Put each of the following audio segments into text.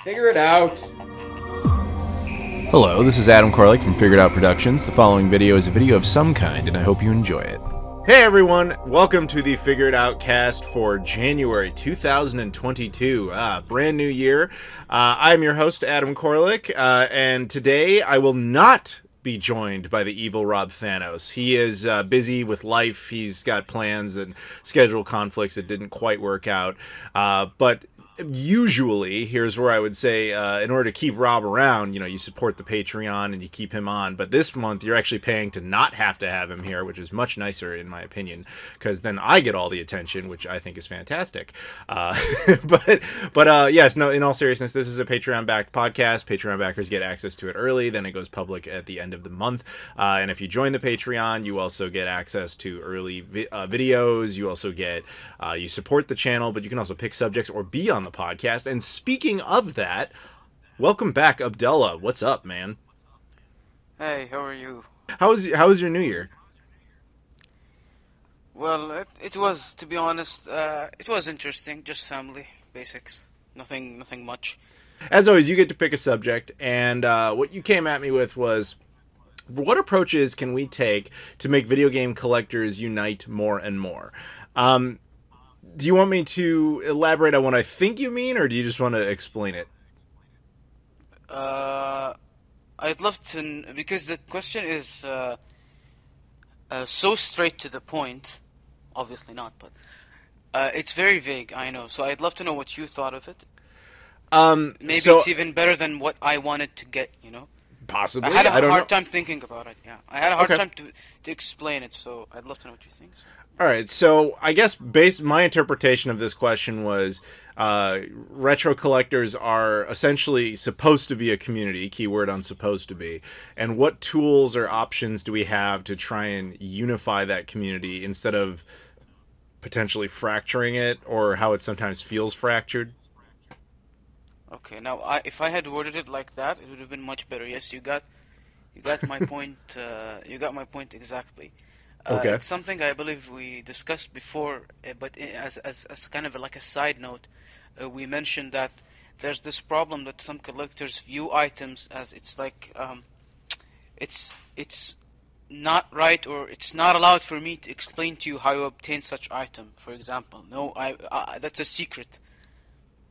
Figure it out. Hello, this is Adam Koralik from Figured Out Productions. The following video is a video of some kind, and I hope you enjoy it. Hey everyone, welcome to the FigureItOutcast for January 2022. Brand new year. I'm your host, Adam Koralik, and today I will not be joined by the evil Rob Thanos. He is busy with life. He's got plans and schedule conflicts that didn't quite work out. But usually, here's where I would say, in order to keep Rob around, you support the Patreon and you keep him on. But this month, you're actually paying to not have to have him here, which is much nicer, in my opinion, because then I get all the attention, which I think is fantastic. Yes, no, in all seriousness, this is a Patreon-backed podcast. Patreon backers get access to it early, then it goes public at the end of the month. And if you join the Patreon, you also get access to early videos. You also get, you support the channel, but you can also pick subjects or be on the podcast. And speaking of that, welcome back, Abdullah. What's up, man? Hey, how are you? How was your New Year? Well, it was, to be honest, it was interesting. Just family basics, nothing much. As always, you get to pick a subject, and what you came at me with was, what approaches can we take to make video game collectors unite more and more? Do you want me to elaborate on what I think you mean, or do you just want to explain it? I'd love to, because the question is so straight to the point. Obviously not, but it's very vague, I know. So I'd love to know what you thought of it. Maybe it's even better than what I wanted to get, Possibly. I had a hard time thinking about it, yeah. I had a hard time to explain it, so I'd love to know what you think. So. All right, so I guess my interpretation of this question was retro collectors are essentially supposed to be a community, keyword on supposed to be, and what tools or options do we have to try and unify that community instead of potentially fracturing it, or how it sometimes feels fractured? Okay, now if I had worded it like that, it would have been much better. Yes, you got my point. You got my point exactly. Okay. It's something I believe we discussed before, but as kind of like a side note, we mentioned that there's this problem that some collectors view items as it's like it's not right, or it's not allowed for me to explain to you how you obtain such item. For example, no, that's a secret.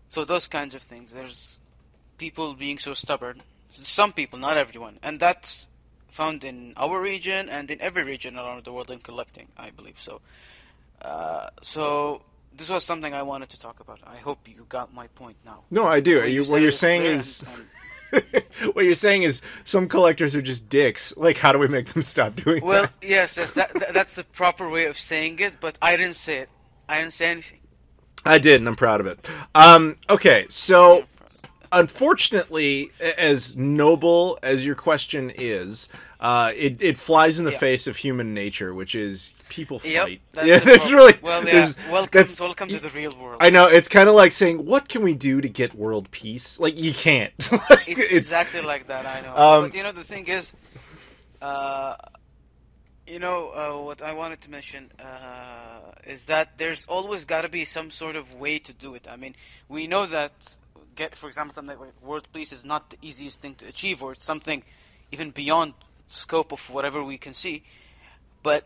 So those kinds of things. There's people being so stubborn. Some people, not everyone, and that's found in our region and in every region around the world in collecting, I believe. So, so this was something I wanted to talk about. I hope you got my point now. No, I do. What you're saying is, what you're saying is, some collectors are just dicks. Like, how do we make them stop doing that? Well, yes, that's the proper way of saying it. But I didn't say it. I didn't say anything. I did, and I'm proud of it. Okay, so unfortunately, as noble as your question is, it flies in the face of human nature, which is people fight. It's really welcome to the real world. I know, it's kind of like saying, what can we do to get world peace? Like, you can't. It's exactly like that. I know. But the thing is, what I wanted to mention is that there's always got to be some sort of way to do it. I mean, we know that, for example, something like world peace is not the easiest thing to achieve, or it's something even beyond scope of whatever we can see. But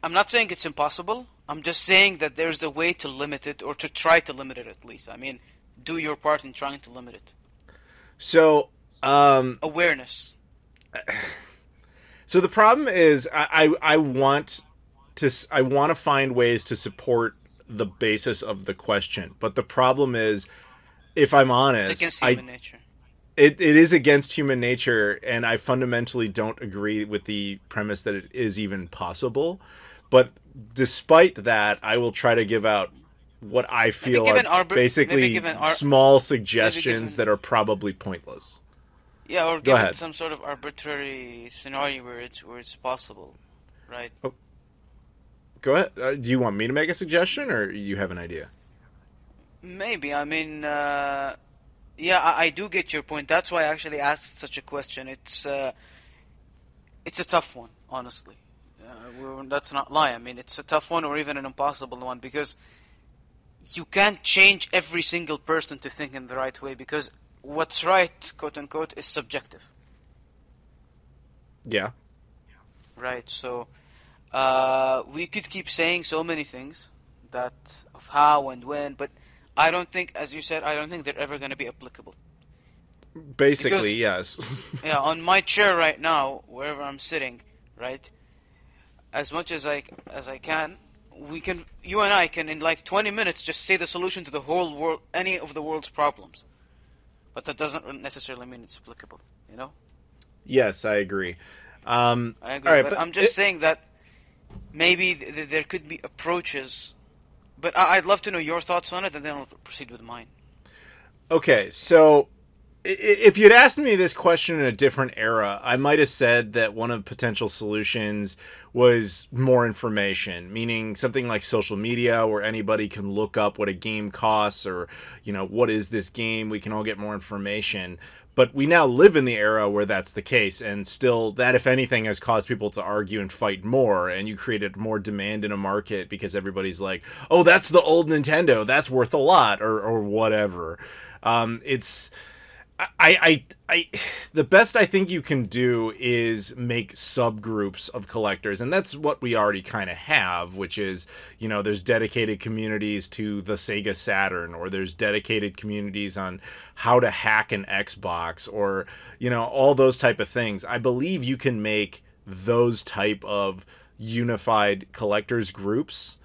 I'm not saying it's impossible. I'm just saying that there's a way to limit it, or to try to limit it at least. I mean, do your part in trying to limit it. So, awareness. So the problem is, I want to find ways to support the basis of the question, but the problem is, if I'm honest, it's against human nature. It is against human nature, and I fundamentally don't agree with the premise that it is even possible. But despite that, I will try to give out what I feel are basically small suggestions that are probably pointless. Yeah, or give it some sort of arbitrary scenario where it's possible, right? Oh. Go ahead. Do you want me to make a suggestion, or you have an idea? Maybe. I mean, I do get your point. That's why I actually asked such a question. It's a tough one, honestly. That's not lie. I mean, it's a tough one, or even an impossible one, because you can't change every single person to think in the right way, because what's right, quote unquote, is subjective. Yeah. Right, so we could keep saying so many things that of how and when, but I don't think, as you said, I don't think they're ever going to be applicable. Basically, Because, yes. yeah, on my chair right now, wherever I'm sitting, right, as much as I can, you and I can in like 20 minutes just say the solution to the whole world, any of the world's problems. But that doesn't necessarily mean it's applicable, you know? Yes, I agree. I agree, All right, but I'm just saying that maybe there could be approaches, but I'd love to know your thoughts on it, and then I'll proceed with mine. okay, so if you'd asked me this question in a different era, I might have said that one of the potential solutions was more information, meaning something like social media where anybody can look up what a game costs or, what is this game? We can all get more information. But we now live in the era where that's the case, and still that, if anything, has caused people to argue and fight more, and you created more demand in a market because everybody's like, oh, that's the old Nintendo, that's worth a lot, or whatever. It's... the best I think you can do is make subgroups of collectors, and that's what we already kind of have, which is, there's dedicated communities to the Sega Saturn, or there's dedicated communities on how to hack an Xbox, or, all those type of things. I believe you can make those type of unified collectors groups.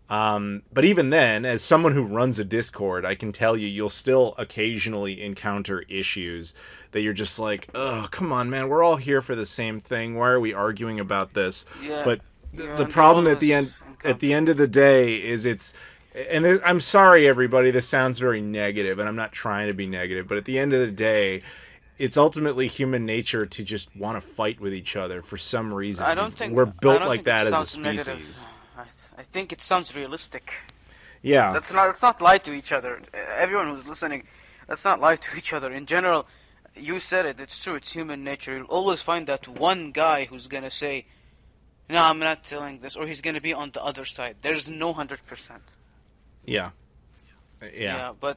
But even then, as someone who runs a Discord, I can tell you'll still occasionally encounter issues that you're just like, oh, come on, man, we're all here for the same thing. Why are we arguing about this? Yeah, But the problem at the end of the day is I'm sorry, everybody, this sounds very negative, and I'm not trying to be negative, but at the end of the day, it's ultimately human nature to just want to fight with each other for some reason. We're built like that as a species. Negative. I think it sounds realistic. Yeah. Let's not lie to each other. Everyone who's listening, let's not lie to each other. In general, you said it, it's true, it's human nature. You'll always find that one guy who's gonna say, no, I'm not telling this, or he's gonna be on the other side. There's no 100%. Yeah. But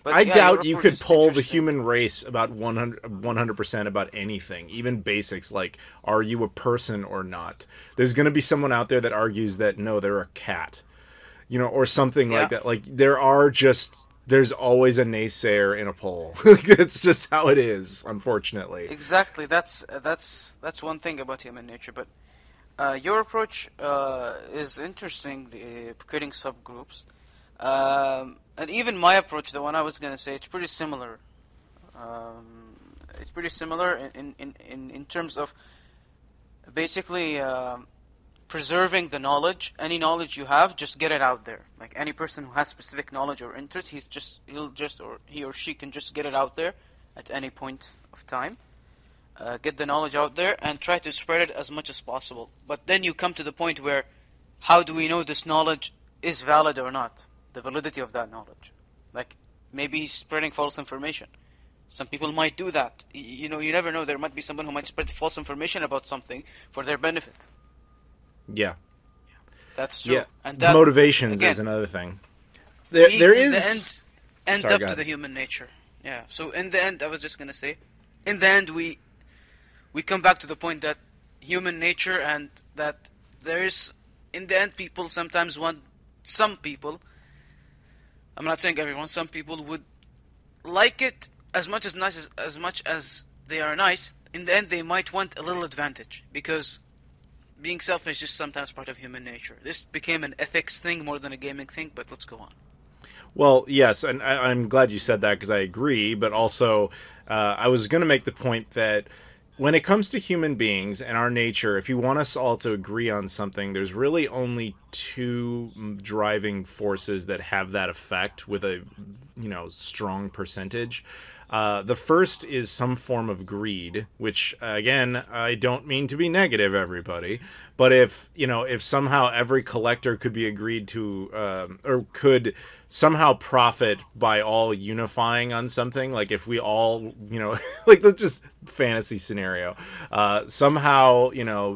I doubt you could poll the human race about 100% about anything, even basics like, are you a person or not? There's going to be someone out there that argues that, no, they're a cat, or something like that. Like, there's always a naysayer in a poll. It's just how it is, unfortunately. Exactly. That's one thing about human nature. But your approach is interesting, creating subgroups. And even my approach, the one I was gonna say, it's pretty similar. It's pretty similar in terms of basically preserving the knowledge. Any knowledge you have, just get it out there. Like any person who has specific knowledge or interest, he or she can just get it out there at any point of time. Get the knowledge out there and try to spread it as much as possible. But then you come to the point where, how do we know this knowledge is valid or not? The validity of that knowledge. Like, maybe spreading false information. Some people might do that. You never know. There might be someone who might spread false information about something for their benefit. Yeah. That's true. Yeah. And that, motivations again, is another thing. There is... end up to the human nature. Yeah. So in the end, I was just going to say, in the end, we come back to the point that human nature, and that there is, in the end, people sometimes want, some people, I'm not saying everyone, some people would like it as much as they are nice. In the end, they might want a little advantage, because being selfish is sometimes part of human nature. This became an ethics thing more than a gaming thing, but let's go on. Well, yes, and I'm glad you said that, because I agree, but also I was going to make the point that when it comes to human beings and our nature, if you want us all to agree on something, there's really only two driving forces that have that effect with a, strong percentage. The first is some form of greed, which, again, I don't mean to be negative, everybody, but if somehow every collector could be agreed to, or could somehow profit by all unifying on something, like if we all, like, let's just fantasy scenario, somehow,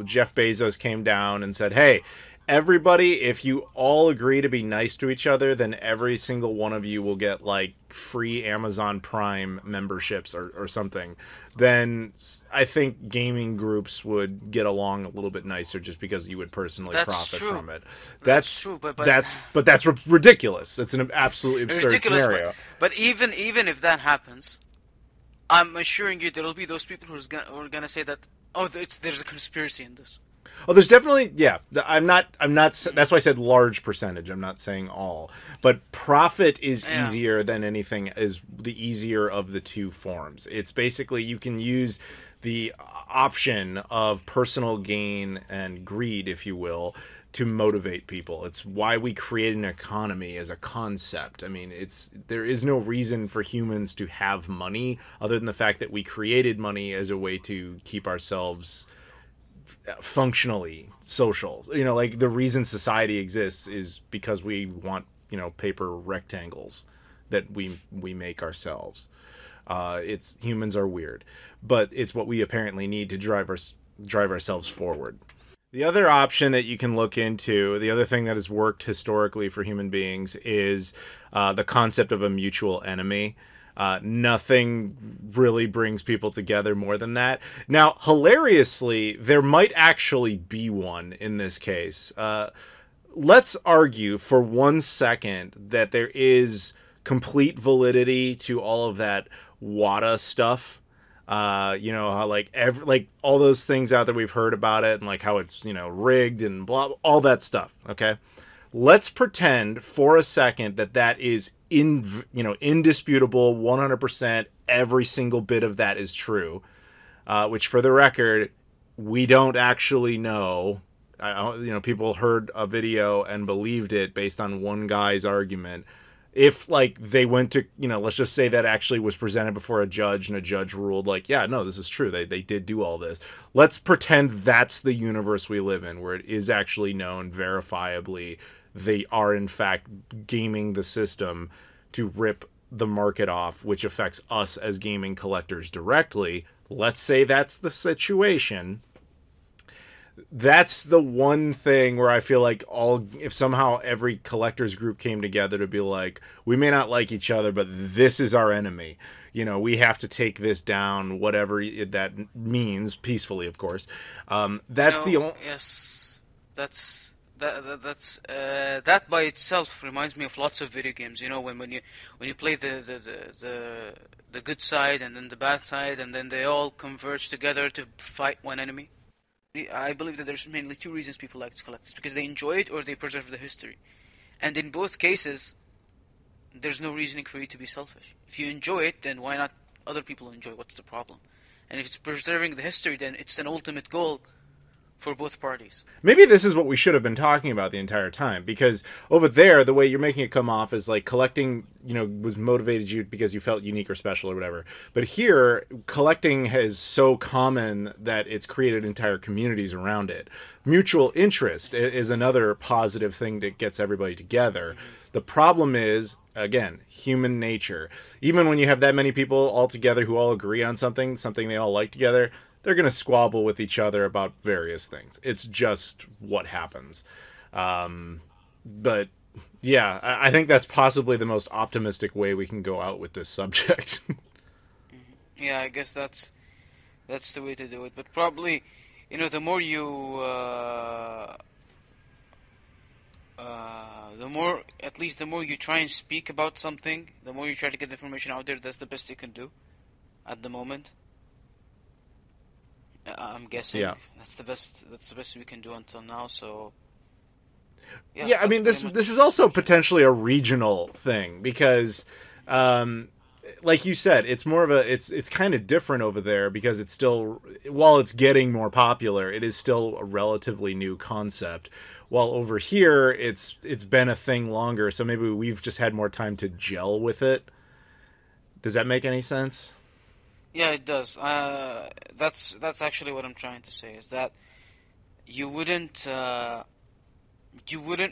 Jeff Bezos came down and said, hey, everybody, if you all agree to be nice to each other, then every single one of you will get like free Amazon Prime memberships or something. Then I think gaming groups would get along a little bit nicer just because you would personally profit from it. That's true, but that's ridiculous. It's an absolutely absurd ridiculous. scenario. But even if that happens, I'm assuring you there will be those people who are gonna say that, oh, there's a conspiracy in this. Oh, there's definitely, yeah. I'm not. That's why I said large percentage. I'm not saying all, but profit is easier than anything. Is the easier of the two forms. It's basically you can use the option of personal gain and greed, if you will, to motivate people. It's why we create an economy as a concept. I mean, there is no reason for humans to have money other than the fact that we created money as a way to keep ourselves functionally social. Like the reason society exists is because we want, paper rectangles that we make ourselves. It's humans are weird, but it's what we apparently need to drive ourselves forward. The other option that you can look into, the other thing that has worked historically for human beings is the concept of a mutual enemy. Nothing really brings people together more than that. Now, hilariously, there might actually be one in this case. Let's argue for 1 second that there is complete validity to all of that WADA stuff. How like all those things out there we've heard about it and like how it's, rigged and blah, all that stuff. Okay. Let's pretend for a second that is indisputable, 100%. Every single bit of that is true, which for the record, we don't actually know. People heard a video and believed it based on one guy's argument. If like they went to, let's just say that actually was presented before a judge and a judge ruled like, yeah, no, this is true. They did do all this. Let's pretend that's the universe we live in where it is actually known verifiably they are in fact gaming the system to rip the market off, which affects us as gaming collectors directly. Let's say that's the situation. That's the one thing where I feel like if somehow every collectors group came together to be like, we may not like each other, but this is our enemy. We have to take this down, whatever that means, peacefully, of course. That's the only. Yes, that by itself reminds me of lots of video games. When you play the good side and then the bad side, and then they all converge together to fight one enemy. I believe that there's mainly two reasons people like to collect. It's because they enjoy it or they preserve the history. And in both cases, there's no reasoning for you to be selfish. If you enjoy it, then why not other people enjoy? What's the problem? And if it's preserving the history, then it's an ultimate goal for both parties. Maybe this is what we should have been talking about the entire time, because over there, the way you're making it come off is like collecting, was motivated you because you felt unique or special or whatever. But here, collecting is so common that it's created entire communities around it. Mutual interest is another positive thing that gets everybody together. The problem is, again, human nature. Even when you have that many people all together who all agree on something they all like together, they're going to squabble with each other about various things. It's just what happens. But yeah, I think that's possibly the most optimistic way we can go out with this subject. Yeah, I guess that's the way to do it. But probably, the more you, the more you try and speak about something, the more you try to get the information out there, that's the best you can do at the moment. I'm guessing that's the best we can do until now. So yeah, I mean this is also potentially a regional thing because, like you said, it's more of it's kind of different over there because it's still, while it's getting more popular, it is still a relatively new concept. While over here, it's been a thing longer, so maybe we've just had more time to gel with it. Does that make any sense? Yeah, it does. That's actually what I'm trying to say, is that you wouldn't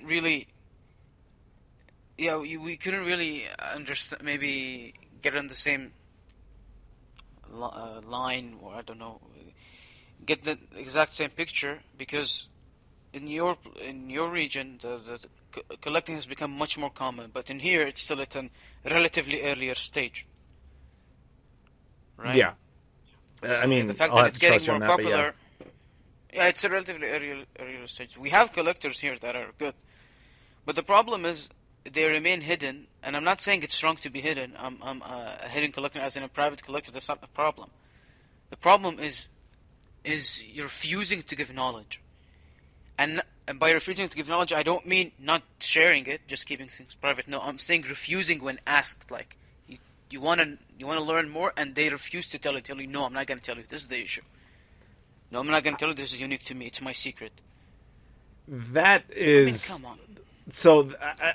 really, we couldn't really understand, maybe get on the same line, or I don't know, get the exact same picture, because in your region, the collecting has become much more common, but in here it's still at a relatively earlier stage, right? Yeah. So, I mean, the fact I'll that have it's to getting trust you more on that, but yeah. popular, yeah, it's a relatively earlier stage. We have collectors here that are good, but the problem is they remain hidden. And I'm not saying it's wrong to be hidden. I'm a hidden collector, as in a private collector. That's not the problem. The problem is you're refusing to give knowledge. And by refusing to give knowledge, I don't mean not sharing it, just keeping things private. No, I'm saying refusing when asked. Like, you wanna learn more, and they refuse to tell you. Tell you, no, I'm not gonna tell you. This is the issue. No, I'm not gonna tell you. This is unique to me. It's my secret. That is... I mean, come on. So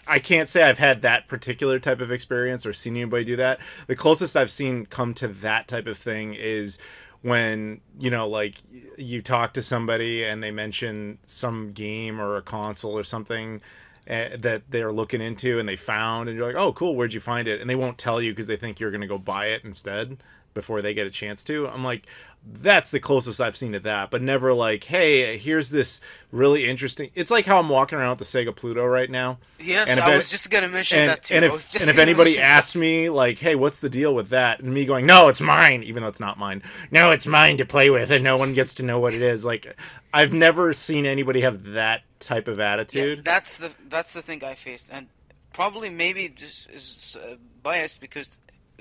I can't say I've had that particular type of experience or seen anybody do that. The closest I've seen come to that type of thing is when, like, you talk to somebody and they mention some game or a console or something that they're looking into and they found, and you're like, oh, cool, where'd you find it? And they won't tell you because they think you're going to go buy it instead before they get a chance to. I'm like, that's the closest I've seen to that, but never like, hey, here's this really interesting... It's like how I'm walking around with the Sega Pluto right now. Yes, and I was just going to mention that too. And if anybody asked me, like, hey, what's the deal with that? And me going, no, it's mine, even though it's not mine. No, it's mine to play with, and no one gets to know what it is. Like, I've never seen anybody have that type of attitude. Yeah, that's the thing I faced, and probably maybe this is biased because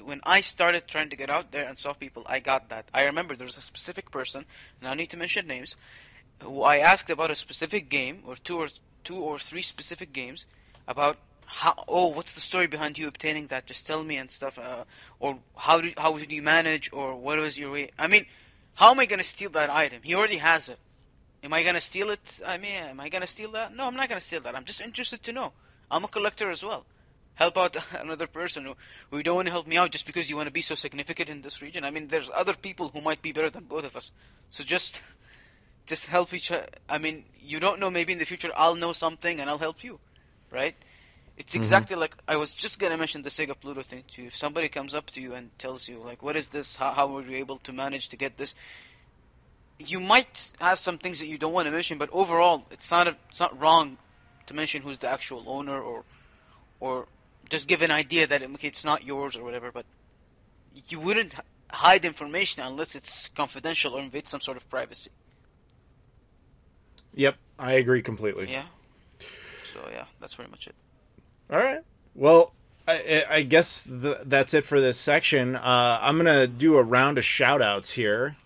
when I started trying to get out there and saw people, I got that. I remember there was a specific person, and I need to mention names, who I asked about a specific game, or two or three specific games, about what's the story behind you obtaining that? Just tell me and stuff, or how did you manage, or what was your way? I mean, how am I gonna steal that item? He already has it. Am I gonna steal it? I mean, am I gonna steal that? No, I'm not gonna steal that. I'm just interested to know. I'm a collector as well. Help out another person who you don't want to help me out just because you want to be so significant in this region. I mean, there's other people who might be better than both of us. So just help each other. I mean, you don't know, maybe in the future I'll know something and I'll help you, right? It's exactly like, I was just going to mention the Sega Pluto thing too. If somebody comes up to you and tells you, like, what is this? How were you able to manage to get this? You might have some things that you don't want to mention, but overall, it's not wrong to mention who's the actual owner, or just give an idea that it's not yours or whatever, but you wouldn't hide information unless it's confidential or invades some sort of privacy. Yep, I agree completely. Yeah. So yeah, that's pretty much it. All right. Well, I guess that's it for this section. I'm going to do a round of shout-outs here.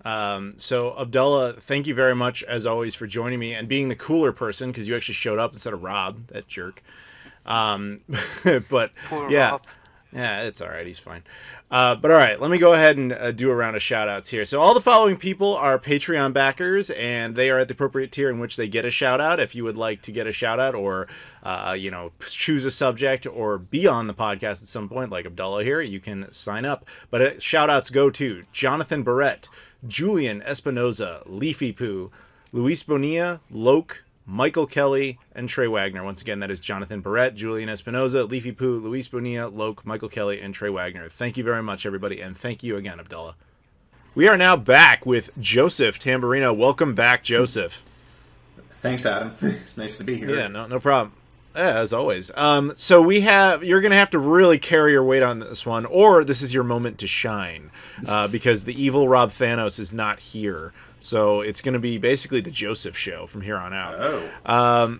So, Abdullah, thank you very much, as always, for joining me and being the cooler person, because you actually showed up instead of Rob, that jerk. But Poor yeah, Rob. yeah, it's all right. He's fine. But all right, let me go ahead and do a round of shout outs here. So all the following people are Patreon backers, and they are at the appropriate tier in which they get a shout out. If you would like to get a shout out, or choose a subject, or be on the podcast at some point, like Abdullah here, you can sign up. But shout outs go to Jonathan Barrett, Julian Espinoza, Leafy Poo, Luis Bonilla, Loke, Michael Kelly, and Trey Wagner. Once again, that is Jonathan Barrett, Julian Espinoza, Leafy Poo, Luis Bonilla, Loke, Michael Kelly, and Trey Wagner. Thank you very much, everybody, and thank you again, Abdullah. We are now back with Joseph Tamburino. Welcome back, Joseph. Thanks, Adam. Nice to be here. Yeah, no problem. Yeah, as always. So you're going to have to really carry your weight on this one, or this is your moment to shine, because the evil Rob Thanos is not here. So it's going to be basically the Joseph show from here on out. Oh.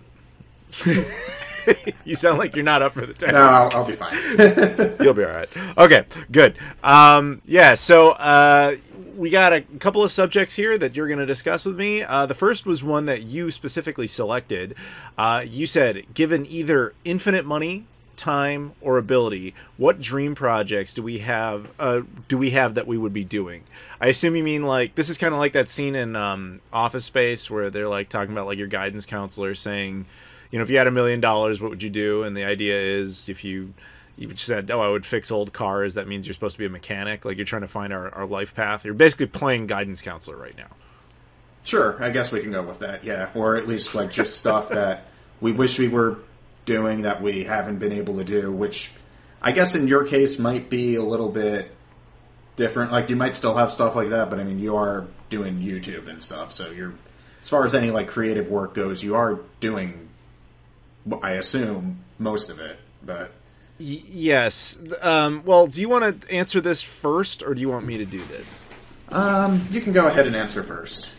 You sound like you're not up for the task. No, I'll be fine. You'll be all right. Okay, good. So we got a couple of subjects here that you're going to discuss with me. The first was one that you specifically selected. You said, given either infinite money, time, or ability, what dream projects do we have that we would be doing? I assume you mean, like, this is kind of like that scene in Office Space where they're like talking about, like, your guidance counselor saying, if you had $1 million, what would you do? And the idea is, if you said, I would fix old cars, that means you're supposed to be a mechanic. Like, you're trying to find our life path. You're basically playing guidance counselor right now. Sure, I guess we can go with that, yeah. Or at least, like, just stuff that we wish we were doing that we haven't been able to do, which I guess in your case might be a little bit different. Like, you might still have stuff like that, but I mean, you are doing YouTube and stuff, so you're as far as any like creative work goes, you are doing, I assume, most of it. But yes. Well, do you want to answer this first, or do you want me to do this? You can go ahead and answer first.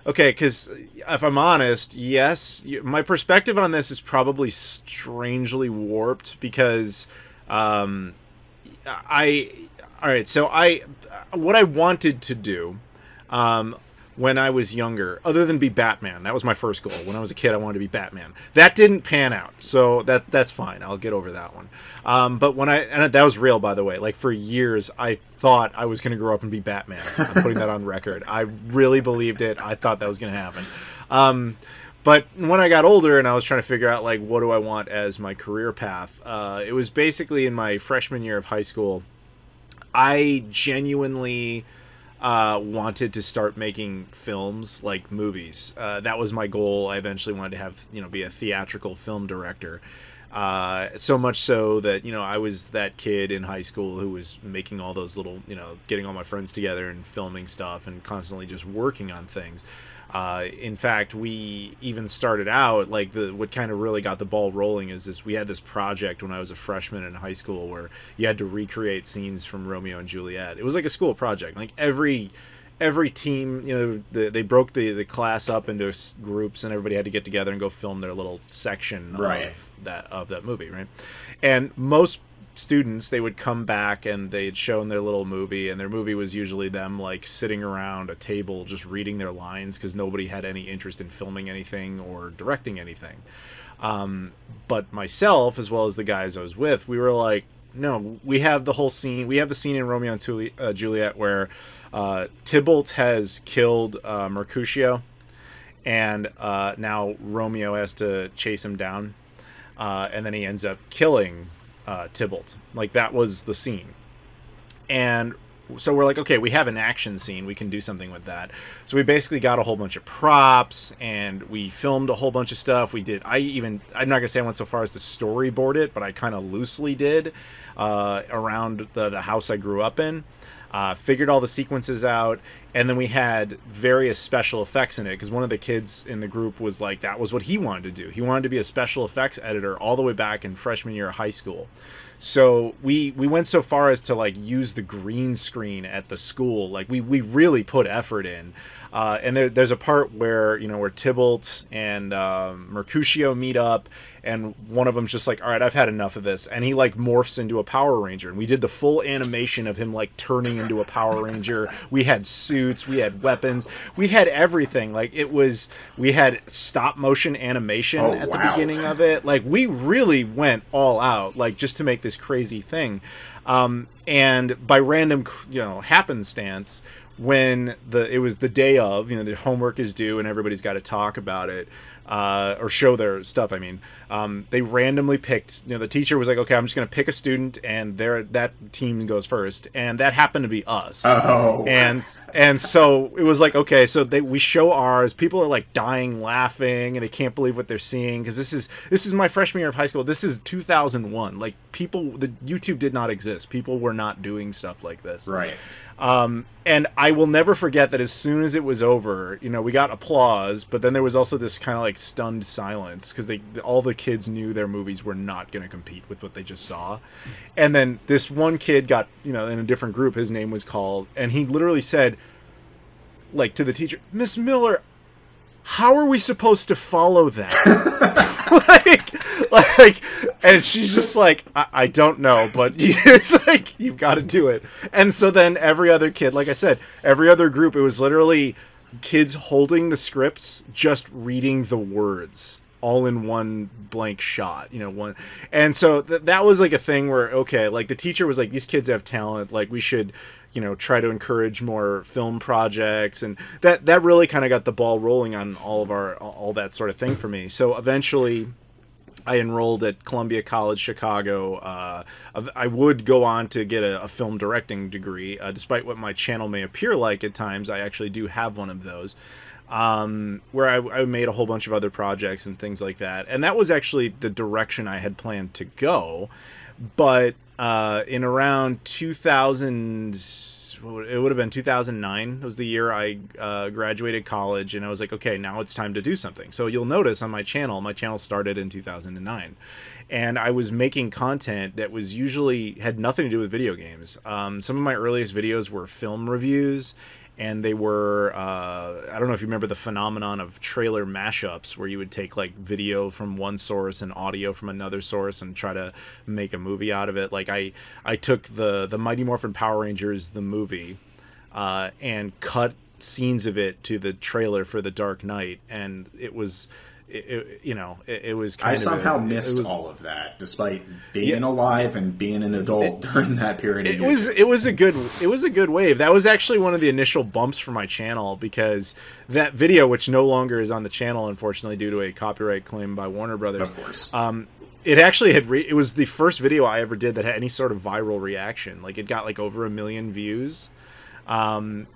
Okay, because if I'm honest, yes, my perspective on this is probably strangely warped because what I wanted to do when I was younger, other than be Batman, that was my first goal. When I was a kid, I wanted to be Batman. That didn't pan out, so that's fine. I'll get over that one. But and that was real, by the way. Like, for years, I thought I was going to grow up and be Batman. I'm putting that on record. I really believed it. I thought that was going to happen. But when I got older and I was trying to figure out, like, what do I want as my career path, it was basically in my freshman year of high school. I genuinely wanted to start making films, like movies. That was my goal. I eventually wanted to have, be a theatrical film director. So much so that, I was that kid in high school who was making all those little, getting all my friends together and filming stuff and constantly just working on things. In fact, we even started out, like, what kind of really got the ball rolling is this: we had this project when I was a freshman in high school where you had to recreate scenes from Romeo and Juliet. It was like a school project. Like, every team, they broke the class up into groups, and everybody had to get together and go film their little section of that movie, right? And most students, they would come back and they'd shown their little movie, and their movie was usually them, like, sitting around a table just reading their lines because nobody had any interest in filming anything or directing anything. But myself, as well as the guys I was with, we were like, no, we have the whole scene. We have the scene in Romeo and Juliet where Tybalt has killed Mercutio, and now Romeo has to chase him down, and then he ends up killing Tybalt. Like, that was the scene. And so we're like, okay, we have an action scene, we can do something with that. So we basically got a whole bunch of props, and we filmed a whole bunch of stuff. I'm not gonna say I went so far as to storyboard it, but I kind of loosely did around the house I grew up in. Figured all the sequences out, and then we had various special effects in it, because one of the kids in the group was like, that was what he wanted to do. He wanted to be a special effects editor all the way back in freshman year of high school. So we went so far as to, like, use the green screen at the school. Like, we really put effort in. And there's a part where, where Tybalt and Mercutio meet up, and one of them's just like, all right, I've had enough of this. And he, like, morphs into a Power Ranger. And we did the full animation of him, like, turning into a Power Ranger. We had suits, we had weapons, we had everything. Like, we had stop motion animation at the beginning of it. Like, we really went all out, like, just to make this crazy thing. And by random, happenstance, when it was the day of, the homework is due and everybody's got to talk about it, or show their stuff. I mean, they randomly picked, the teacher was like, okay, I'm just going to pick a student, and that team goes first. And that happened to be us. Oh. And so it was like, okay, so we show ours. People are, like, dying laughing, and they can't believe what they're seeing. Cause this is my freshman year of high school. This is 2001. Like, the YouTube did not exist. People were not doing stuff like this. Right. And I will never forget that as soon as it was over, we got applause, but then there was also this kind of, like, stunned silence, because all the kids knew their movies were not going to compete with what they just saw. And then this one kid got, in a different group, his name was called, and he literally said, like, to the teacher, Miss Miller, how are we supposed to follow that? like, and she's just like, I don't know, but it's like, you've got to do it. And so then every other kid, like I said, every other group, it was literally kids holding the scripts, just reading the words all in one blank shot, and so that was like a thing where, okay, like, the teacher was like, these kids have talent, like, we should, try to encourage more film projects, and that really kind of got the ball rolling on all that sort of thing for me. So eventually I enrolled at Columbia College Chicago. I would go on to get a film directing degree, despite what my channel may appear like at times. I actually do have one of those, where I made a whole bunch of other projects and things like that. And that was actually the direction I had planned to go. But in around 2000, it would have been 2009 was the year I graduated college, and I was like, okay, now it's time to do something. So you'll notice on my channel started in 2009, and I was making content that was usually had nothing to do with video games. Some of my earliest videos were film reviews, and they were, I don't know if you remember the phenomenon of trailer mashups, where you would take like video from one source and audio from another source and try to make a movie out of it. Like I took the Mighty Morphin Power Rangers, the movie, and cut scenes of it to the trailer for The Dark Knight. And it was... It was kind I of... somehow missed all of that, despite being alive and being an adult during that period of years. It was a good wave. That was actually one of the initial bumps for my channel, because that video, which no longer is on the channel, unfortunately, due to a copyright claim by Warner Brothers. Of course. It actually it was the first video I ever did that had any sort of viral reaction. Like, it got like over 1 million views.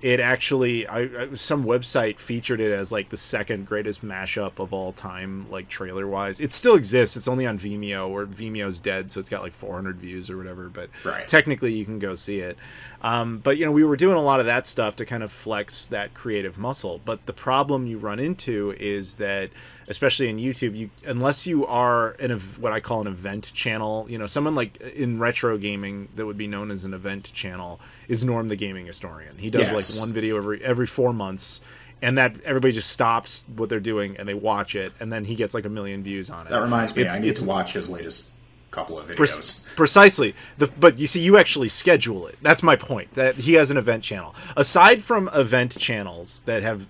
It actually, some website featured it as like the second greatest mashup of all time, like trailer wise. It still exists. It's only on Vimeo, or Vimeo's dead, so it's got like 400 views or whatever, but technically you can go see it. But we were doing a lot of that stuff to kind of flex that creative muscle. But the problem you run into is that, especially in YouTube, unless you are what I call an event channel, someone like in retro gaming that would be known as an event channel is Norm the Gaming Historian. He does like one video every 4 months, and that everybody just stops what they're doing and they watch it, and then he gets like 1 million views on it. That reminds me, I need to watch his latest couple of videos. Precisely. But you see, you actually schedule it. That's my point, that he has an event channel. Aside from event channels that have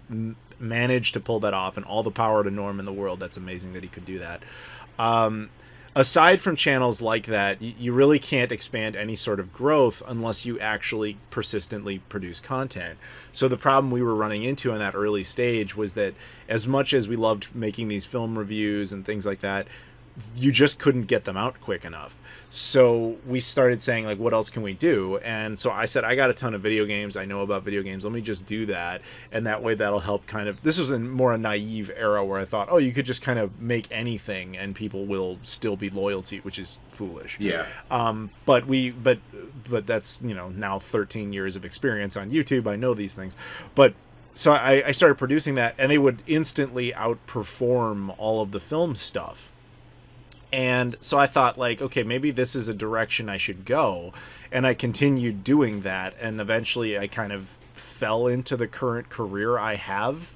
managed to pull that off, and all the power to Norm in the world, that's amazing that he could do that. Aside from channels like that, you really can't expand any sort of growth unless you actually persistently produce content. So the problem we were running into in that early stage was that, as much as we loved making these film reviews and things like that, you just couldn't get them out quick enough. So we started saying, like, what else can we do? And so I said, I got a ton of video games. I know about video games. Let me just do that. And that way that'll help kind of... This was in more a naive era where I thought, oh, you could just kind of make anything and people will still be loyal to you, which is foolish. Yeah. But that's, now 13 years of experience on YouTube. I know these things. But so I started producing that, and they would instantly outperform all of the film stuff. And so I thought, like, okay, maybe this is a direction I should go. And I continued doing that. And eventually I kind of fell into the current career I have.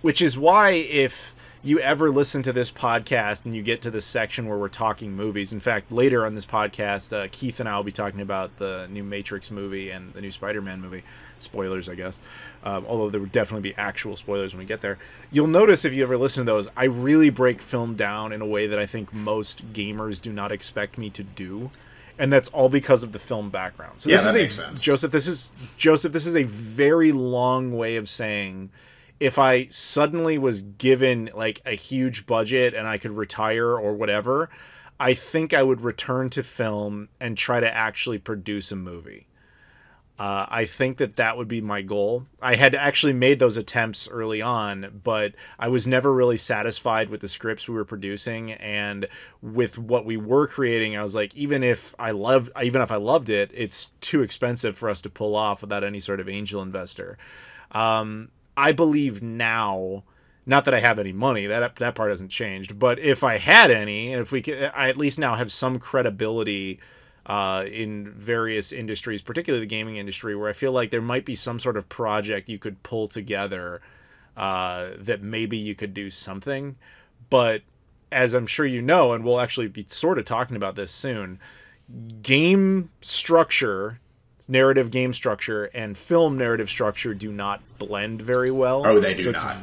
Which is why, if you ever listen to this podcast and you get to this section where we're talking movies, in fact, later on this podcast, Keith and I will be talking about the new Matrix movie and the new Spider-Man movie. Spoilers, I guess. Although there would definitely be actual spoilers when we get there. You'll notice, if you ever listen to those, I really break film down in a way that I think most gamers do not expect me to do. And that's all because of the film background. So that makes sense. Joseph, this is a very long way of saying, if I suddenly was given like a huge budget and I could retire or whatever, I think I would return to film and try to actually produce a movie. I think that would be my goal. I had actually made those attempts early on, but I was never really satisfied with the scripts we were producing, and with what we were creating, I was like, even if I loved it, it's too expensive for us to pull off without any sort of angel investor. I believe now, not that I have any money, that part hasn't changed, but if I had any, and if we could, I at least now have some credibility in various industries, particularly the gaming industry, where I feel like there might be some sort of project you could pull together that maybe you could do something. But as I'm sure you know, and we'll actually be sort of talking about this soon, game structure, narrative game structure, and film narrative structure do not blend very well. Oh, they do not.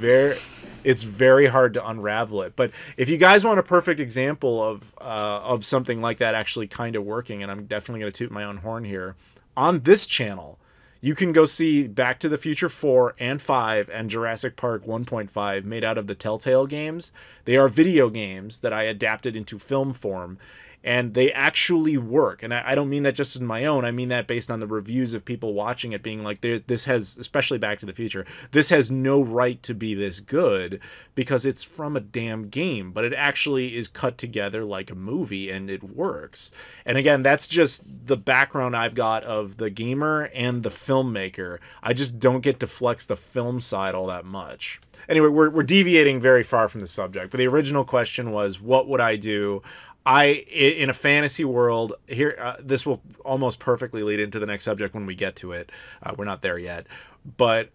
It's very hard to unravel it. But if you guys want a perfect example of something like that actually kind of working, and I'm definitely going to toot my own horn here, on this channel, you can go see Back to the Future 4 and 5 and Jurassic Park 1.5 made out of the Telltale games. They are video games that I adapted into film form. and they actually work. And I don't mean that just in my own. I mean that based on the reviews of people watching it, being like, this has, especially Back to the Future, this has no right to be this good because it's from a damn game, but it actually is cut together like a movie and it works. And again, that's just the background I've got of the gamer and the filmmaker. I just don't get to flex the film side all that much. Anyway, we're deviating very far from the subject, but the original question was, what would I do? In a fantasy world, here, this will almost perfectly lead into the next subject when we get to it. We're not there yet, but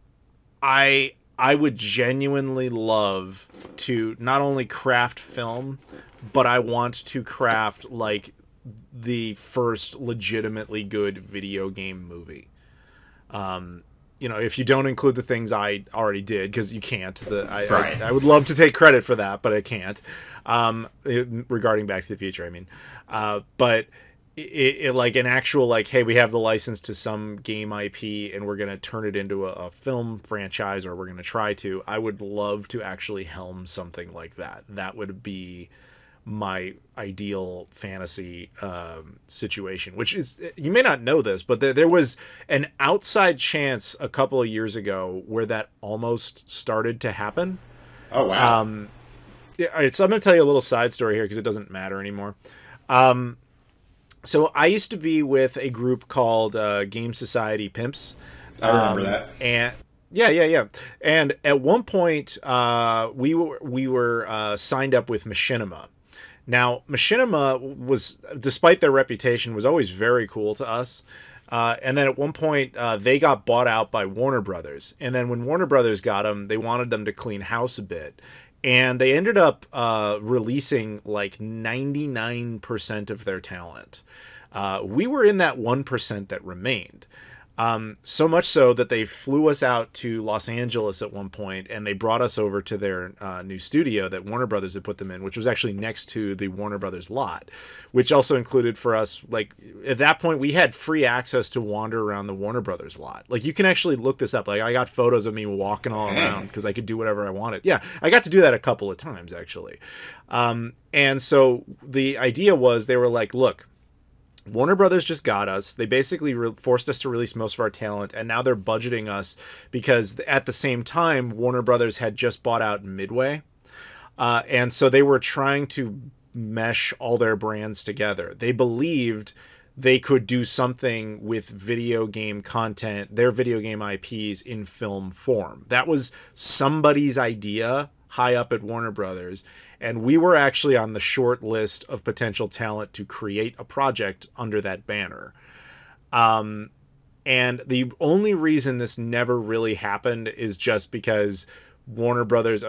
I would genuinely love to not only craft film, but I want to craft like the first legitimately good video game movie. You know, if you don't include the things I already did, because you can't. I would love to take credit for that, but I can't. Regarding Back to the Future, I mean. But it like an actual, like, hey, we have the license to some game IP and we're going to turn it into a film franchise, or we're going to try to. I would love to actually helm something like that. That would be my ideal fantasy situation, which is, you may not know this, but there was an outside chance a couple of years ago where that almost started to happen. Oh, wow. I'm going to tell you a little side story here because it doesn't matter anymore. So I used to be with a group called Game Society Pimps. I remember that. And yeah. And at one point, we were signed up with Machinima. Now, Machinima was, despite their reputation, was always very cool to us. And then at one point, they got bought out by Warner Brothers. And then when Warner Brothers got them, they wanted them to clean house a bit. And they ended up releasing like 99% of their talent. We were in that 1% that remained. So much so that they flew us out to Los Angeles at one point, and they brought us over to their new studio that Warner Brothers had put them in, which was actually next to the Warner Brothers lot, which also included for us, like, at that point, we had free access to wander around the Warner Brothers lot. Like, you can actually look this up. Like, I got photos of me walking all around because I could do whatever I wanted. Yeah, I got to do that a couple of times, actually. And so the idea was, they were like, look, Warner Brothers just got us. They basically forced us to release most of our talent, and now they're budgeting us because at the same time, Warner Brothers had just bought out Midway. And so they were trying to mesh all their brands together. They believed they could do something with video game content, their video game IPs, in film form. That was somebody's idea high up at Warner Brothers. And we were actually on the short list of potential talent to create a project under that banner. And the only reason this never really happened is just because Warner Brothers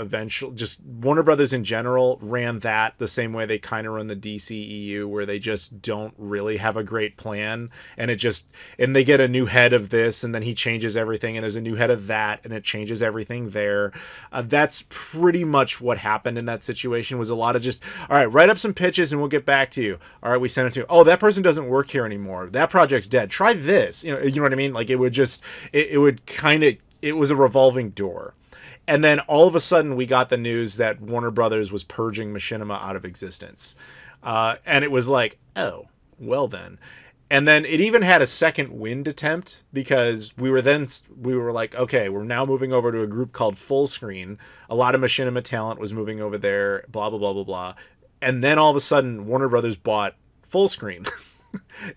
Warner Brothers in general ran that the same way they kind of run the DCEU, where they just don't really have a great plan, and they get a new head of this, and then he changes everything, and there's a new head of that, and it changes everything there. That's pretty much what happened in that situation. Was a lot of just, all right, write up some pitches and we'll get back to you. All right, we sent it to you. Oh, that person doesn't work here anymore. That project's dead. Try this. You know what I mean? Like, it would just, it was a revolving door. And then all of a sudden we got the news that Warner Brothers was purging Machinima out of existence. And it was like, oh, well then. And then it even had a second wind attempt, because we were like, okay, we're now moving over to a group called Full Screen. A lot of Machinima talent was moving over there, blah, blah, blah, blah, blah. And then all of a sudden Warner Brothers bought Full Screen.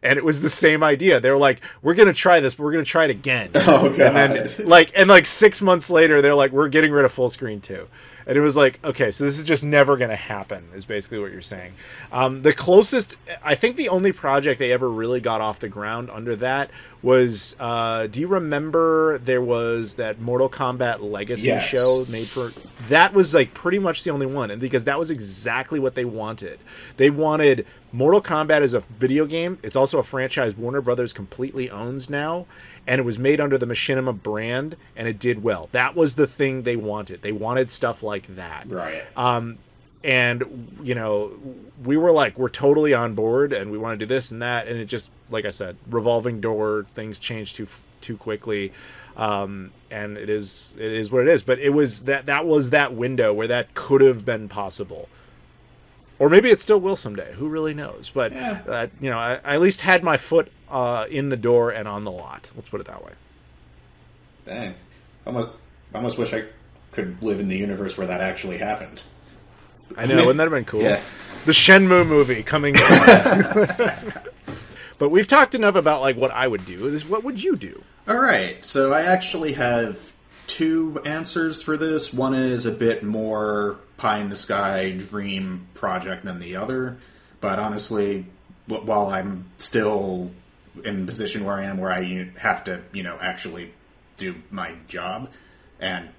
And it was the same idea. They were like, we're going to try this, but we're going to try it again. Oh, God. And then, 6 months later, they're like, we're getting rid of Full Screen too. And it was like, okay, so this is just never going to happen, is basically what you're saying. The closest, I think the only project they ever really got off the ground under that was, do you remember there was that Mortal Kombat Legacy show made for, that was like pretty much the only one. And because that was exactly what they wanted. They wanted Mortal Kombat as a video game. It's also a franchise Warner Brothers completely owns now. And it was made under the Machinima brand, and it did well. That was the thing they wanted. They wanted stuff like that. Right. And, we were like, we're totally on board, and we want to do this and that. And it just, like I said, revolving door, things change too quickly. And it is what it is. But it was that was that window where that could have been possible. Or maybe it still will someday. Who really knows? But, Yeah. I at least had my foot in the door and on the lot. Let's put it that way. Dang. I almost wish I could live in the universe where that actually happened. I know, wouldn't that have been cool? Yeah. The Shenmue movie coming soon. But we've talked enough about like what I would do. What would you do? All right, so I actually have two answers for this. One is a bit more pie-in-the-sky dream project than the other. But honestly, while I'm still in the position where I am, where I have to, actually do my job, and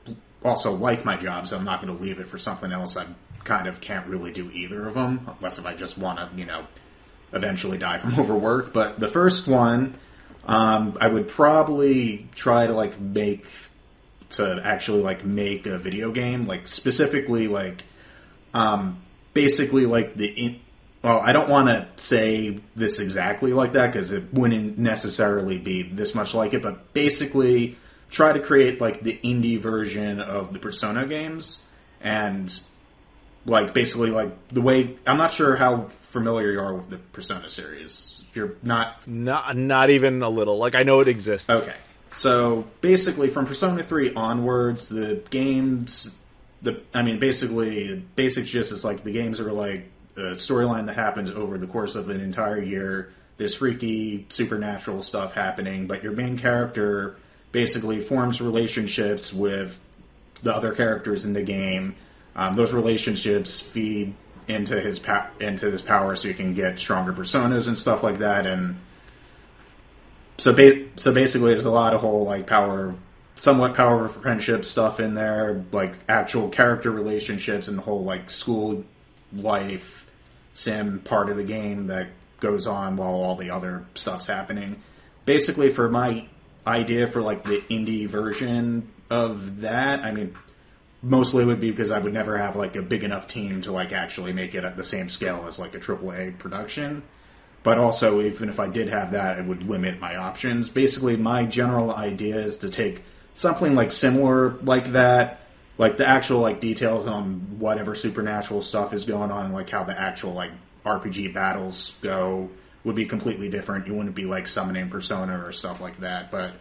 also like my job, so I'm not going to leave it for something else. I kind of can't really do either of them, unless if I just want to, eventually die from overwork. But the first one, I would probably try to make a video game, specifically basically well, I don't want to say this exactly like that because it wouldn't necessarily be this much like it, but basically try to create the indie version of the Persona games, and basically the way, I'm not sure how familiar you are with the Persona series. You're not even a little. I know it exists. Okay. So basically from Persona 3 onwards, the games, basically the basic gist is the games are a storyline that happens over the course of an entire year. There's freaky supernatural stuff happening, but your main character basically forms relationships with the other characters in the game. Those relationships feed into his power, so you can get stronger personas and stuff like that. And so basically, there's a lot of whole somewhat power of friendship stuff in there, actual character relationships, and the whole school life sim part of the game that goes on while all the other stuff's happening. Basically, for my idea for the indie version of that, mostly it would be because I would never have a big enough team to actually make it at the same scale as a AAA production. But also, even if I did have that, it would limit my options. Basically, my general idea is to take something similar like that, the actual details on whatever supernatural stuff is going on, and how the actual RPG battles go would be completely different. You wouldn't be summoning Persona or stuff like that. But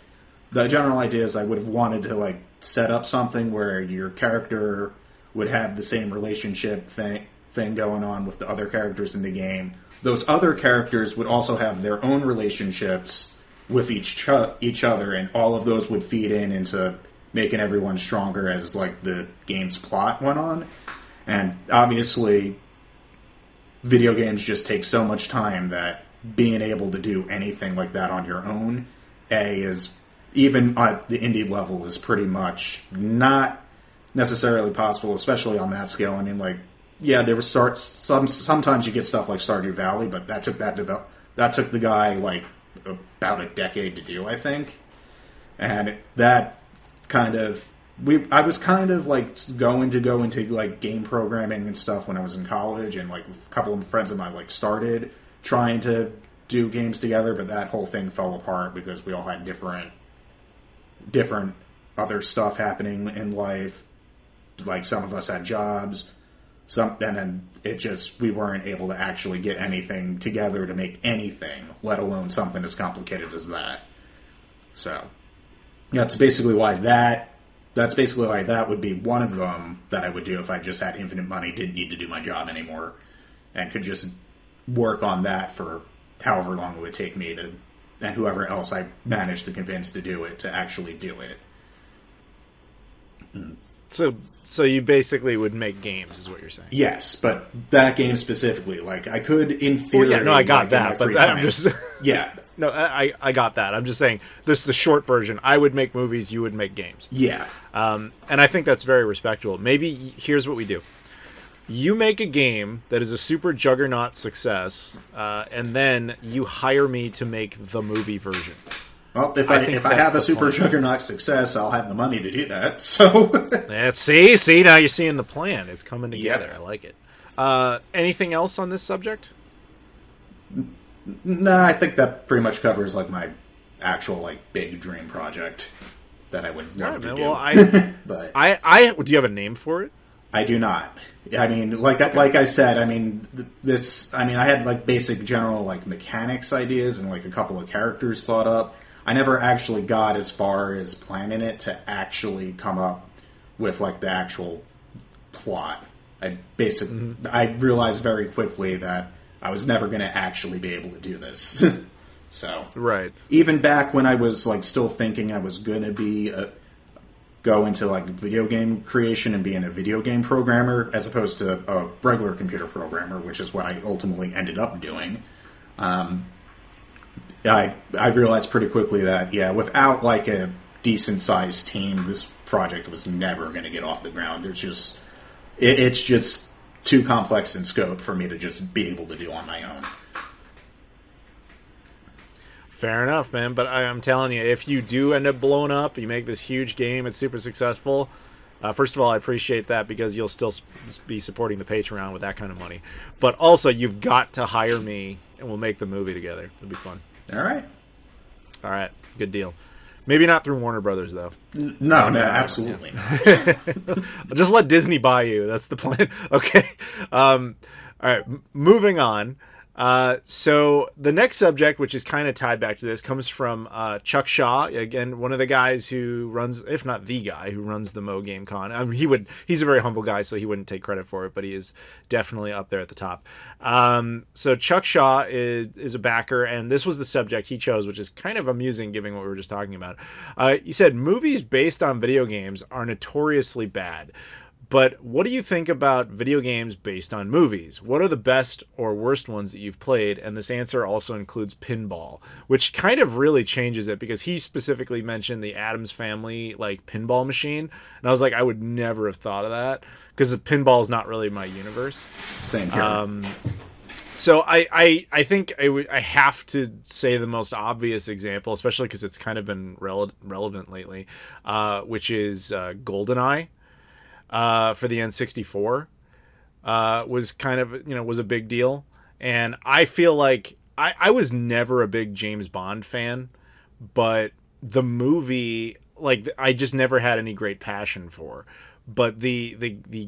the general idea is I would have wanted to set up something where your character would have the same relationship thing going on with the other characters in the game. Those other characters would also have their own relationships with each other, and all of those would feed into making everyone stronger as the game's plot went on. And obviously, video games just take so much time that being able to do anything like that on your own, is even at the indie level, is pretty much not necessarily possible, especially on that scale. There were sometimes you get stuff like Stardew Valley, but that took the guy about a decade to do, I think. And that kind of I was kind of going to go into game programming and stuff when I was in college, and a couple of friends of mine started trying to do games together, but that whole thing fell apart because we all had different other stuff happening in life. Some of us had jobs, and then we weren't able to actually get anything together to make anything, let alone something as complicated as that. So that's basically why that would be one of them that I would do if I just had infinite money, didn't need to do my job anymore, and could just work on that for however long it would take me and whoever else I managed to convince to do it, to actually do it. So you basically would make games, is what you're saying? Yes, but that game specifically, I could, in theory... Well, yeah, no, I got that, but I'm just... Yeah. No, I got that. I'm just saying, this is the short version. I would make movies, you would make games. Yeah. And I think that's very respectable. Maybe here's what we do. You make a game that is a super juggernaut success, and then you hire me to make the movie version. Well, if I have a super juggernaut success, I'll have the money to do that. So see, now you're seeing the plan. It's coming together. Yeah. I like it. Anything else on this subject? No, I think that pretty much covers my actual big dream project that I would want to do. Well, but do you have a name for it? I do not. I mean, like I said, I mean, I had like basic general like mechanics ideas and like a couple of characters thought up. I never actually got as far as planning it to actually come up with like the actual plot. I realized very quickly that I was never going to actually be able to do this. So, right. Even back when I was like still thinking I was going to be go into like video game creation and being a video game programmer as opposed to a regular computer programmer, which is what I ultimately ended up doing. I realized pretty quickly that without like a decent sized team, this project was never going to get off the ground. It's just too complex in scope for me to just be able to do on my own. Fair enough, man. But I'm telling you, if you do end up blowing up, you make this huge game, it's super successful. First of all, I appreciate that because you'll still be supporting the Patreon with that kind of money. But also, you've got to hire me, and we'll make the movie together. It'll be fun. All right. Good deal. Maybe not through Warner Brothers, though. No, absolutely not. Just let Disney buy you. That's the plan. Okay. All right. Moving on. So the next subject, which is kind of tied back to this, comes from Chuck Shaw, again, one of the guys who runs, if not the guy who runs the Mo Game Con. He's a very humble guy, so he wouldn't take credit for it, but he is definitely up there at the top. So Chuck Shaw is a backer, and this was the subject he chose, which is kind of amusing given what we were just talking about. He said, movies based on video games are notoriously bad. But what do you think about video games based on movies? What are the best or worst ones that you've played? And this answer also includes pinball, which kind of really changes it because he specifically mentioned the Addams Family like pinball machine. And I was like, I would never have thought of that because pinball is not really my universe. Same here. So I think I have to say the most obvious example, especially because it's kind of been relevant lately, which is GoldenEye. For the N64 was kind of, was a big deal. And I feel like I was never a big James Bond fan, but the movie, like, I just never had any great passion for. But the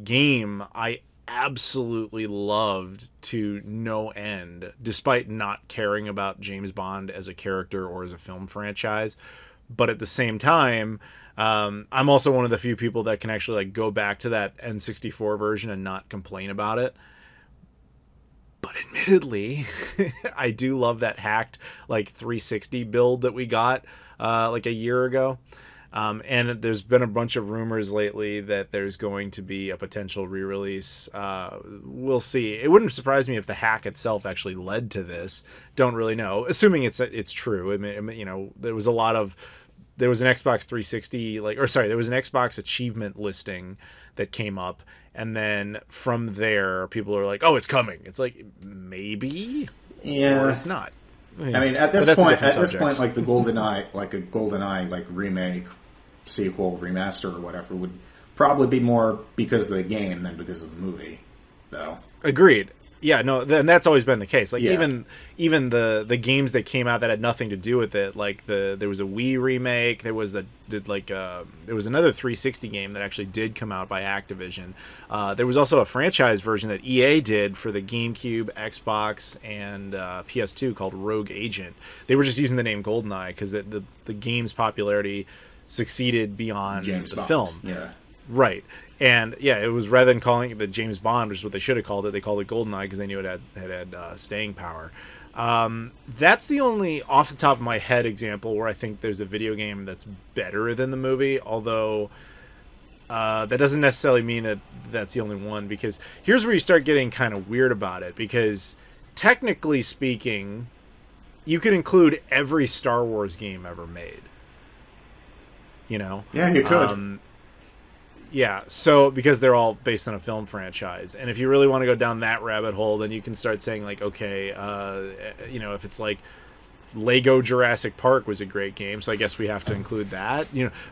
game I absolutely loved to no end, despite not caring about James Bond as a character or as a film franchise. But at the same time, I'm also one of the few people that can actually like go back to that N64 version and not complain about it. But admittedly, I do love that hacked like 360 build that we got like a year ago. And there's been a bunch of rumors lately that there's going to be a potential re-release. We'll see. It wouldn't surprise me if the hack itself actually led to this. Don't really know. Assuming it's true. I mean, there was an Xbox 360 there was an Xbox achievement listing that came up, and then from there people are like, "Oh, it's coming." It's like maybe, or it's not. I mean, at this point, like the GoldenEye, like a GoldenEye like remake, sequel, remaster, or whatever would probably be more because of the game than because of the movie, though. Agreed. Yeah, no, and that's always been the case. Like even the games that came out that had nothing to do with it, like there was a Wii remake, there was there was another 360 game that actually did come out by Activision. There was also a franchise version that EA did for the GameCube, Xbox, and PS2 called Rogue Agent. They were just using the name GoldenEye because the game's popularity succeeded beyond James the Bond. film. Yeah. Right. And yeah, it was rather than calling it the James Bond, which is what they should have called it, they called it GoldenEye because they knew it had staying power. That's the only off the top of my head example where I think there's a video game that's better than the movie, although that doesn't necessarily mean that that's the only one, because here's where you start getting kind of weird about it, because technically speaking, you could include every Star Wars game ever made. Yeah, you could. Yeah, so because they're all based on a film franchise, and if you really want to go down that rabbit hole, then you can start saying like, okay, if it's like Lego Jurassic Park was a great game, so I guess we have to include that,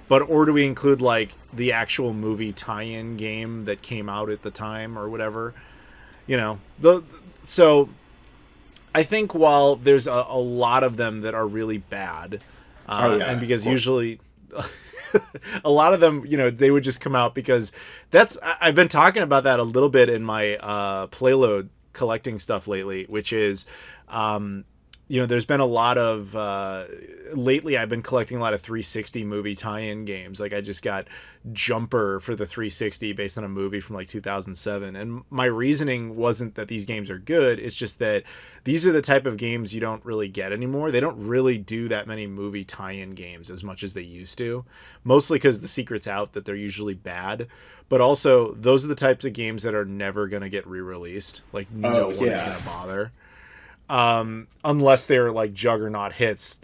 or do we include like the actual movie tie-in game that came out at the time or whatever, so I think while there's a lot of them that are really bad, and because usually a lot of them, they would just come out because I've been talking about that a little bit in my playload collecting stuff lately, which is, there's been a lot of, lately I've been collecting a lot of 360 movie tie-in games. Like I just got Jumper for the 360 based on a movie from like 2007. And my reasoning wasn't that these games are good. It's just that these are the type of games you don't really get anymore. They don't really do that many movie tie-in games as much as they used to. Mostly because the secret's out that they're usually bad. But also, those are the types of games that are never going to get re-released. Like, no one is going to bother. Unless they're like juggernaut hits.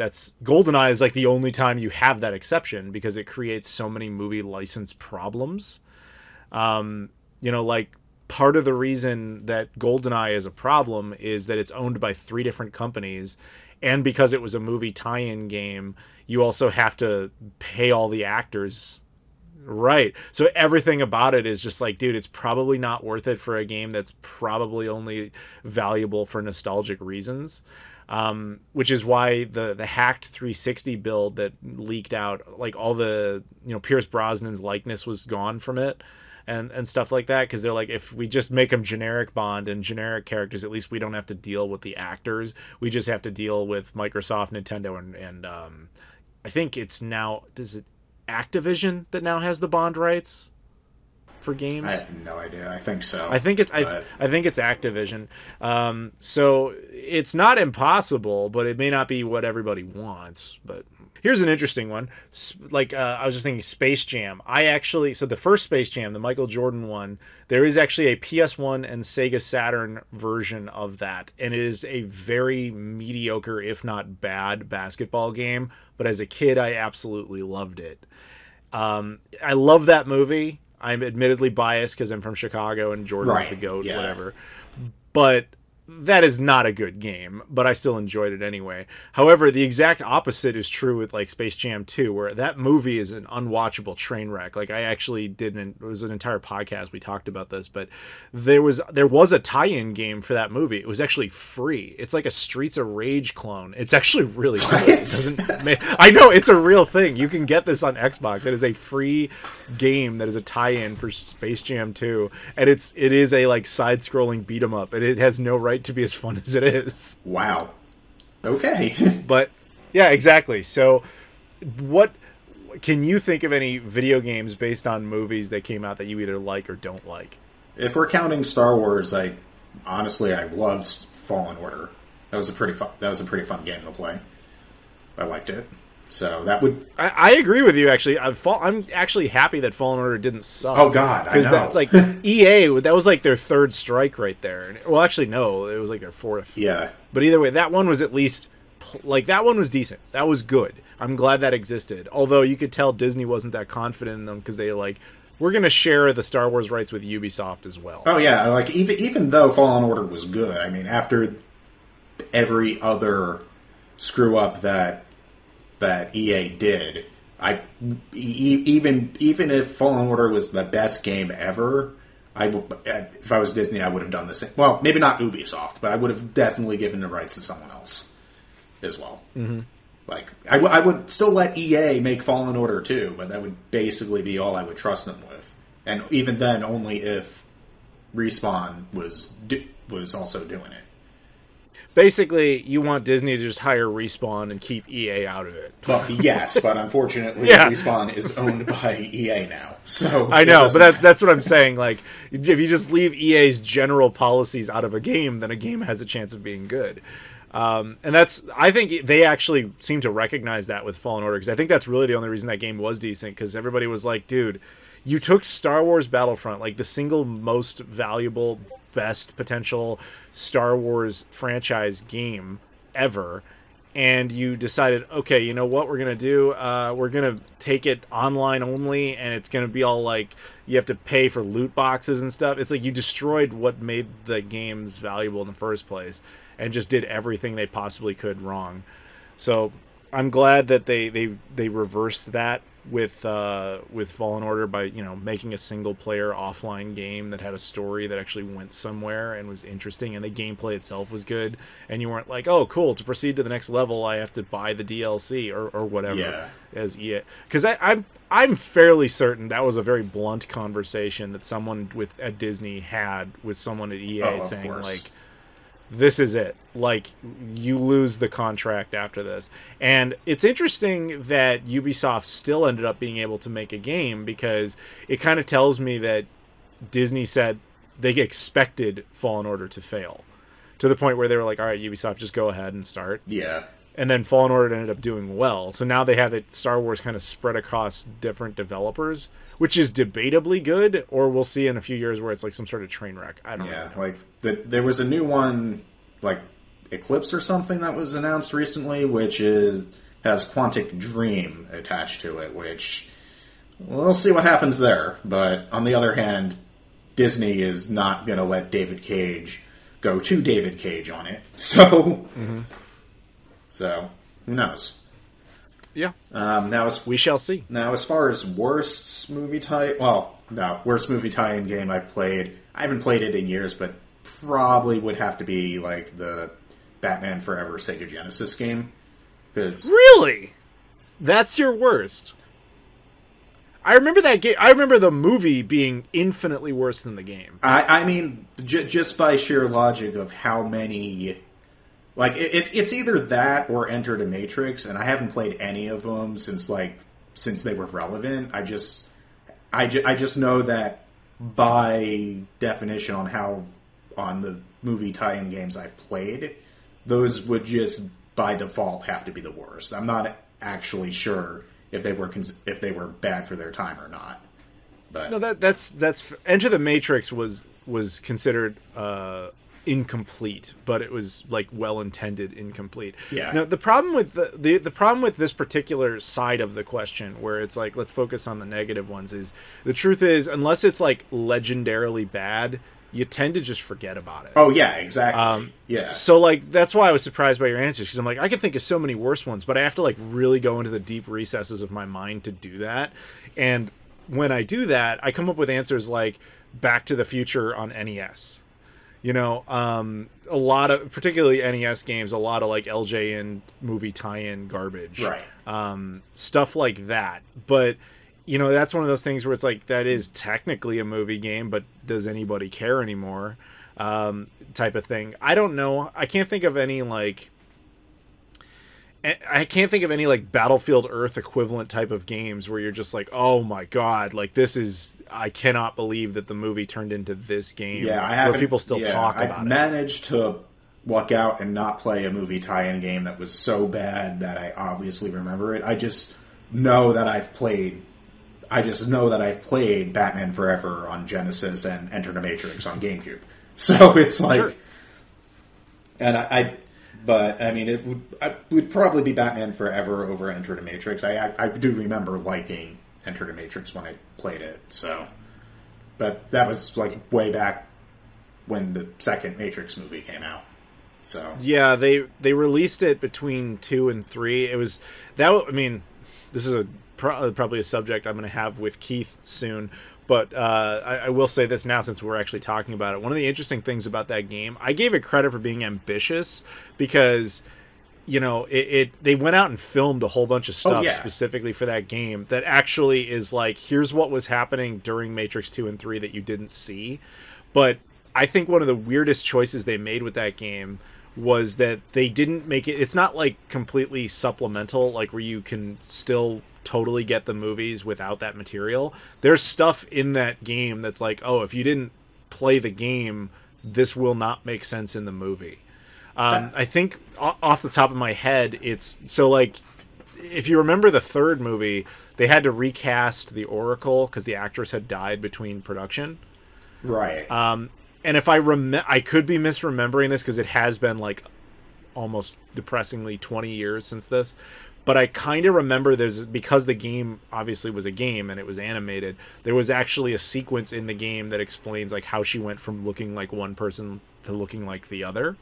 GoldenEye is like the only time you have that exception because it creates so many movie license problems. Like part of the reason that GoldenEye is a problem is that it's owned by 3 different companies, and because it was a movie tie-in game, you also have to pay all the actors. Right. So everything about it is just like, dude, it's probably not worth it for a game that's probably only valuable for nostalgic reasons. Which is why the hacked 360 build that leaked out, like all the, Pierce Brosnan's likeness was gone from it and stuff like that. Cause they're like, if we just make them generic Bond and generic characters, at least we don't have to deal with the actors. We just have to deal with Microsoft, Nintendo, and I think it's now, Activision that now has the Bond rights for games. I have no idea. I think so. I think it's Activision. So it's not impossible, but it may not be what everybody wants. But here's an interesting one. I was just thinking Space Jam. So the first Space Jam, the Michael Jordan one, there is actually a PS1 and Sega Saturn version of that. And it is a very mediocre, if not bad, basketball game. But as a kid, I absolutely loved it. I love that movie. I'm admittedly biased because I'm from Chicago and Jordan's the GOAT, whatever. But that is not a good game, but I still enjoyed it anyway. However, the exact opposite is true with like Space Jam 2, where that movie is an unwatchable train wreck. Like I actually it was an entire podcast we talked about this, but there was a tie-in game for that movie. It was actually free. It's like a Streets of Rage clone. It's actually really good. I know, it's a real thing. You can get this on Xbox. It is a free game that is a tie-in for Space Jam 2, and it is a like side-scrolling beat 'em up, and it has no right to be as fun as it is. Wow. Okay. But yeah, exactly. So what can you think of any video games based on movies that came out that you either like or don't like? If we're counting Star Wars, I loved Fallen Order. That was a pretty fun game to play. I liked it. So that would... I agree with you, actually. I'm actually happy that Fallen Order didn't suck. Oh, God, I know. Because that's like... EA, that was like their 3rd strike right there. Well, actually, no. It was like their 4th. Yeah. But either way, that one was at least... Like, that one was decent. That was good. I'm glad that existed. Although you could tell Disney wasn't that confident in them because they like... We're going to share the Star Wars rights with Ubisoft as well. Oh, yeah. Like, even though Fallen Order was good, I mean, after every other screw-up that EA did, even if Fallen Order was the best game ever, if I was Disney, I would have done the same. Well, maybe not Ubisoft, but I would have definitely given the rights to someone else as well. Mm-hmm. Like, I would still let EA make Fallen Order 2, but that would basically be all I would trust them with. And even then, only if Respawn was also doing it. Basically, you want Disney to just hire Respawn and keep EA out of it. Well, yes, but unfortunately, Respawn is owned by EA now. So I know, but that's what I'm saying. Like, if you just leave EA's general policies out of a game, then a game has a chance of being good. And I think they actually seem to recognize that with Fallen Order, because I think that's really the only reason that game was decent, because everybody was like, dude, you took Star Wars Battlefront, like the single most valuable, best potential Star Wars franchise game ever, and you decided, okay, you know what we're going to do? We're going to take it online only, and it's going to be all like, you have to pay for loot boxes and stuff. It's like you destroyed what made the games valuable in the first place, and just did everything they possibly could wrong. So I'm glad that they reversed that with Fallen Order by, you know, making a single player offline game that had a story that actually went somewhere and was interesting, and the gameplay itself was good, and you weren't like, oh cool, to proceed to the next level I have to buy the DLC or whatever. Yeah. As EA, because I'm fairly certain that was a very blunt conversation that someone at Disney had with someone at EA saying like, this is it. Like, you lose the contract after this. And it's interesting that Ubisoft still ended up being able to make a game, because it kind of tells me that Disney said they expected Fallen Order to fail. To the point where they were like, all right, Ubisoft, just go ahead and start. Yeah. And then Fallen Order ended up doing well. So now they have it, Star Wars kind of spread across different developers, which is debatably good, or we'll see in a few years where it's like some sort of train wreck. I don't know. Yeah, like there was a new one, like Eclipse or something, that was announced recently, which has Quantic Dream attached to it, which we'll see what happens there. But on the other hand, Disney is not going to let David Cage go to David Cage on it. So... So, who knows? Yeah. We shall see. Now, as far as worst movie tie-in game I've played, I haven't played it in years, but probably would have to be like the Batman Forever Sega Genesis game. Really? That's your worst? I remember that game. I remember the movie being infinitely worse than the game. I mean, just by sheer logic of how many... Like, it's either that or Enter the Matrix, and I haven't played any of them since they were relevant. I just know that by definition on the movie tie-in games I've played, those would just by default have to be the worst. I'm not actually sure if they were bad for their time or not. But no, that's Enter the Matrix was considered incomplete, but it was like well-intended incomplete. Yeah. Now the problem with the problem with this particular side of the question, where it's like, let's focus on the negative ones, is the truth is, unless it's like legendarily bad, you tend to just forget about it. Oh yeah, exactly. Yeah. So like, that's why I was surprised by your answers, because I'm like, I can think of so many worse ones, but I have to like really go into the deep recesses of my mind to do that. And when I do that, I come up with answers like Back to the Future on NES. You know, a lot of, particularly NES games, a lot of like LJN movie tie-in garbage. Right. Stuff like that. But, you know, that's one of those things where it's like, that is technically a movie game, but does anybody care anymore? Type of thing. I don't know. I can't think of any like Battlefield Earth equivalent type of games where you're just like, oh my god, like I cannot believe that the movie turned into this game. Yeah, where people still talk about it. I've managed to luck out and not play a movie tie-in game that was so bad that I obviously remember it. I just know that I've played Batman Forever on Genesis and Enter the Matrix on GameCube. So it's like, sure. And but, I mean, it would probably be Batman Forever over Enter the Matrix. I do remember liking Enter the Matrix when I played it, so... But that was, like, way back when the second Matrix movie came out, so... Yeah, they released it between 2 and 3. It was... I mean, this is probably a subject I'm going to have with Keith soon, but I will say this now since we're actually talking about it. One of the interesting things about that game, I gave it credit for being ambitious because, you know, they went out and filmed a whole bunch of stuff specifically for that game that actually is like, here's what was happening during Matrix 2 and 3 that you didn't see. But I think one of the weirdest choices they made with that game was that they didn't make it... It's not like completely supplemental, like where you can still... totally get the movies without that material. There's stuff in that game that's like, oh, if you didn't play the game, this will not make sense in the movie. I think off the top of my head, it's so like, if you remember the third movie, they had to recast the Oracle because the actress had died between production. Right. And if I could be misremembering this because it has been like almost depressingly 20 years since this. But I kind of remember because the game obviously was a game and it was animated, there was actually a sequence in the game that explains like how she went from looking like one person to looking like the other.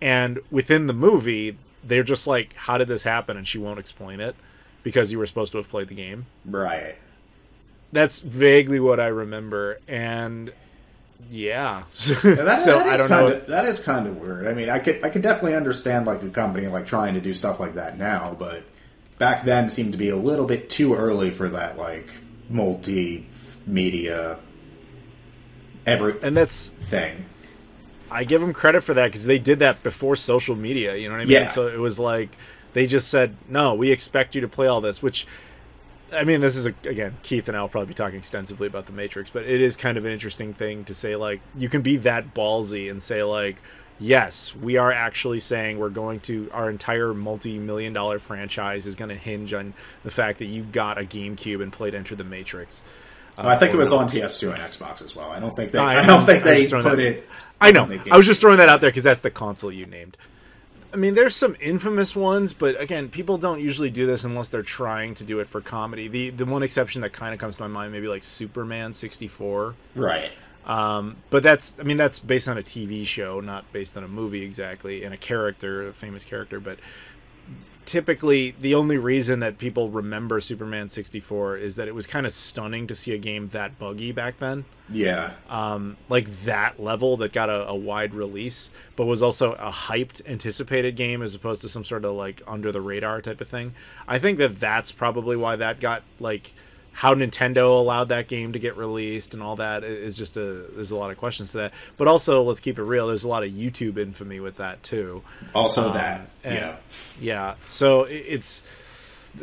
And within the movie, they're just like, how did this happen? And she won't explain it. because you were supposed to have played the game. Right. That's vaguely what I remember, and yeah. I don't know. That is kind of weird. I mean, I could definitely understand like a company like trying to do stuff like that now, but back then seemed to be a little bit too early for that like multimedia thing. I give them credit for that because they did that before social media. You know what I mean? Yeah. So it was like they just said, "No, we expect you to play all this," which. I mean, this is, again, Keith and I will probably be talking extensively about The Matrix, but it is kind of an interesting thing to say, like, you can be that ballsy and say, like, yes, we are actually saying our entire multi-million-dollar franchise is going to hinge on the fact that you got a GameCube and played Enter the Matrix. I think it was on PS2 and Xbox as well. I don't think they put it... I know. I was just throwing that out there because that's the console you named. I mean, there's some infamous ones, but again, people don't usually do this unless they're trying to do it for comedy. The one exception that kind of comes to my mind, maybe like Superman 64. Right. But that's based on a TV show, not based on a movie exactly, and a famous character. But typically, the only reason that people remember Superman 64 is that it was kind of stunning to see a game that buggy back then. Yeah. Like that level that got a wide release, but was also a hyped, anticipated game as opposed to some sort of like under the radar type of thing. I think that's probably why that got like how Nintendo allowed that game to get released and all that is just there's a lot of questions to that. But also, let's keep it real. There's a lot of YouTube infamy with that too. Also yeah. So it's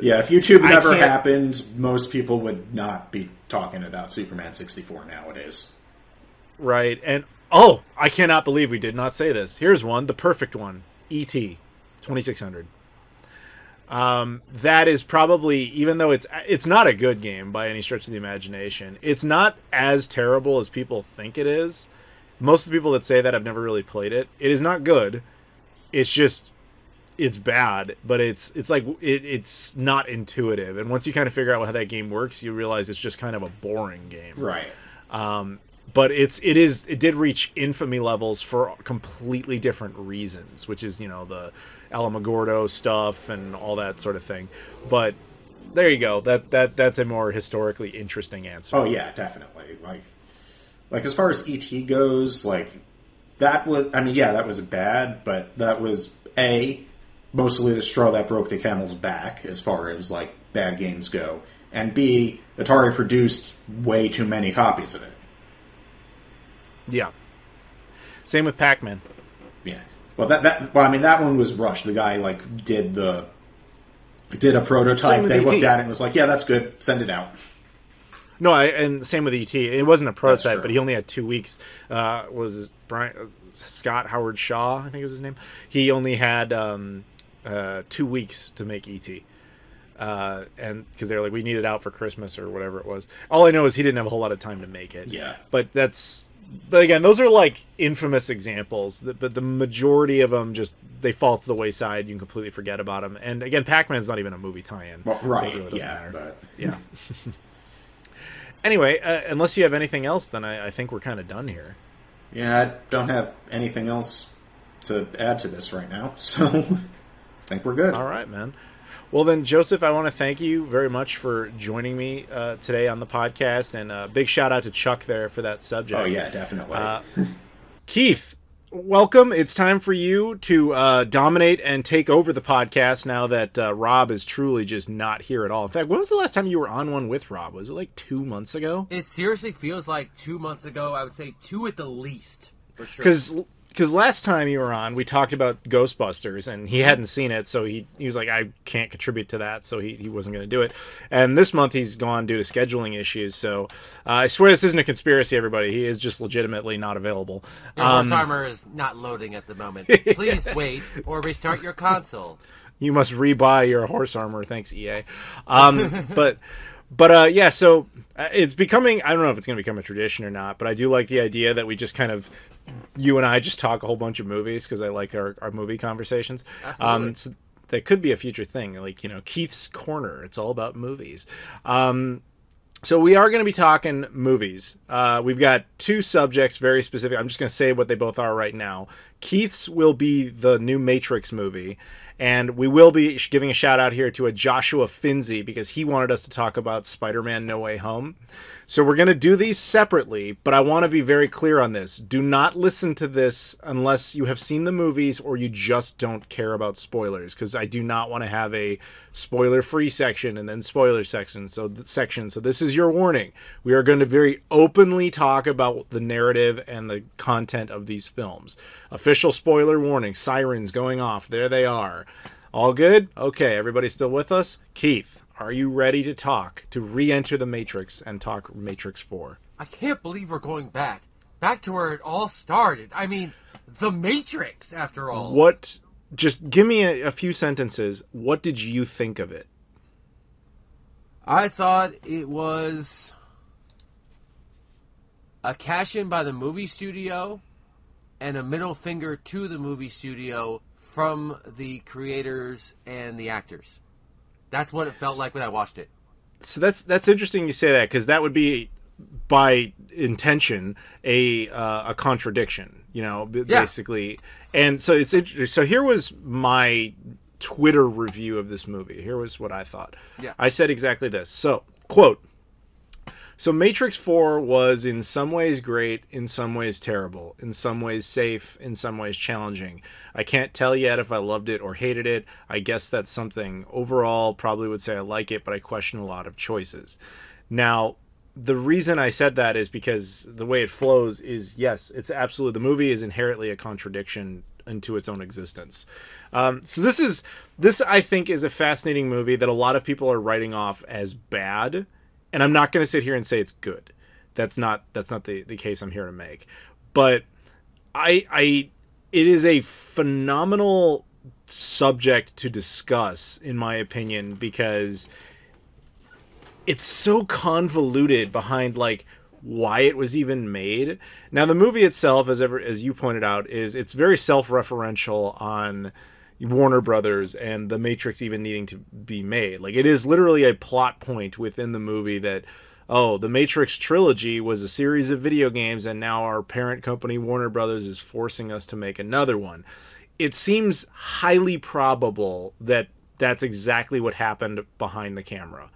if YouTube never happened, most people would not be talking about Superman 64 nowadays. Right, and I cannot believe we did not say this. Here's one, the perfect one, E.T. 2600. That is probably, even though it's not a good game by any stretch of the imagination, it's not as terrible as people think it is. Most of the people that say that have never really played it. It is not good. It's just, it's bad, but it's it's not intuitive. And once you kind of figure out how that game works, you realize it's just kind of a boring game. Right. But it did reach infamy levels for completely different reasons, which is, the Alamogordo stuff and all that sort of thing. But there you go. That's a more historically interesting answer. Oh yeah, definitely. Like as far as E.T. goes, like that was bad, but that was mostly the straw that broke the camel's back as far as like bad games go, and B, Atari produced way too many copies of it. Yeah. Same with Pac-Man. Yeah. Well, that one was rushed. The guy did a prototype. They looked at it and was like, "Yeah, that's good. Send it out." No, and same with ET. It wasn't a prototype, but he only had 2 weeks. Was Scott Howard Shaw? I think was his name. He only had 2 weeks to make ET. And because they were like, we need it out for Christmas or whatever it was. All I know is he didn't have a whole lot of time to make it. Yeah. But again, those are like infamous examples. But the majority of them they fall to the wayside. You can completely forget about them. And again, Pac-Man's not even a movie tie-in. Well, right. So it really doesn't matter. But... Yeah. Anyway, unless you have anything else, then I think we're kind of done here. Yeah, I don't have anything else to add to this right now, so I think we're good. All right, man. Well, then, Joseph, I want to thank you very much for joining me today on the podcast, and a big shout-out to Chuck there for that subject. Oh, yeah, definitely. Keith, welcome. It's time for you to dominate and take over the podcast now that Rob is truly just not here at all. In fact, when was the last time you were on one with Rob? Was it like 2 months ago? It seriously feels like 2 months ago. I would say 2 at the least, for sure. Because last time you were on, we talked about Ghostbusters, and he hadn't seen it, so he was like, I can't contribute to that, so he wasn't going to do it. And this month he's gone due to scheduling issues, so I swear this isn't a conspiracy, everybody. He is just legitimately not available. Your horse armor is not loading at the moment. Please wait, or restart your console. You must rebuy your horse armor, thanks, EA. But yeah, so it's becoming, I don't know if it's going to become a tradition or not, but I do like the idea that we just kind of, you and I just talk a whole bunch of movies because I like our movie conversations. So that could be a future thing, like, Keith's Corner. It's all about movies. So we are going to be talking movies. We've got 2 subjects, very specific. I'm just going to say what they both are right now. Keith's will be the new Matrix movie. And we will be giving a shout out here to a Joshua Finzi because he wanted us to talk about Spider-Man No Way Home. So we're going to do these separately, but I want to be very clear on this. Do not listen to this unless you have seen the movies or you just don't care about spoilers, because I do not want to have a spoiler-free section and then spoiler section. So this is your warning. We are going to very openly talk about the narrative and the content of these films. Official spoiler warning, sirens going off. There they are. All good? Okay, everybody still with us? Keith, are you ready to re-enter the Matrix and talk Matrix 4? I can't believe we're going back to where it all started. I mean, the Matrix, after all. Just give me a few sentences. What did you think of it? I thought it was a cash-in by the movie studio and a middle finger to the movie studio from the creators and the actors. That's what it felt like when I watched it. So that's interesting you say that, because that would be, by intention, a contradiction, basically. And so it's interesting. So here was my Twitter review of this movie. Here was what I thought. Yeah. I said exactly this. So, quote, "So Matrix 4 was in some ways great, in some ways terrible, in some ways safe, in some ways challenging. I can't tell yet if I loved it or hated it. I guess that's something. Overall, probably would say I like it, but I question a lot of choices." Now, the reason I said that is because the way it flows is, yes, it's absolutely, the movie is inherently a contradiction into its own existence. So this I think is a fascinating movie that a lot of people are writing off as bad. And I'm not going to sit here and say it's good. That's not the case I'm here to make. But it is a phenomenal subject to discuss, in my opinion, because it's so convoluted behind why it was even made. Now, the movie itself, as you pointed out, it's very self-referential on Warner Brothers and the Matrix even needing to be made. It is literally a plot point within the movie that, the Matrix trilogy was a series of video games, and now our parent company Warner Brothers is forcing us to make another one. It seems highly probable that that's exactly what happened behind the camera.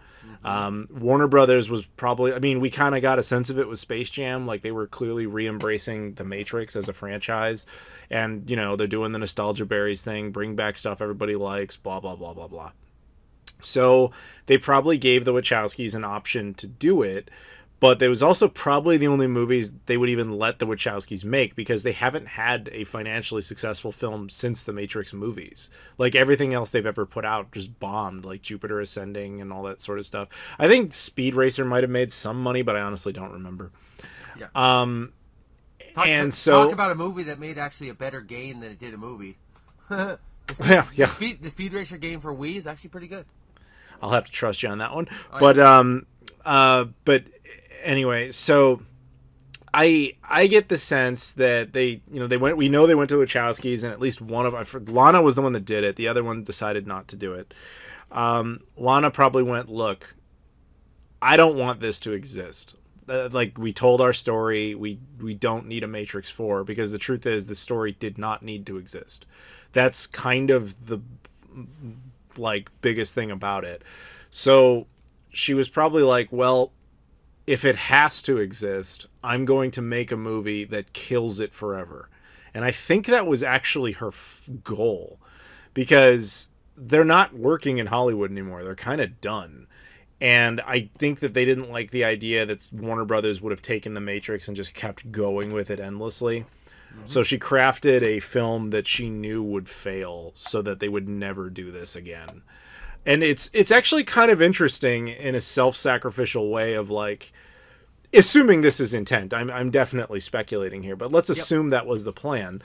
Warner Brothers was probably, we kind of got a sense of it with Space Jam. They were clearly re-embracing the Matrix as a franchise. And, they're doing the nostalgia berries thing, bring back stuff everybody likes, blah, blah, blah, blah, blah. So they probably gave the Wachowskis an option to do it. But there was also probably the only movies they would even let the Wachowskis make, because they haven't had a financially successful film since the Matrix movies. Everything else they've ever put out just bombed, like Jupiter Ascending and all that sort of stuff. I think Speed Racer might have made some money, but I honestly don't remember. Yeah. So talk about a movie that made actually a better game than it did a movie. Yeah. The Speed Racer game for Wii is actually pretty good. I'll have to trust you on that one. Oh, But anyway, so I get the sense that they went to Wachowskis, and at least one of Lana was the one that did it. The other one decided not to do it. Lana probably went, "Look, I don't want this to exist. We told our story. We don't need a Matrix 4, because the truth is the story did not need to exist." That's kind of the biggest thing about it. So she was probably like, well, if it has to exist, I'm going to make a movie that kills it forever. And I think that was actually her goal, because they're not working in Hollywood anymore. They're kind of done. And I think that they didn't like the idea that Warner Brothers would have taken The Matrix and just kept going with it endlessly. Mm-hmm. So she crafted a film that she knew would fail so that they would never do this again. And it's actually kind of interesting in a self-sacrificial way of assuming this is intent. I'm definitely speculating here, but let's assume that was the plan.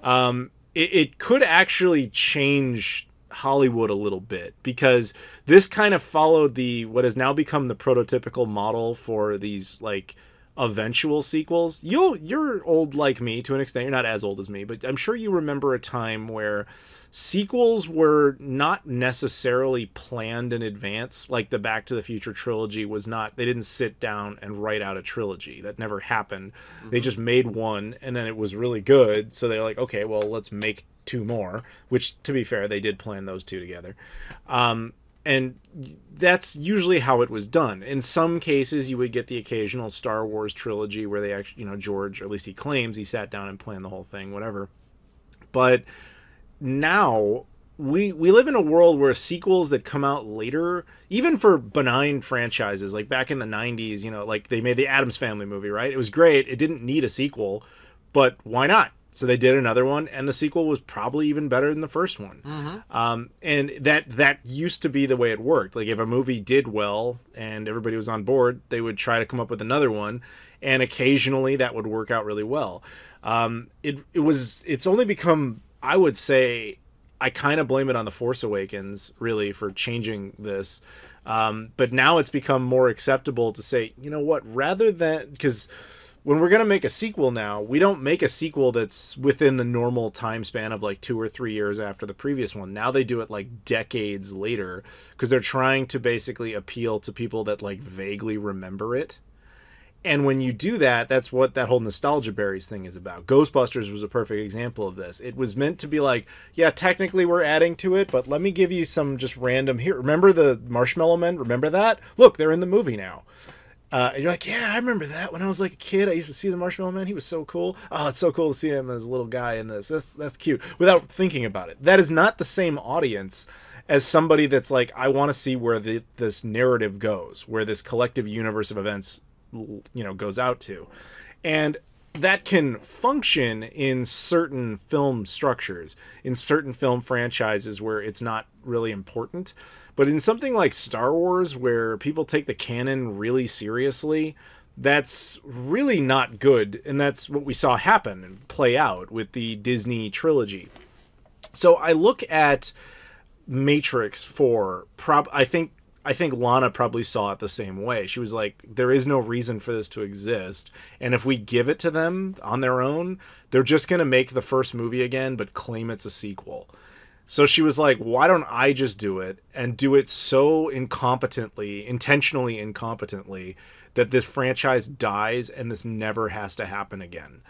Mm-hmm. It could actually change Hollywood a little bit, because this kind of followed what has now become the prototypical model for these eventual sequels. You're old like me to an extent. You're not as old as me, but I'm sure you remember a time where sequels were not necessarily planned in advance. Like the Back to the Future trilogy was not, they didn't sit down and write out a trilogy. That never happened. They just made one, and then it was really good. So they're like, okay, well, let's make 2 more, which, to be fair, they did plan those 2 together. And that's usually how it was done. In some cases, you would get the occasional Star Wars trilogy where they actually, George, or at least he claims, he sat down and planned the whole thing, whatever. But now we live in a world where sequels that come out later, even for benign franchises, like back in the 90s, like they made the Addams Family movie, right? It was great. It didn't need a sequel, but why not? So they did another one, and the sequel was probably even better than the first one. And that used to be the way it worked. Like if a movie did well and everybody was on board, they would try to come up with another one, and occasionally that would work out really well. It's only become, I would say, I kind of blame it on The Force Awakens, really, for changing this. But now it's become more acceptable to say, you know what, rather than, because when we're going to make a sequel now, we don't make a sequel that's within the normal time span of like 2 or 3 years after the previous one. Now they do it like decades later because they're trying to basically appeal to people that like vaguely remember it. And when you do that, that's what that whole nostalgia berries thing is about. Ghostbusters was a perfect example of this. It was meant to be like, yeah, technically we're adding to it, but let me give you some just random here. Remember the Marshmallow Men? Remember that? Look, they're in the movie now. And you're like, yeah, I remember that. When I was like a kid, I used to see the Marshmallow Man. He was so cool. Oh, it's so cool to see him as a little guy in this. That's cute. Without thinking about it. That is not the same audience as somebody that's like, I want to see where this narrative goes, where this collective universe of events, goes out to. And that can function in certain film structures, in certain film franchises where it's not really important. But in something like Star Wars, where people take the canon really seriously, that's really not good. And that's what we saw happen and play out with the Disney trilogy. So I look at Matrix 4, I think Lana probably saw it the same way. She was like, there is no reason for this to exist. And if we give it to them on their own, they're just going to make the first movie again, but claim it's a sequel. So she was like, why don't I just do it and do it so intentionally incompetently, that this franchise dies and this never has to happen again.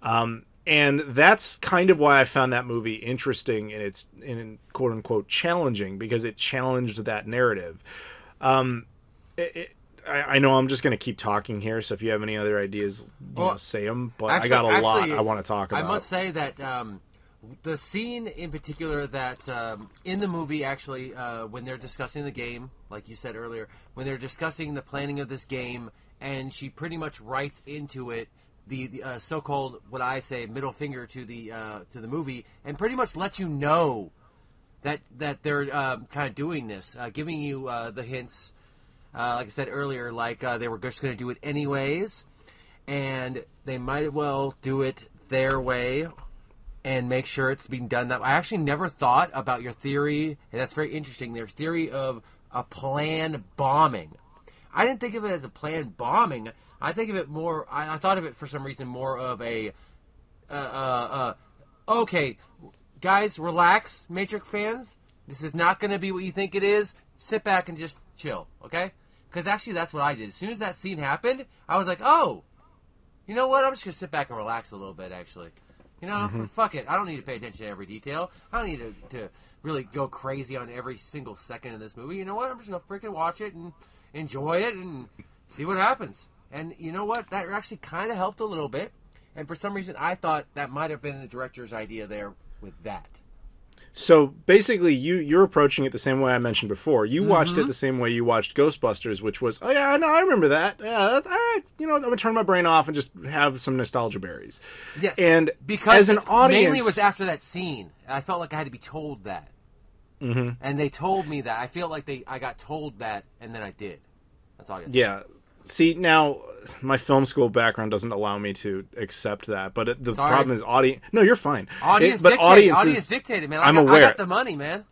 And that's kind of why I found that movie interesting and it's in quote unquote challenging, because it challenged that narrative. I know I'm just going to keep talking here, so if you have any other ideas, say them. But actually, I got a lot I want to talk about. I must say that the scene in particular that in the movie, actually, when they're discussing the game, like you said earlier, when they're discussing the planning of this game, and she pretty much writes into it the so-called, what I say, middle finger to the movie, and pretty much lets you know that they're kind of doing this, giving you the hints. Like I said earlier, like they were just going to do it anyways, and they might as well do it their way and make sure it's being done that way. I actually never thought about your theory, and that's very interesting. Their theory of a planned bombing. I didn't think of it as a planned bombing. I think of it more. I thought of it for some reason more of a. Okay, guys, relax, Matrix fans. This is not going to be what you think it is. Sit back and just chill, okay? Because actually, that's what I did. As soon as that scene happened, I was like, oh, you know what? I'm just going to sit back and relax a little bit, actually. Fuck it. I don't need to pay attention to every detail. I don't need to really go crazy on every single second of this movie. You know what? I'm just going to freaking watch it and enjoy it and see what happens. And you know what? That actually kind of helped a little bit. And for some reason, I thought that might have been the director's idea there with that. So basically, you're approaching it the same way I mentioned before. You watched it the same way you watched Ghostbusters, which was, oh yeah, no, I remember that. Yeah, that's, all right. I'm going to turn my brain off and just have some nostalgia berries. Yes. And because as an audience, mainly it was after that scene. I felt like I had to be told that. Mm-hmm. And they told me that. I feel like I got told that, and then I did. That's all I got to say. Yeah. See, now, my film school background doesn't allow me to accept that, but the problem is audience... No, you're fine. Audience dictated, man. I'm aware. I got the money, man.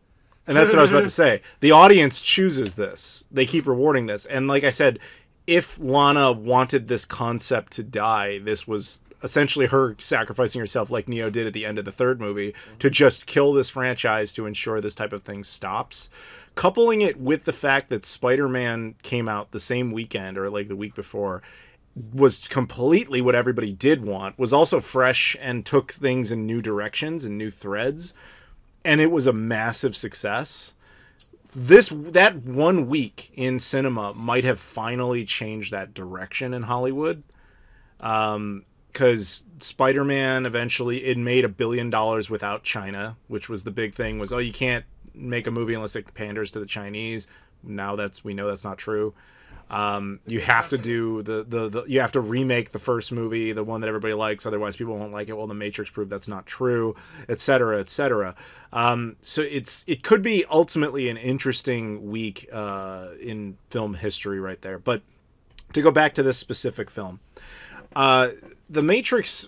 And that's what I was about to say. The audience chooses this. They keep rewarding this. And like I said, if Lana wanted this concept to die, this was essentially her sacrificing herself like Neo did at the end of the third movie to just kill this franchise to ensure this type of thing stops. Coupling it with the fact that Spider-Man came out the same weekend or like the week before was completely what everybody did want, was also fresh and took things in new directions and new threads. And it was a massive success. That 1 week in cinema might have finally changed that direction in Hollywood. Because Spider-Man eventually, it made $1 billion without China, which was the big thing, was, oh, you can't make a movie unless it panders to the Chinese. Now we know that's not true. You have to do you have to remake the first movie, the one that everybody likes, otherwise people won't like it. Well, The Matrix proved that's not true, etc., etc. So it could be ultimately an interesting week in film history right there. But to go back to this specific film, The Matrix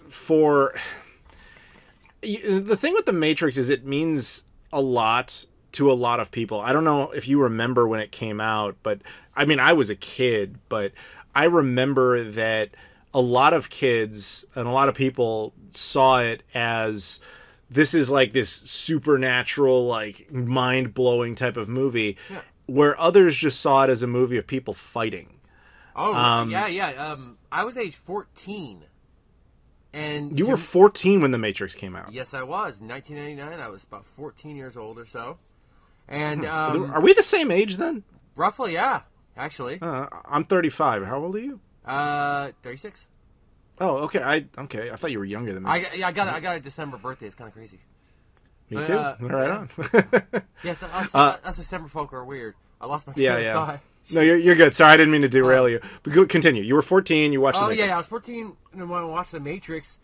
the thing with The Matrix is it means a lot to a lot of people. I don't know if you remember when it came out, but I mean, I was a kid, but I remember that a lot of kids and a lot of people saw it as this is like this supernatural, like mind-blowing type of movie, where others just saw it as a movie of people fighting. Oh, yeah. I was age 14. And you were 14 when The Matrix came out. Yes, I was. In 1999, I was about 14 years old or so. And are we the same age then? Roughly, yeah. Actually, I'm 35. How old are you? 36. Oh, okay. I thought you were younger than me. I got a December birthday. It's kind of crazy. Me too. Right on. Yes, us December folk are weird. I lost my train of thought. No, you're good. Sorry, I didn't mean to derail you. But continue. You were 14. You watched The Matrix. Yeah, I was 14 when I watched The Matrix.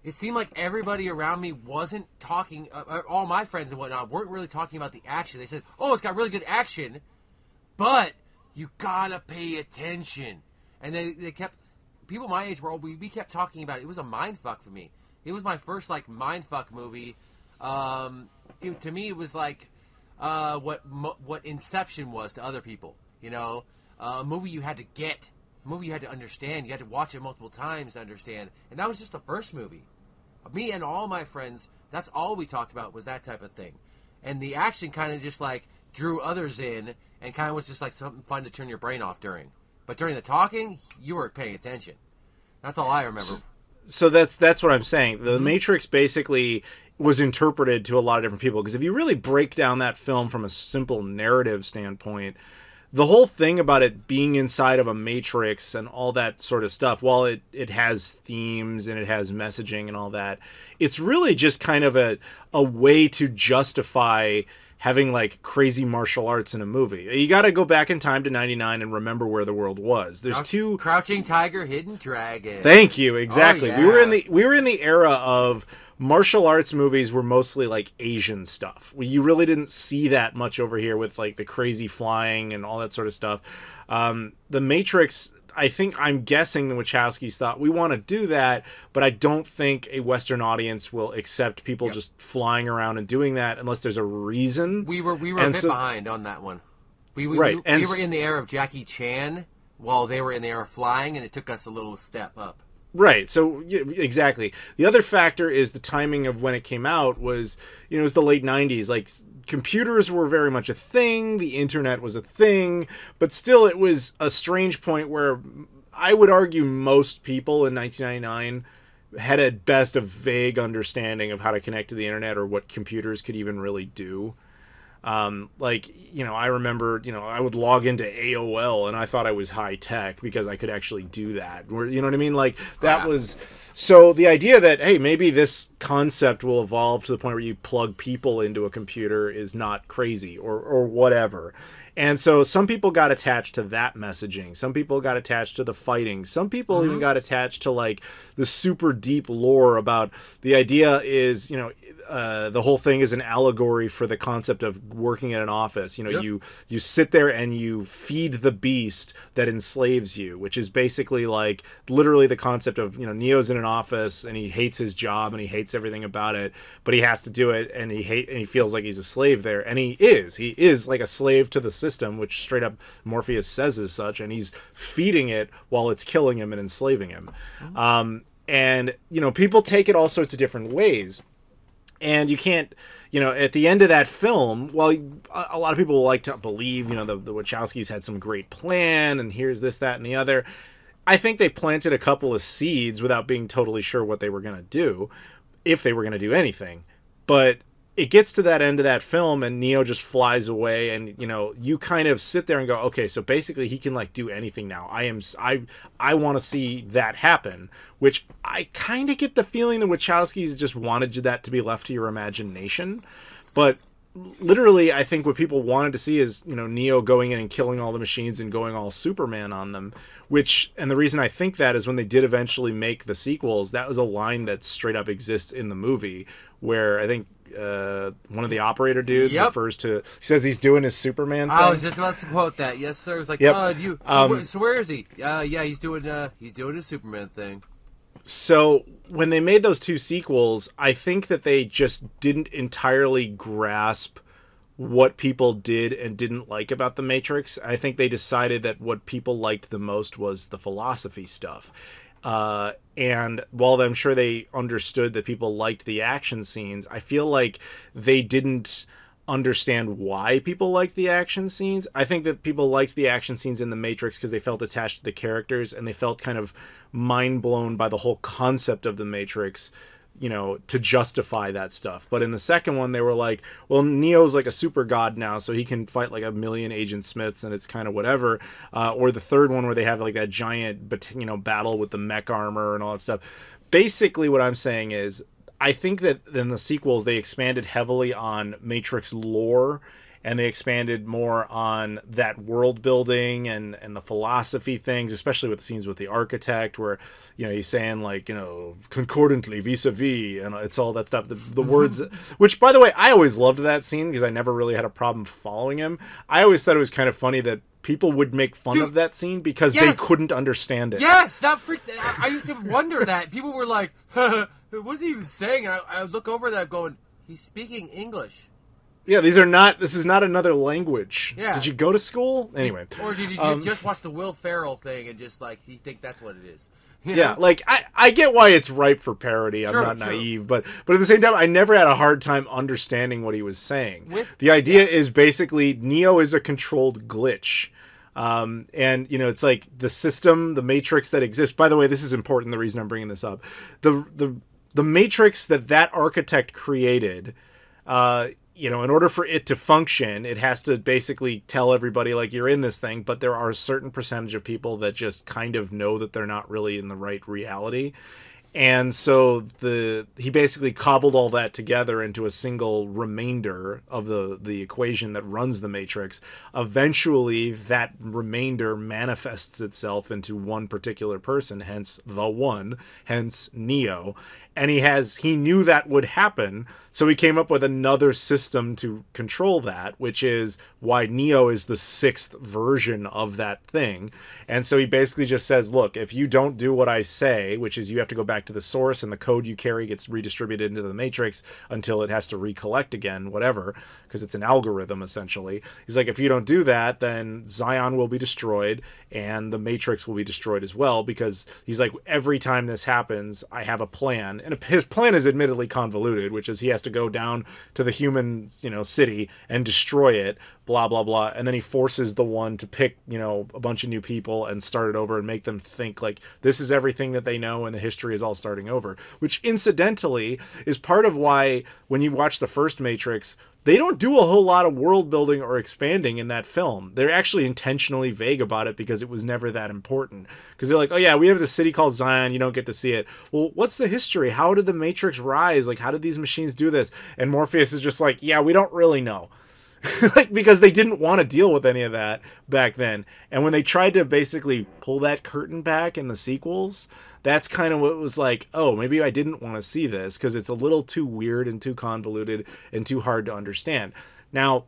It seemed like everybody around me wasn't talking. All my friends and whatnot weren't really talking about the action. They said, "Oh, it's got really good action, but you gotta pay attention." And they kept people my age we kept talking about it. It was a mind fuck for me. It was my first like mind fuck movie. To me, it was like what Inception was to other people. You know, a movie you had to get, a movie you had to understand. You had to watch it multiple times to understand. And that was just the first movie. Me and all my friends, that's all we talked about was that type of thing. And the action kind of just like drew others in and kind of was just like something fun to turn your brain off during. But during the talking, you were paying attention. That's all I remember. So that's what I'm saying. The Matrix basically was interpreted to a lot of different people. Because if you really break down that film from a simple narrative standpoint, the whole thing about it being inside of a matrix and all that sort of stuff, while it has themes and it has messaging and all that, it's really just kind of a way to justify having like crazy martial arts in a movie. You got to go back in time to 99 and remember where the world was. There's two Crouching Tiger, Hidden Dragon. Thank you. Exactly. Oh, yeah. We were in the era of martial arts movies were mostly like Asian stuff. You really didn't see that much over here with like the crazy flying and all that sort of stuff. The Matrix, I'm guessing the Wachowskis thought we want to do that, but I don't think a Western audience will accept people just flying around and doing that unless there's a reason. We were a bit behind on that one. We were in the era of Jackie Chan while they were in the era of flying, and it took us a little step up. Right. So exactly. The other factor is the timing of when it came out was, it was the late 90s. Like computers were very much a thing. The internet was a thing, but still it was a strange point where I would argue most people in 1999 had at best a vague understanding of how to connect to the internet or what computers could even really do. I remember, I would log into AOL and I thought I was high tech because I could actually do that. You know what I mean? Like that was, so the idea that, hey, maybe this concept will evolve to the point where you plug people into a computer is not crazy or whatever. And so some people got attached to that messaging. Some people got attached to the fighting. Some people even got attached to like the super deep lore about the idea is, the whole thing is an allegory for the concept of working in an office. You know, Yep. you sit there and you feed the beast that enslaves you, which is basically like literally the concept of, you know, Neo's in an office and he hates his job and he hates everything about it, but he has to do it, and he feels like he's a slave there, and he is like a slave to the system, which straight up Morpheus says as such, and he's feeding it while it's killing him and enslaving him. And, you know, people take it all sorts of different ways. And you can't, you know, at the end of that film, well, a lot of people like to believe, you know, the Wachowskis had some great plan, and here's this, that, and the other. I think they planted a couple of seeds without being totally sure what they were going to do, if they were going to do anything. But it gets to that end of that film, and Neo just flies away, and, you know, you kind of sit there and go, okay, so basically he can, like, do anything now. I want to see that happen, which I kind of get the feeling the Wachowskis just wanted that to be left to your imagination. But literally, I think what people wanted to see is, you know, Neo going in and killing all the machines and going all Superman on them, and the reason I think that is when they did eventually make the sequels, that was a line that straight up exists in the movie, where I think one of the operator dudes refers to, he says he's doing his Superman thing. I was just about to quote that. Yes, sir. It's like, so where is he? Yeah, he's doing his Superman thing. So when they made those two sequels, I think that they just didn't entirely grasp what people did and didn't like about the Matrix. I think they decided that what people liked the most was the philosophy stuff. And while I'm sure they understood that people liked the action scenes, I feel like they didn't understand why people liked the action scenes. I think that people liked the action scenes in the Matrix because they felt attached to the characters, and they felt kind of mind blown by the whole concept of the Matrix, you know, to justify that stuff. But in the second one, they were like, well, Neo's like a super god now, so he can fight like a million Agent Smiths, and it's kind of whatever. Or the third one where they have like that giant, you know, battle with the mech armor and all that stuff. Basically, what I'm saying is, I think that in the sequels, they expanded heavily on Matrix lore, and they expanded more on that world building and the philosophy things, especially with the scenes with the architect, where, you know, he's saying like, you know, concordantly, vis-a-vis, and it's all that stuff. The words, which, by the way, I always loved that scene because I never really had a problem following him. I always thought it was kind of funny that people would make fun of that scene because they couldn't understand it. Yes, that freaked. I used to wonder that. People were like, what's he even saying? And I would look over that going, he's speaking English. Yeah, this is not another language. Yeah. Did you go to school? Anyway. Or did you just watch the Will Ferrell thing and just, like, you think that's what it is? You know? Yeah, like, I get why it's ripe for parody. I'm not naive. But at the same time, I never had a hard time understanding what he was saying. The idea is basically Neo is a controlled glitch. And, you know, it's like the system, the Matrix that exists. By the way, this is important, the reason I'm bringing this up. The Matrix that architect created, you know, in order for it to function, it has to basically tell everybody, like, you're in this thing, but there are a certain percentage of people that just kind of know that they're not really in the right reality. And so he basically cobbled all that together into a single remainder of the equation that runs the Matrix. Eventually, that remainder manifests itself into one particular person, hence hence Neo. And he knew that would happen, so he came up with another system to control that, which is why Neo is the sixth version of that thing. And so he basically just says, look, if you don't do what I say, which is you have to go back to the source and the code you carry gets redistributed into the Matrix until it has to recollect again, whatever, because it's an algorithm, essentially. He's like, if you don't do that, then Zion will be destroyed and the Matrix will be destroyed as well, because he's like, every time this happens, I have a plan. And his plan is admittedly convoluted, which is he has to go down to the human, you know, city and destroy it, blah, blah, blah. And then he forces the one to pick, you know, a bunch of new people and start it over and make them think like this is everything that they know and the history is all starting over, which incidentally is part of why when you watch the first Matrix, they don't do a whole lot of world building or expanding in that film. They're actually intentionally vague about it because it was never that important. Because they're like, oh yeah, we have this city called Zion, you don't get to see it. Well, what's the history? How did the Matrix rise? Like, how did these machines do this? And Morpheus is just like, yeah, we don't really know. Like, because they didn't want to deal with any of that back then. And when they tried to basically pull that curtain back in the sequels, that's kind of what was like, oh, maybe I didn't want to see this because it's a little too weird and too convoluted and too hard to understand. Now,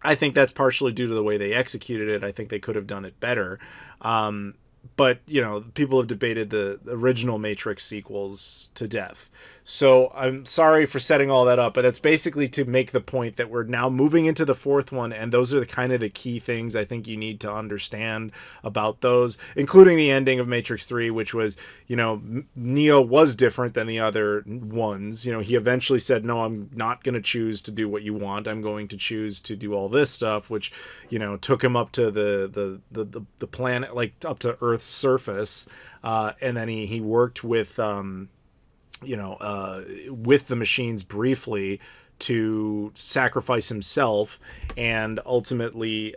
I think that's partially due to the way they executed it. I think they could have done it better. But, people have debated the original Matrix sequels to death. So I'm sorry for setting all that up, but that's basically to make the point that we're now moving into the fourth one, and those are the key things I think you need to understand about those, including the ending of Matrix 3, which was, Neo was different than the other ones. He eventually said, no, I'm not going to choose to do what you want. I'm going to choose to do all this stuff, which, took him up to the planet, like up to Earth's surface. And then he worked with, with the machines briefly to sacrifice himself and ultimately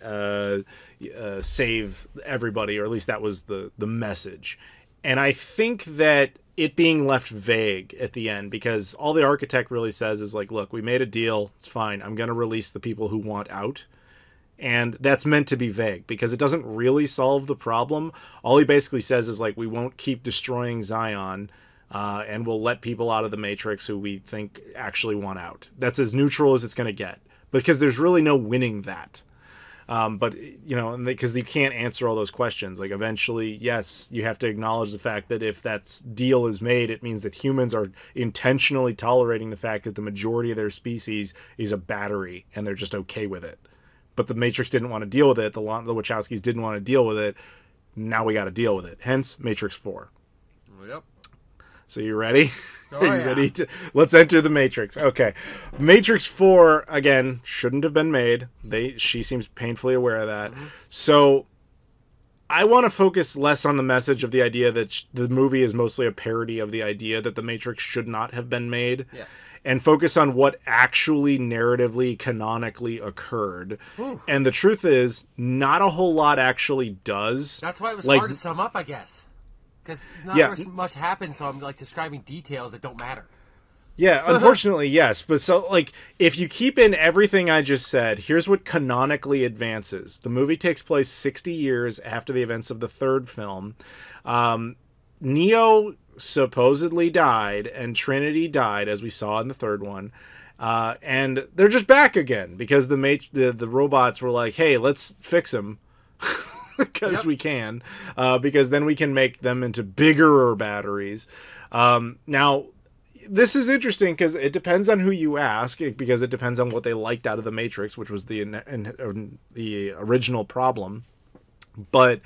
save everybody, or at least that was the message. And I think that it being left vague at the end, because all the architect really says is like, look, we made a deal. It's fine. I'm going to release the people who want out. And that's meant to be vague because it doesn't really solve the problem. All he basically says is like, we won't keep destroying Zion. And we'll let people out of the Matrix who we think actually want out. That's as neutral as it's going to get, because there's really no winning that. But, because you can't answer all those questions. Like, eventually, yes, you have to acknowledge the fact that if that deal is made, it means that humans are intentionally tolerating the fact that the majority of their species is a battery, and they're just okay with it. But the Matrix didn't want to deal with it. The Wachowskis didn't want to deal with it. Now we got to deal with it. Hence, Matrix 4. Yep. So you ready? Oh, Are you ready to? Let's enter the Matrix. Okay, Matrix 4 again shouldn't have been made. She seems painfully aware of that. Mm-hmm. So I want to focus less on the message of the idea that the movie is mostly a parody of the idea that the Matrix should not have been made. Yeah. And focus on what actually narratively, canonically occurred. Ooh. And the truth is, not a whole lot actually does. That's why it was hard to sum up, I guess. Because not much happens, so I'm describing details that don't matter. Yeah, unfortunately, yes. But so, if you keep in everything I just said, here's what canonically advances. The movie takes place 60 years after the events of the third film. Neo supposedly died, and Trinity died, as we saw in the third one. And they're just back again, because the robots were like, hey, let's fix them. Because we can, because then we can make them into bigger batteries. Now, this is interesting because it depends on who you ask, because it depends on what they liked out of the Matrix, which was the original problem. But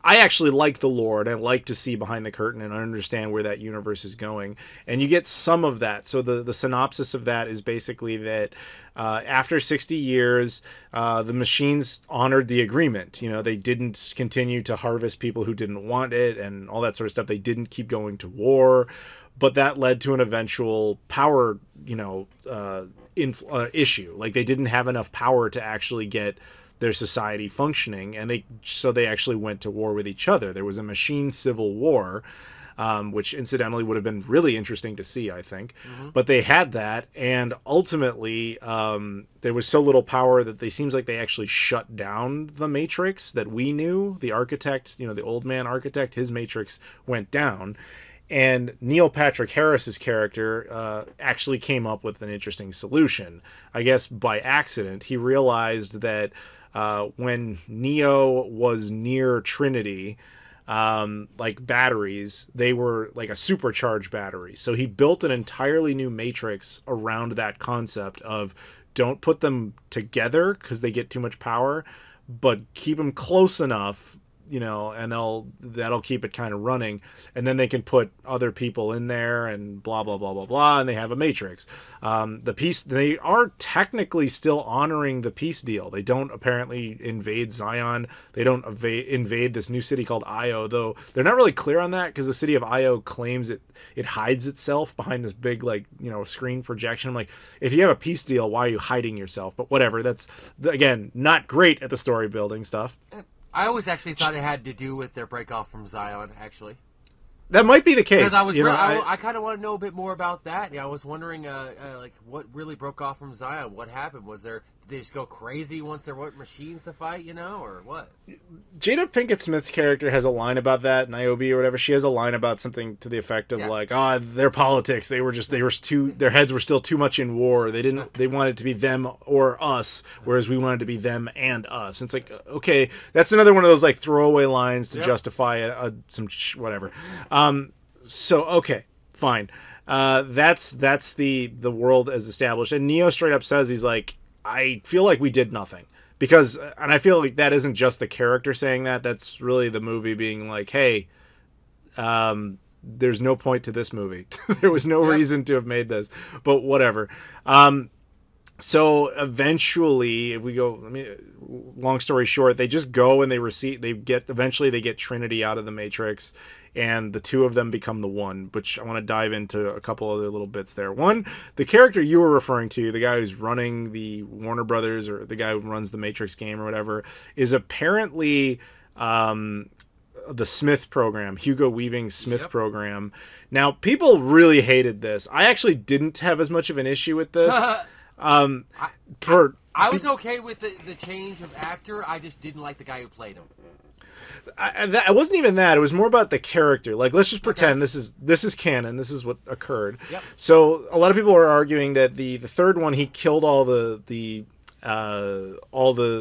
I actually like the lore, and I like to see behind the curtain and understand where that universe is going. And you get some of that. So the synopsis of that is basically that after 60 years, the machines honored the agreement. They didn't continue to harvest people who didn't want it and all that sort of stuff. They didn't keep going to war. But that led to an eventual power, issue. Like, they didn't have enough power to actually get their society functioning, and they actually went to war with each other. There was a machine civil war, which incidentally would have been really interesting to see, I think. Mm-hmm. But they had that, and ultimately there was so little power that seems like they actually shut down the Matrix that we knew. The architect, the old man architect, his Matrix went down. And Neil Patrick Harris's character actually came up with an interesting solution. I guess by accident, he realized that when Neo was near Trinity, like batteries, they were like a supercharged battery. So he built an entirely new Matrix around that concept of don't put them together because they get too much power, but keep them close enough, and that'll keep it kind of running, and then they can put other people in there and blah blah blah blah blah, and they have a Matrix. They are technically still honoring the peace deal. They don't apparently invade Zion. They don't invade this new city called Io, though they're not really clear on that because the city of Io claims it hides itself behind this big screen projection. I'm like, if you have a peace deal, why are you hiding yourself? But whatever. That's again not great at the story building stuff. I always actually thought it had to do with their break off from Zion, actually. That might be the case. Because I kind of want to know a bit more about that. I was wondering, what really broke off from Zion? What happened? Was there they just go crazy once they're machines to fight, or what? Jada Pinkett Smith's character has a line about that, Niobe or whatever. She has a line about something to the effect of their politics. Their heads were still too much in war. They wanted to be them or us, whereas we wanted to be them and us. And it's like, okay, that's another one of those like throwaway lines to justify some whatever. So okay, fine. That's the world as established. And Neo straight up says, he's like, I feel like we did nothing. Because, and I feel like that isn't just the character saying that, that's really the movie being like, hey, there's no point to this movie. There was no reason to have made this, but whatever. So eventually, if we go, long story short, they just go and eventually they get Trinity out of the Matrix, and the two of them become the one, which I want to dive into a couple other little bits there. One, the character you were referring to, the guy who's running the Warner Brothers, or the guy who runs the Matrix game or whatever, is apparently the Smith program, Hugo Weaving's Smith program. Now, people really hated this. I actually didn't have as much of an issue with this. I was okay with the change of actor. I just didn't like the guy who played him. It wasn't even that. It was more about the character. Like, let's just pretend this is canon. This is what occurred. Yep. So a lot of people are arguing that the third one, he killed all the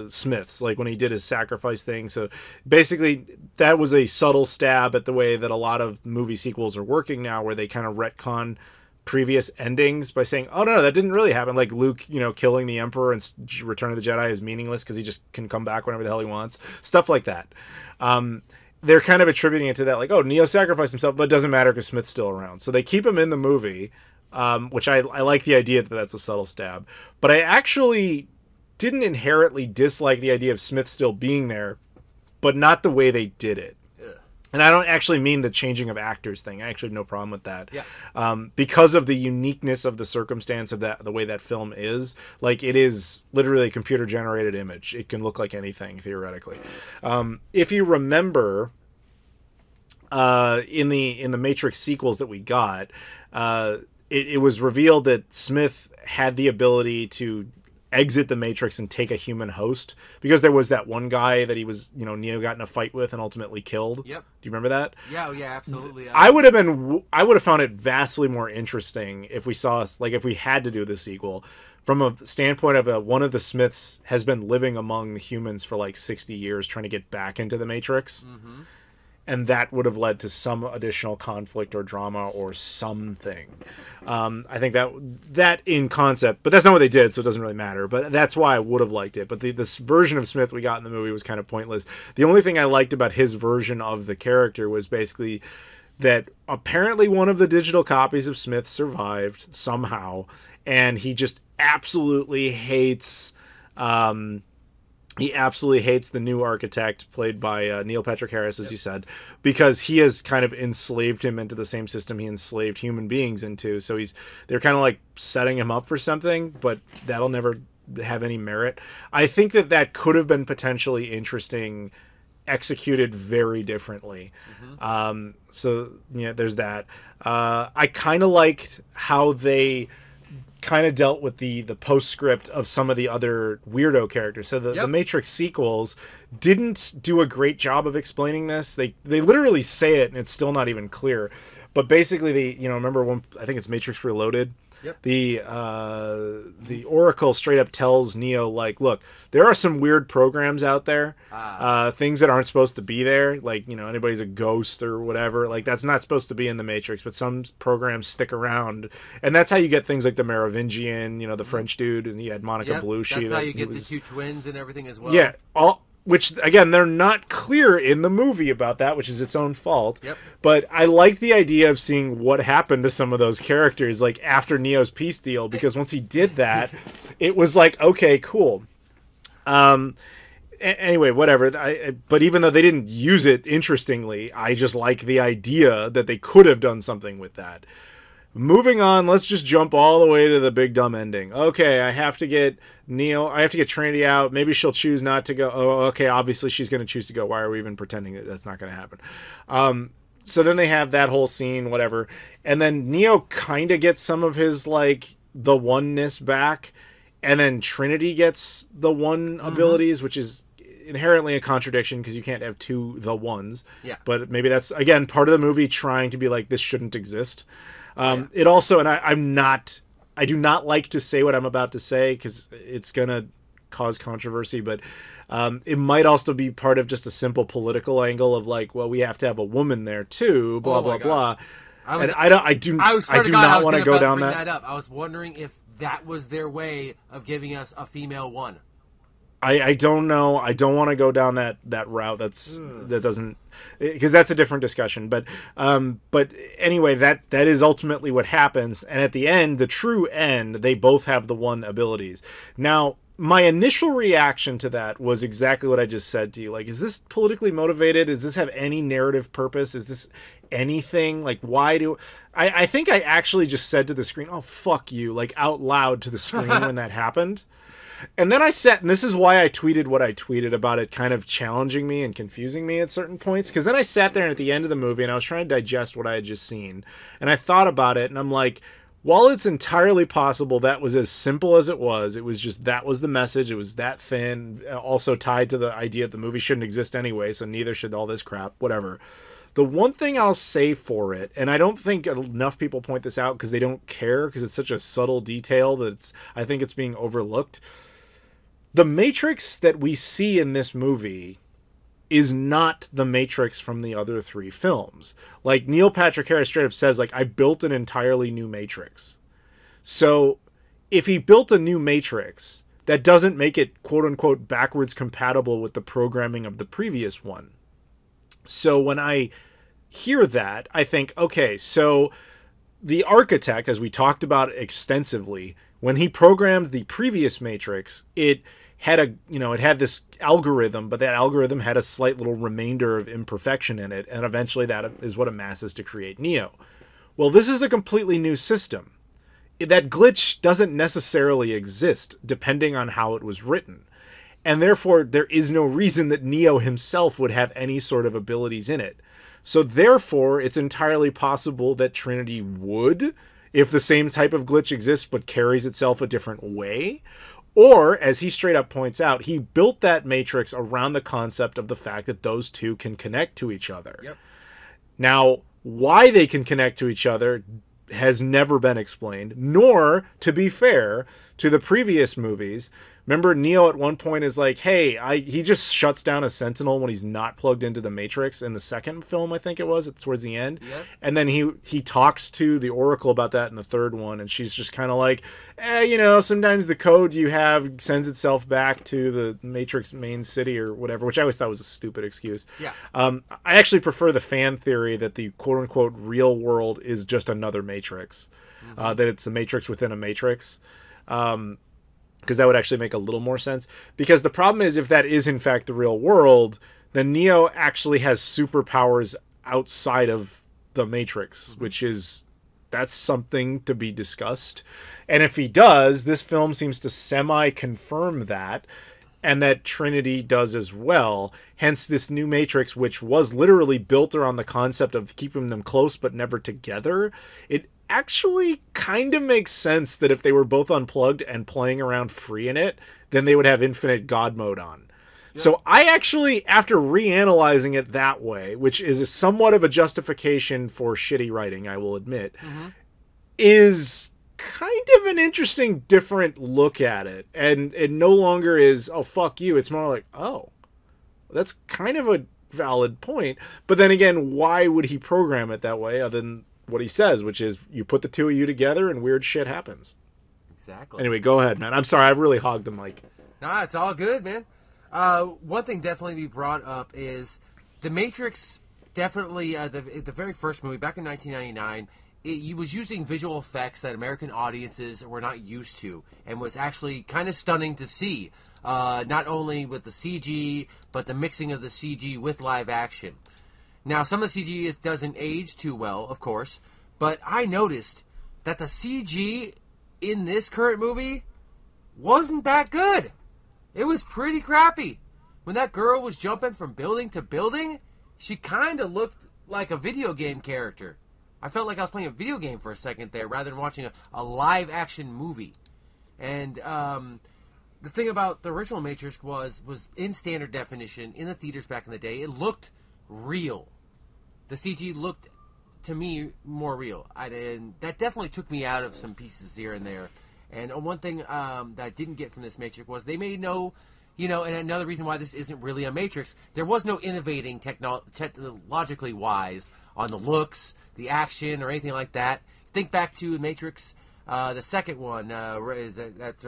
Smiths, like when he did his sacrifice thing. So basically, that was a subtle stab at the way that a lot of movie sequels are working now, where they kind of retcon previous endings by saying, oh no, that didn't really happen. Like Luke, killing the Emperor and Return of the Jedi is meaningless because he just can come back whenever the hell he wants. Stuff like that. They're kind of attributing it to that, like, oh, Neo sacrificed himself, but it doesn't matter because Smith's still around. So they keep him in the movie, which I like the idea that that's a subtle stab. But I actually didn't inherently dislike the idea of Smith still being there, but not the way they did it. And I don't actually mean the changing of actors thing. I actually have no problem with that. Yeah. Because of the uniqueness of the circumstance of the way that film is. Like, it is literally a computer-generated image. It can look like anything, theoretically. If you remember, in the Matrix sequels that we got, it was revealed that Smith had the ability to exit the Matrix and take a human host, because there was that one guy that he was, Neo got in a fight with and ultimately killed. Yep. Do you remember that? Yeah, absolutely. I would have found it vastly more interesting if we saw, like, if we had to do the sequel from a standpoint of one of the Smiths has been living among the humans for like 60 years trying to get back into the Matrix. Mm-hmm. And that would have led to some additional conflict or drama or something. I think that in concept, but that's not what they did, so it doesn't really matter. But that's why I would have liked it. But this version of Smith we got in the movie was kind of pointless. The only thing I liked about his version of the character was basically that apparently one of the digital copies of Smith survived somehow, and he just absolutely hates... He absolutely hates the new architect, played by Neil Patrick Harris, as you said, because he has kind of enslaved him into the same system he enslaved human beings into. So they're kind of like setting him up for something, but that'll never have any merit. I think that could have been potentially interesting, executed very differently. Mm-hmm. So there's that. I kind of liked how they kind of dealt with the postscript of some of the other weirdo characters. So the Matrix sequels didn't do a great job of explaining this. They literally say it and it's still not even clear. But basically, remember when, I think it's Matrix Reloaded? Yep. The Oracle straight up tells Neo, like, look, there are some weird programs out there, things that aren't supposed to be there, like, anybody's a ghost or whatever, like, that's not supposed to be in the Matrix, but some programs stick around, and that's how you get things like the Merovingian, the French dude, and he had Monica Bellucci. That's how you get the two twins and everything as well. Yeah, which, again, they're not clear in the movie about that, which is its own fault. Yep. But I like the idea of seeing what happened to some of those characters, like, after Neo's peace deal, because once he did that, it was like, okay, cool. Anyway, whatever. But even though they didn't use it, interestingly, I just like the idea that they could have done something with that. Moving on, let's just jump all the way to the big dumb ending. Okay, I have to get Trinity out. Maybe she'll choose not to go. Oh, okay, obviously she's going to choose to go. Why are we even pretending that that's not going to happen? So then they have that whole scene, whatever. And then Neo kind of gets some of his, like, the oneness back. and then Trinity gets the one abilities, which is inherently a contradiction because you can't have two the ones. Yeah. But maybe that's, again, part of the movie trying to be like, this shouldn't exist. It also, and I do not like to say what I'm about to say because it's going to cause controversy, but it might also be part of just a simple political angle of like, well, we have to have a woman there too, blah, blah, blah. I do not want to go down that. I was wondering if that was their way of giving us a female one. I don't know. I don't want to go down that route. That doesn't, because that's a different discussion. But anyway, that is ultimately what happens. And at the end, the true end, they both have the one abilities. Now, my initial reaction to that was exactly what I just said to you. Like, is this politically motivated? Does this have any narrative purpose? Is this anything? Like, why do I think I actually just said to the screen, "Oh, fuck you," like out loud to the screen when that happened. And then I sat, and this is why I tweeted what I tweeted about it kind of challenging me and confusing me at certain points. Because then I sat there and at the end of the movie and I was trying to digest what I had just seen. And I thought about it and I'm like, while it's entirely possible that was as simple as it was just that was the message. It was that thin, also tied to the idea that the movie shouldn't exist anyway, so neither should all this crap, whatever. The one thing I'll say for it, and I don't think enough people point this out because they don't care because it's such a subtle detail that I think it's being overlooked. The Matrix that we see in this movie is not the Matrix from the other three films. Like, Neil Patrick Harris straight up says, like, I built an entirely new Matrix. So, if he built a new Matrix, that doesn't make it, quote-unquote, backwards compatible with the programming of the previous one. So, when I hear that, I think, okay, so the architect, as we talked about extensively, when he programmed the previous Matrix, it had this algorithm, but that algorithm had a slight little remainder of imperfection in it, and eventually that is what amasses to create Neo. Well, this is a completely new system. That glitch doesn't necessarily exist, depending on how it was written. And therefore, there is no reason that Neo himself would have any sort of abilities in it. So therefore, it's entirely possible that Trinity would, if the same type of glitch exists but carries itself a different way. Or, as he straight up points out, he built that Matrix around the concept of the fact that those two can connect to each other. Yep. Now, why they can connect to each other has never been explained, nor, to be fair, to the previous movies. Remember, Neo at one point is like, hey, he just shuts down a Sentinel when he's not plugged into the Matrix in the second film, I think it was, towards the end. Yep. And then he talks to the Oracle about that in the third one, and she's just kind of like, sometimes the code you have sends itself back to the Matrix main city or whatever, which I always thought was a stupid excuse. Yeah. I actually prefer the fan theory that the quote-unquote real world is just another Matrix, that it's a Matrix within a Matrix. Because that would actually make a little more sense. Because the problem is, if that is in fact the real world, then Neo actually has superpowers outside of the Matrix, that's something to be discussed. And if he does, this film seems to semi-confirm that, and that Trinity does as well. Hence this new Matrix, which was literally built around the concept of keeping them close but never together. It actually kind of makes sense that if they were both unplugged and playing around free in it, then they would have infinite God mode on. Yep. So I actually, after reanalyzing it that way, which is somewhat of a justification for shitty writing, I will admit, is kind of an interesting, different look at it. And it no longer is, oh, fuck you. It's more like, oh, that's kind of a valid point. But then again, why would he program it that way other than what he says, which is you put the two of you together and weird shit happens. Exactly. Anyway, go ahead, man. I'm sorry, I've really hogged the mic. Nah, it's all good, man. One thing definitely to be brought up is The Matrix. Definitely, the very first movie back in 1999, it was using visual effects that American audiences were not used to, and was actually kind of stunning to see. Not only with the CG, but the mixing of the CG with live action. Now, some of the CG doesn't age too well, of course, but I noticed that the CG in this current movie wasn't that good. It was pretty crappy. When that girl was jumping from building to building, she kind of looked like a video game character. I felt like I was playing a video game for a second there rather than watching a live-action movie. And the thing about the original Matrix was in standard definition in the theaters back in the day. It looked real. The CG looked, to me, more real. And that definitely took me out of some pieces here and there. And one thing that I didn't get from this Matrix was they made no, and another reason why this isn't really a Matrix, there was no innovating technologically wise on the looks, the action, or anything like that. Think back to Matrix, the second one. That's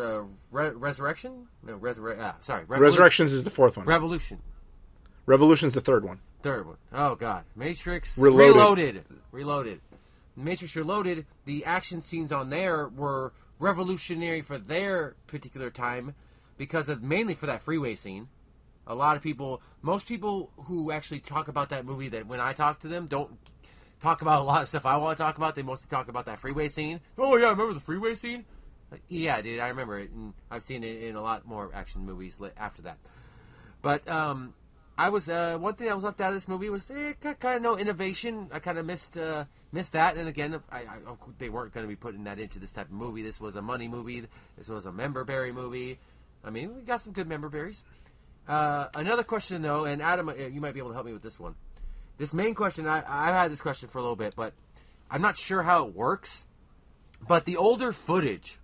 Resurrection? No, sorry. Resurrections is the fourth one. Revolution's the third one. Third one. Oh, God. Matrix Reloaded. Matrix Reloaded, the action scenes on there were revolutionary for their particular time because of mainly for that freeway scene. A lot of people, most people who actually talk about that movie, that when I talk to them, don't talk about a lot of stuff I want to talk about. They mostly talk about that freeway scene. Oh, yeah, remember the freeway scene? Like, yeah, dude, I remember it, and I've seen it in a lot more action movies after that. But, I was one thing that was left out of this movie was kind of no innovation. I kind of missed that. And again, they weren't going to be putting that into this type of movie. This was a money movie. This was a member berry movie. I mean, we got some good member berries. Another question though, and Adam, you might be able to help me with this one. This main question, I've had this question for a little bit, but I'm not sure how it works. But the older footage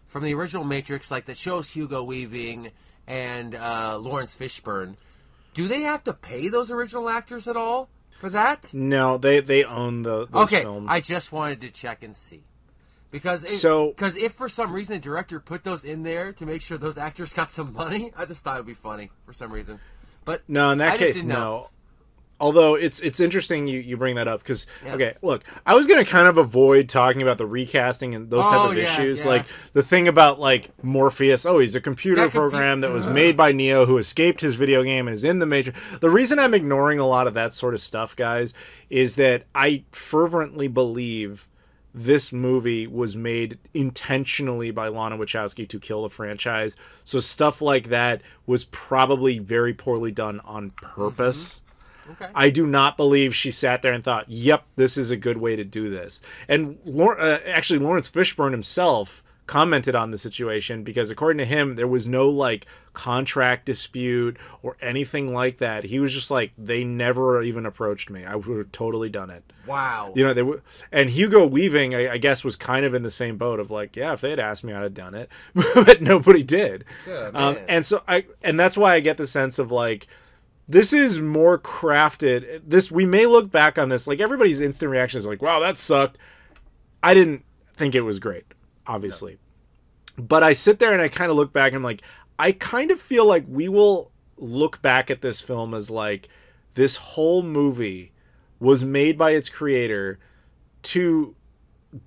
from the original Matrix, like that shows Hugo Weaving and Lawrence Fishburne. Do they have to pay those original actors at all for that? No, they own those films. I just wanted to check and see. Because if for some reason the director put those in there to make sure those actors got some money, I just thought it would be funny for some reason. But no, in that case, no. Although it's interesting you bring that up because, okay, look, I was going to kind of avoid talking about the recasting and those type of issues. Yeah. Like the thing about like Morpheus, he's a computer program that was made by Neo who escaped his video game and is in the Matrix. The reason I'm ignoring a lot of that sort of stuff, guys, is that I fervently believe this movie was made intentionally by Lana Wachowski to kill the franchise. So stuff like that was probably very poorly done on purpose. Mm-hmm. Okay. I do not believe she sat there and thought, yep, this is a good way to do this. And actually, Lawrence Fishburne himself commented on the situation because according to him, there was no like contract dispute or anything like that. He was just like, they never even approached me. I would have totally done it. Wow. And Hugo Weaving, I guess, was kind of in the same boat of like, yeah, if they had asked me, I'd have done it. But nobody did. Yeah, and that's why I get the sense of like, this is more crafted. We may look back on this, like everybody's instant reaction is like, wow, that sucked. I didn't think it was great, obviously. No. But I sit there and I kind of look back and I'm like, I kind of feel like we will look back at this film as like, this whole movie was made by its creator to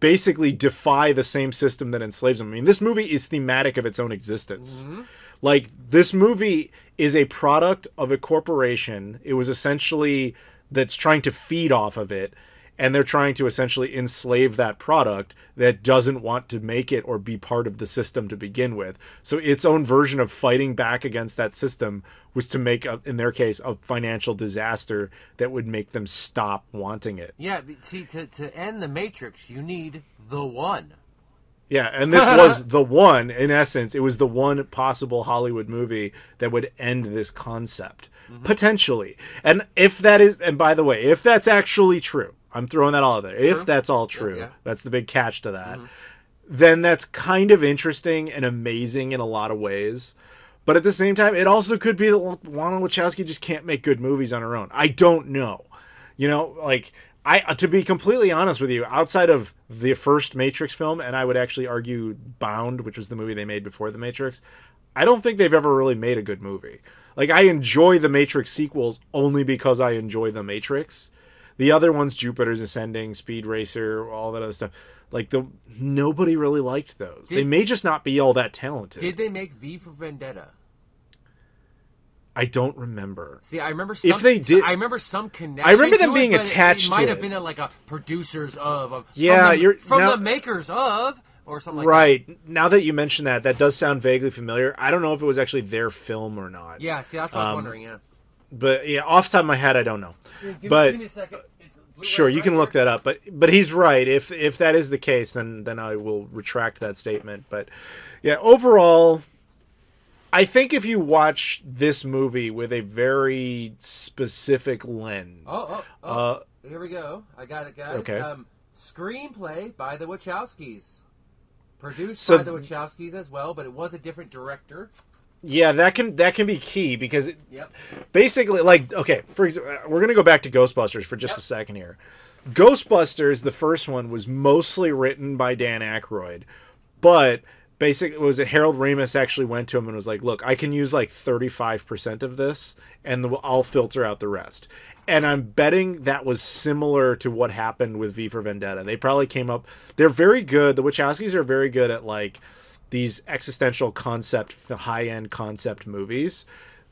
basically defy the same system that enslaves them. I mean, this movie is thematic of its own existence. Mm-hmm. Like, this movie is a product of a corporation. It was essentially that's trying to feed off of it, and they're trying to essentially enslave that product that doesn't want to make it or be part of the system to begin with. So its own version of fighting back against that system was to make, in their case, a financial disaster that would make them stop wanting it. Yeah, see, to end the Matrix, you need the one. Yeah, and this was the one, in essence. It was the one possible Hollywood movie that would end this concept. Mm-hmm. Potentially. And if that is, and by the way, if that's actually true, I'm throwing that all out there. True. If that's all true, that's the big catch to that, then that's kind of interesting and amazing in a lot of ways. But at the same time, it also could be that Lana Wachowski just can't make good movies on her own. I don't know. Like... to be completely honest with you, outside of the first Matrix film, and I would actually argue Bound, which was the movie they made before The Matrix, I don't think they've ever really made a good movie. Like, I enjoy the Matrix sequels only because I enjoy The Matrix. The other ones, Jupiter's Ascending, Speed Racer, all that other stuff, like, nobody really liked those. They may just not be all that talented. Did they make V for Vendetta? I don't remember. See, I remember some. If they did, I remember some connection. I remember them to being it, attached. It might have been like a producers of. Yeah, from the makers of, or something like right. that. Right. Now that you mention that does sound vaguely familiar. I don't know if it was actually their film or not. Yeah. See, that's what I was wondering. Yeah. But yeah, off the top of my head, I don't know. Give but me a second. Sure, you can look that up, but he's right. If that is the case, then I will retract that statement. But yeah, overall, I think if you watch this movie with a very specific lens, here we go. I got it, guys. Okay. Screenplay by the Wachowskis, produced So- by the Wachowskis as well, but it was a different director. yeah, that can be key because Yep. basically, like, okay, for example, we're gonna go back to Ghostbusters for just a second here. Ghostbusters, the first one, was mostly written by Dan Aykroyd, but basically, was it Harold Ramis actually went to him and was like, "Look, I can use like 35% of this, and I'll filter out the rest." And I'm betting that was similar to what happened with V for Vendetta. They probably came up. They're very good. The Wachowskis are very good at like these existential concept, high-end concept movies,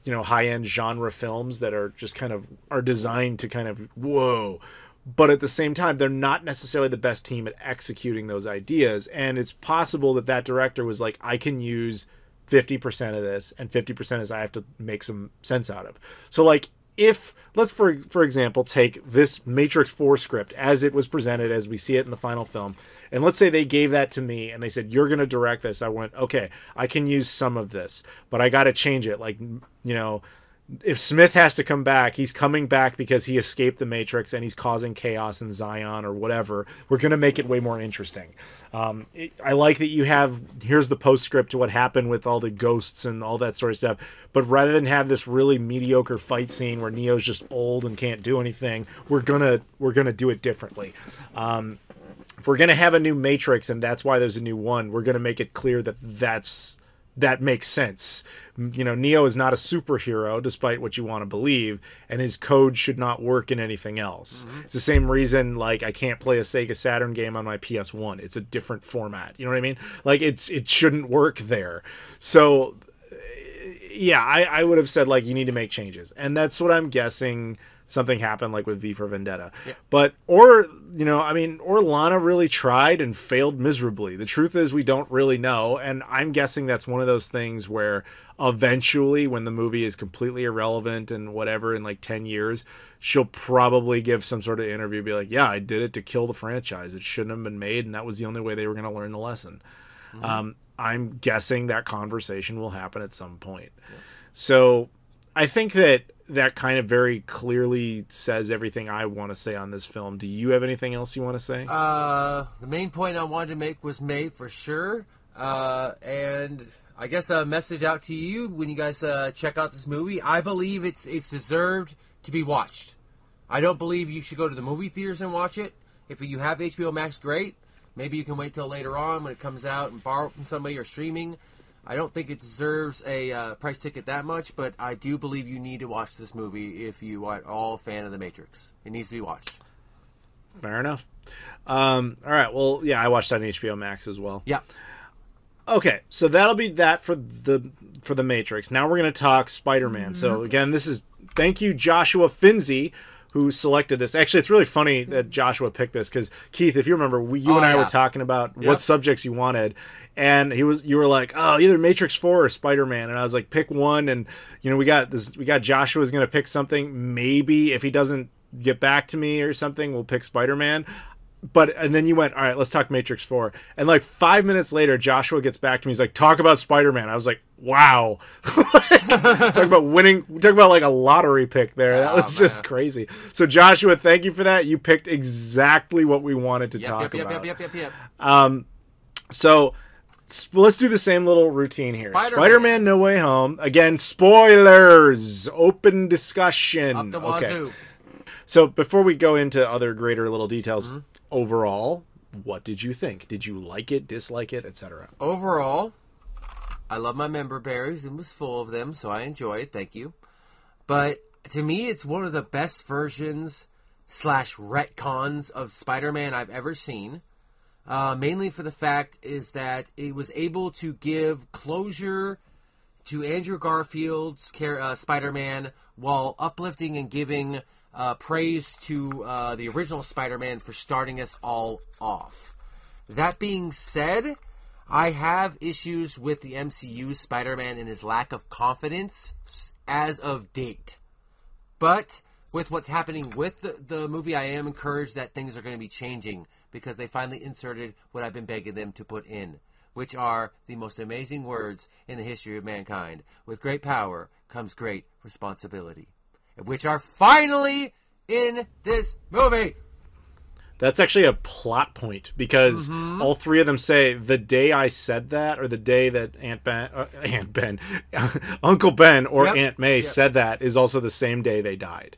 high-end genre films that are just kind of are designed to kind of whoa. But at the same time, they're not necessarily the best team at executing those ideas. And it's possible that director was like, I can use 50% of this, and 50% is I have to make some sense out of. So like, if let's for example take this Matrix 4 script as it was presented as we see it in the final film, and let's say they gave that to me and they said, you're going to direct this. I went, okay, I can use some of this, but I got to change it. Like, if Smith has to come back, he's coming back because he escaped the Matrix and he's causing chaos in Zion or whatever. We're going to make it way more interesting. I like that you have, here's the postscript to what happened with all the ghosts and all that sort of stuff. But rather than have this really mediocre fight scene where Neo's just old and can't do anything, we're gonna do it differently. If we're gonna have a new Matrix and that's why there's a new one, we're gonna make it clear that makes sense. Neo is not a superhero, despite what you want to believe, and his code should not work in anything else. Mm-hmm. It's the same reason, like, I can't play a Sega Saturn game on my PS1. It's a different format. You know what I mean? Like, it shouldn't work there. So, yeah, I would have said, like, you need to make changes. And that's what I'm guessing something happened, like with V for Vendetta. Yeah. Or Lana really tried and failed miserably. The truth is we don't really know, and I'm guessing that's one of those things where eventually, when the movie is completely irrelevant and whatever in like 10 years, she'll probably give some sort of interview, be like, yeah, I did it to kill the franchise. It shouldn't have been made, and that was the only way they were going to learn the lesson. Mm-hmm. I'm guessing that conversation will happen at some point. Yeah. So I think that kind of very clearly says everything I want to say on this film. Do you have anything else you want to say? The main point I wanted to make was made for sure. And I guess a message out to you when you guys check out this movie. I believe it's deserved to be watched. I don't believe you should go to the movie theaters and watch it. If you have HBO Max, great. Maybe you can wait till later on when it comes out and borrow it from somebody or streaming. I don't think it deserves a price ticket that much, but I do believe you need to watch this movie if you are all a fan of The Matrix. It needs to be watched. Fair enough. All right. Well, yeah, I watched that on HBO Max as well. Yeah. Okay, so that'll be that for the Matrix. Now we're going to talk Spider-Man. Mm-hmm. So again, thank you, Joshua Finzi, who selected this. Actually, it's really funny that Joshua picked this because, Keith, if you remember, you and I were talking about what subjects you wanted, and you were like, oh, either Matrix 4 or Spider-Man, and I was like, pick one, and we got Joshua's going to pick something. Maybe if he doesn't get back to me or something, we'll pick Spider-Man. And then you went, all right, let's talk Matrix 4. And like 5 minutes later, Joshua gets back to me. He's like, talk about Spider-Man. I was like, wow. Talk about winning. Talk about like a lottery pick there. That was just crazy. So Joshua, thank you for that. You picked exactly what we wanted to talk about. Yep. So let's do the same little routine here. Spider-Man No Way Home. Again, spoilers. Open discussion. Up the wazoo. Okay. So before we go into other greater little details, overall, what did you think? Did you like it, dislike it, etc.? Overall, I love my member berries and was full of them, so I enjoy it. Thank you. But to me, it's one of the best versions / retcons of Spider-Man I've ever seen. Mainly for the fact is that it was able to give closure to Andrew Garfield's Spider-Man while uplifting and giving praise to the original Spider-Man for starting us all off. That being said, I have issues with the MCU Spider-Man and his lack of confidence as of date. But with what's happening with the movie, I am encouraged that things are going to be changing because they finally inserted what I've been begging them to put in, which are the most amazing words in the history of mankind. With great power comes great responsibility, which are finally in this movie. That's actually a plot point because all three of them say the day I said that, or the day that Uncle Ben or Aunt May said that is also the same day they died.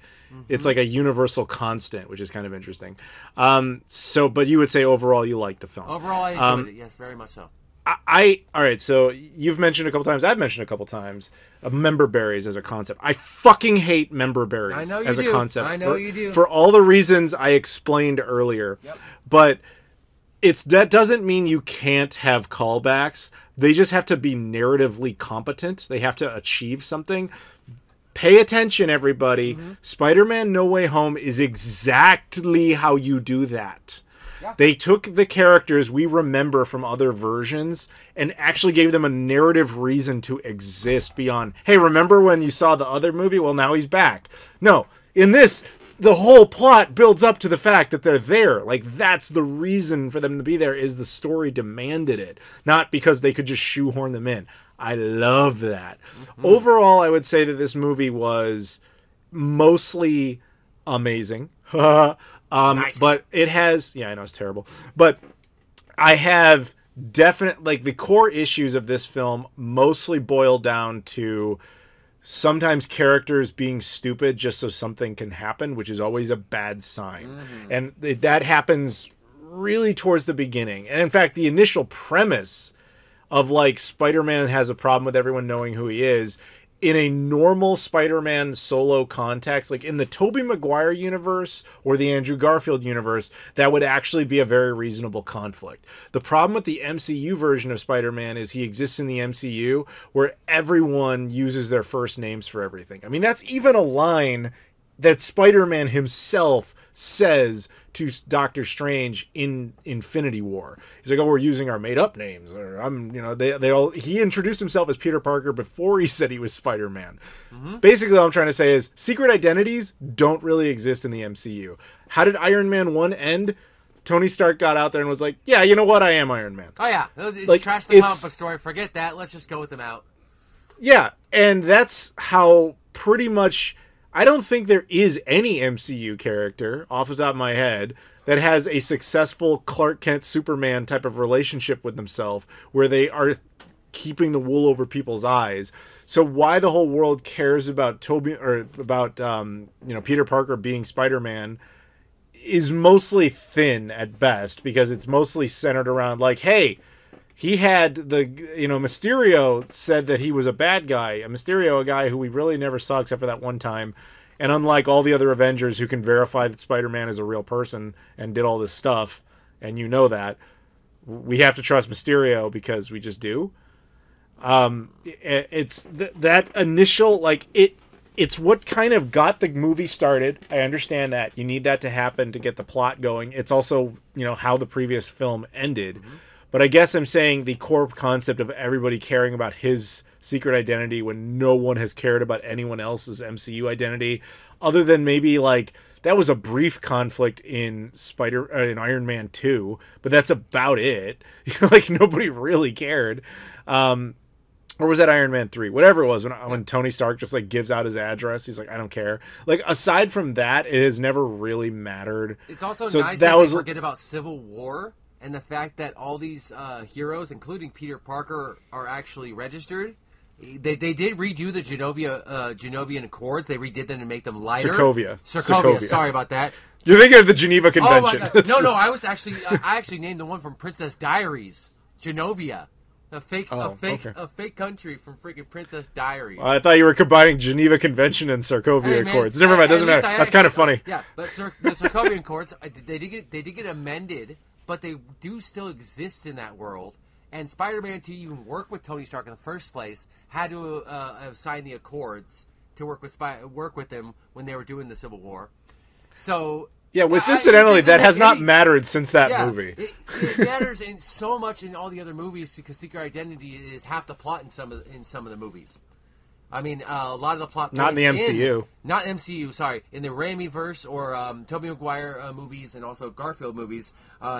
It's like a universal constant, which is kind of interesting. But you would say overall you liked the film. Overall, I enjoyed it. Yes, very much so. All right, so you've mentioned a couple times, I've mentioned a couple times, member berries as a concept. I fucking hate member berries as a concept. I know you do. For all the reasons I explained earlier. Yep. But that doesn't mean you can't have callbacks. They just have to be narratively competent. They have to achieve something. Pay attention, everybody. Spider-Man No Way Home is exactly how you do that. Yeah. They took the characters we remember from other versions and actually gave them a narrative reason to exist beyond, hey, remember when you saw the other movie? Well, now he's back. No, in this, the whole plot builds up to the fact that they're there. Like, that's the reason for them to be there, is the story demanded it, not because they could just shoehorn them in. I love that. Overall, I would say that this movie was mostly amazing. Nice. But it has, I know it's terrible, but I have definitely, the core issues of this film mostly boil down to sometimes characters being stupid just so something can happen, which is always a bad sign. And that happens really towards the beginning. And in fact, the initial premise of Spider-Man has a problem with everyone knowing who he is, in a normal Spider-Man solo context, like in the Tobey Maguire universe or the Andrew Garfield universe, that would actually be a very reasonable conflict. The problem with the MCU version of Spider-Man is he exists in the MCU where everyone uses their first names for everything. I mean, that's even a line that Spider-Man himself says to Doctor Strange in Infinity War. He's like, "Oh, we're using our made-up names." Or he introduced himself as Peter Parker before he said he was Spider-Man. Basically, all I'm trying to say is secret identities don't really exist in the MCU. How did Iron Man 1 end? Tony Stark got out there and was like, "Yeah, you know what? I am Iron Man." Oh yeah, it's trash the comic book story. Forget that. Let's just go with them out. Yeah, and that's how pretty much. I don't think there is any MCU character, off the top of my head, that has a successful Clark Kent Superman type of relationship with themselves, where they are keeping the wool over people's eyes. So why the whole world cares about Peter Parker being Spider-Man is mostly thin at best, because it's mostly centered around hey, he had Mysterio said that he was a bad guy. A Mysterio, a guy who we really never saw except for that one time. And unlike all the other Avengers who can verify that Spider-Man is a real person and did all this stuff, and that, we have to trust Mysterio because we just do. It's that initial, it's what kind of got the movie started. I understand that. You need that to happen to get the plot going. It's also, how the previous film ended. But I guess I'm saying the core concept of everybody caring about his secret identity when no one has cared about anyone else's MCU identity, other than maybe that was a brief conflict in in Iron Man 2, but that's about it. Nobody really cared. Or was that Iron Man 3? Whatever it was, when Tony Stark just gives out his address, he's like, I don't care. Aside from that, it has never really mattered. It's also nice that they forget about Civil War. And the fact that all these heroes, including Peter Parker, are actually registered. They did redo the Genovian Accords. They redid them to make them lighter. Sokovia. Sorry about that. You're thinking of the Geneva Convention. Oh my God. No, I actually named the one from Princess Diaries, Genovia. A fake country from freaking Princess Diaries. I thought you were combining Geneva Convention and Sokovia Accords. Never mind, doesn't matter. That's kind of funny. Yeah, but the Sokovian Accords, they did get amended, but they do still exist in that world. And Spider-Man, to even work with Tony Stark in the first place, had to have signed the Accords to work with them when they were doing the Civil War. So yeah, which incidentally, that has not mattered since that movie. It matters in so much in all the other movies because Secret Identity is half the plot in some of the movies. I mean, a lot of the plot Not in the MCU. Not MCU, sorry. In the Raimi-verse or Tobey Maguire movies and also Garfield movies,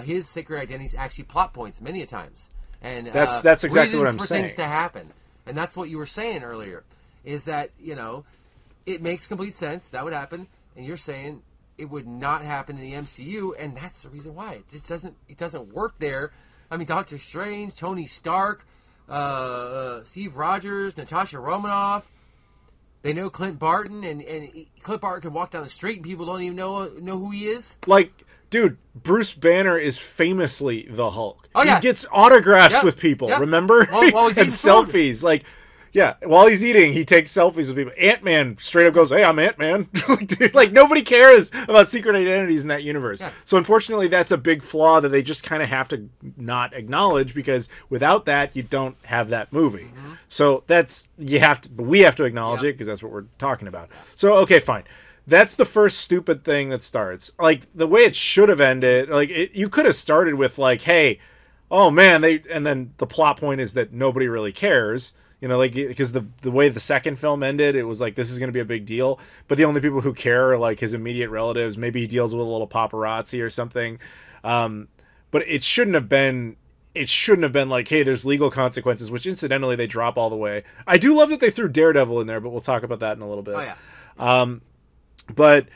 his secret identity is actually plot points many a times. And that's exactly what I'm for saying. Things to happen. And that's what you were saying earlier, is that, it makes complete sense. That would happen. And you're saying it would not happen in the MCU, and that's the reason why. It just doesn't work there. I mean, Doctor Strange, Tony Stark, Steve Rogers, Natasha Romanoff. They know Clint Barton, and Clint Barton can walk down the street and people don't even know who he is. Like, dude, Bruce Banner is famously the Hulk. Oh, yeah. He gets autographs with people, remember? While he's and eating selfies. Like, yeah, while he's eating, he takes selfies with people. Ant-Man straight up goes, hey, I'm Ant-Man. Dude, like, nobody cares about secret identities in that universe. Yeah. So, unfortunately, that's a big flaw that they just kind of have to not acknowledge, because without that, you don't have that movie. Mm-hmm. So, we have to acknowledge it, because that's what we're talking about. So, okay, fine. That's the first stupid thing that starts. Like, the way it should have ended, like, you could have started with, like, hey, oh, man, and then the plot point is that nobody really cares. Like, because the way the second film ended, it was like, this is going to be a big deal. But the only people who care are, like, his immediate relatives. Maybe he deals with a little paparazzi or something. But it shouldn't have been like, hey, there's legal consequences, which incidentally they drop all the way. I do love that they threw Daredevil in there, but we'll talk about that in a little bit. Oh, yeah. But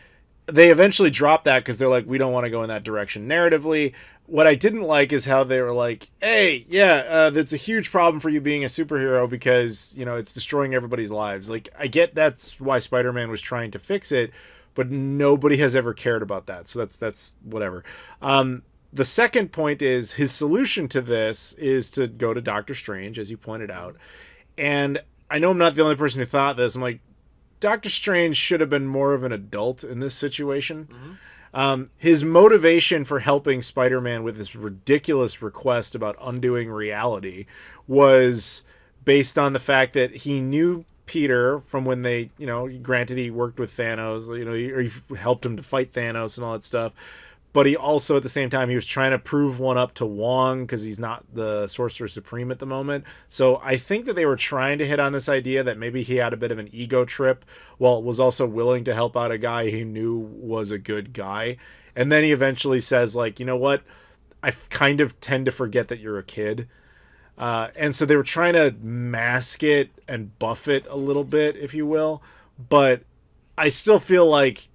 they eventually dropped that because they're like, we don't want to go in that direction narratively. What I didn't like is how they were like, hey, that's a huge problem for you being a superhero because, it's destroying everybody's lives. Like, I get that's why Spider-Man was trying to fix it, but nobody has ever cared about that. So that's whatever. The second point is his solution to this is to go to Doctor Strange, as you pointed out. And I know I'm not the only person who thought this. I'm like, Doctor Strange should have been more of an adult in this situation. Mm-hmm. His motivation for helping Spider-Man with this ridiculous request about undoing reality was based on the fact that he knew Peter from when they, granted he worked with Thanos, or he helped him to fight Thanos and all that stuff. But he also, at the same time, he was trying to prove one up to Wong because he's not the Sorcerer Supreme at the moment. So I think that they were trying to hit on this idea that maybe he had a bit of an ego trip, while was also willing to help out a guy he knew was a good guy. And then he eventually says, like, you know what? I kind of tend to forget that you're a kid. And so they were trying to mask it and buff it a little bit, if you will. But I still feel like,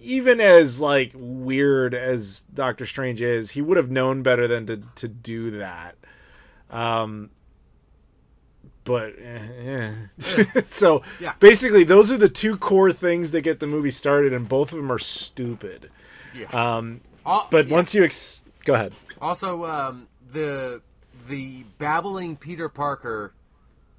even as, like, weird as Doctor Strange is, he would have known better than to do that. So, yeah. Basically, those are the two core things that get the movie started, and both of them are stupid. Yeah. Once you... Go ahead. Also, the babbling Peter Parker,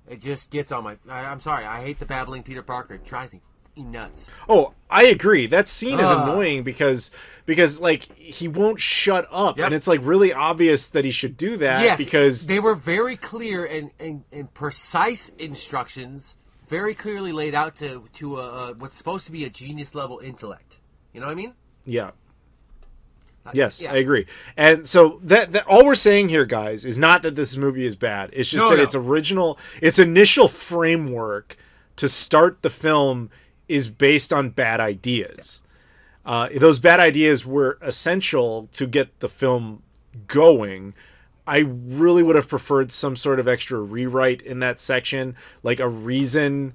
it just gets on my... I'm sorry, I hate the babbling Peter Parker. It drives me nuts. Oh, I agree. That scene is annoying because like, he won't shut up. Yep. And it's like really obvious that he should do that. Yes, because they were very clear and precise instructions, very clearly laid out to what's supposed to be a genius level intellect. You know what I mean? Yeah. Yes, yeah. I agree. And so that all we're saying here, guys, is not that this movie is bad. It's just its initial framework to start the film is based on bad ideas. Those bad ideas were essential to get the film going. I really would have preferred some sort of extra rewrite in that section, like a reason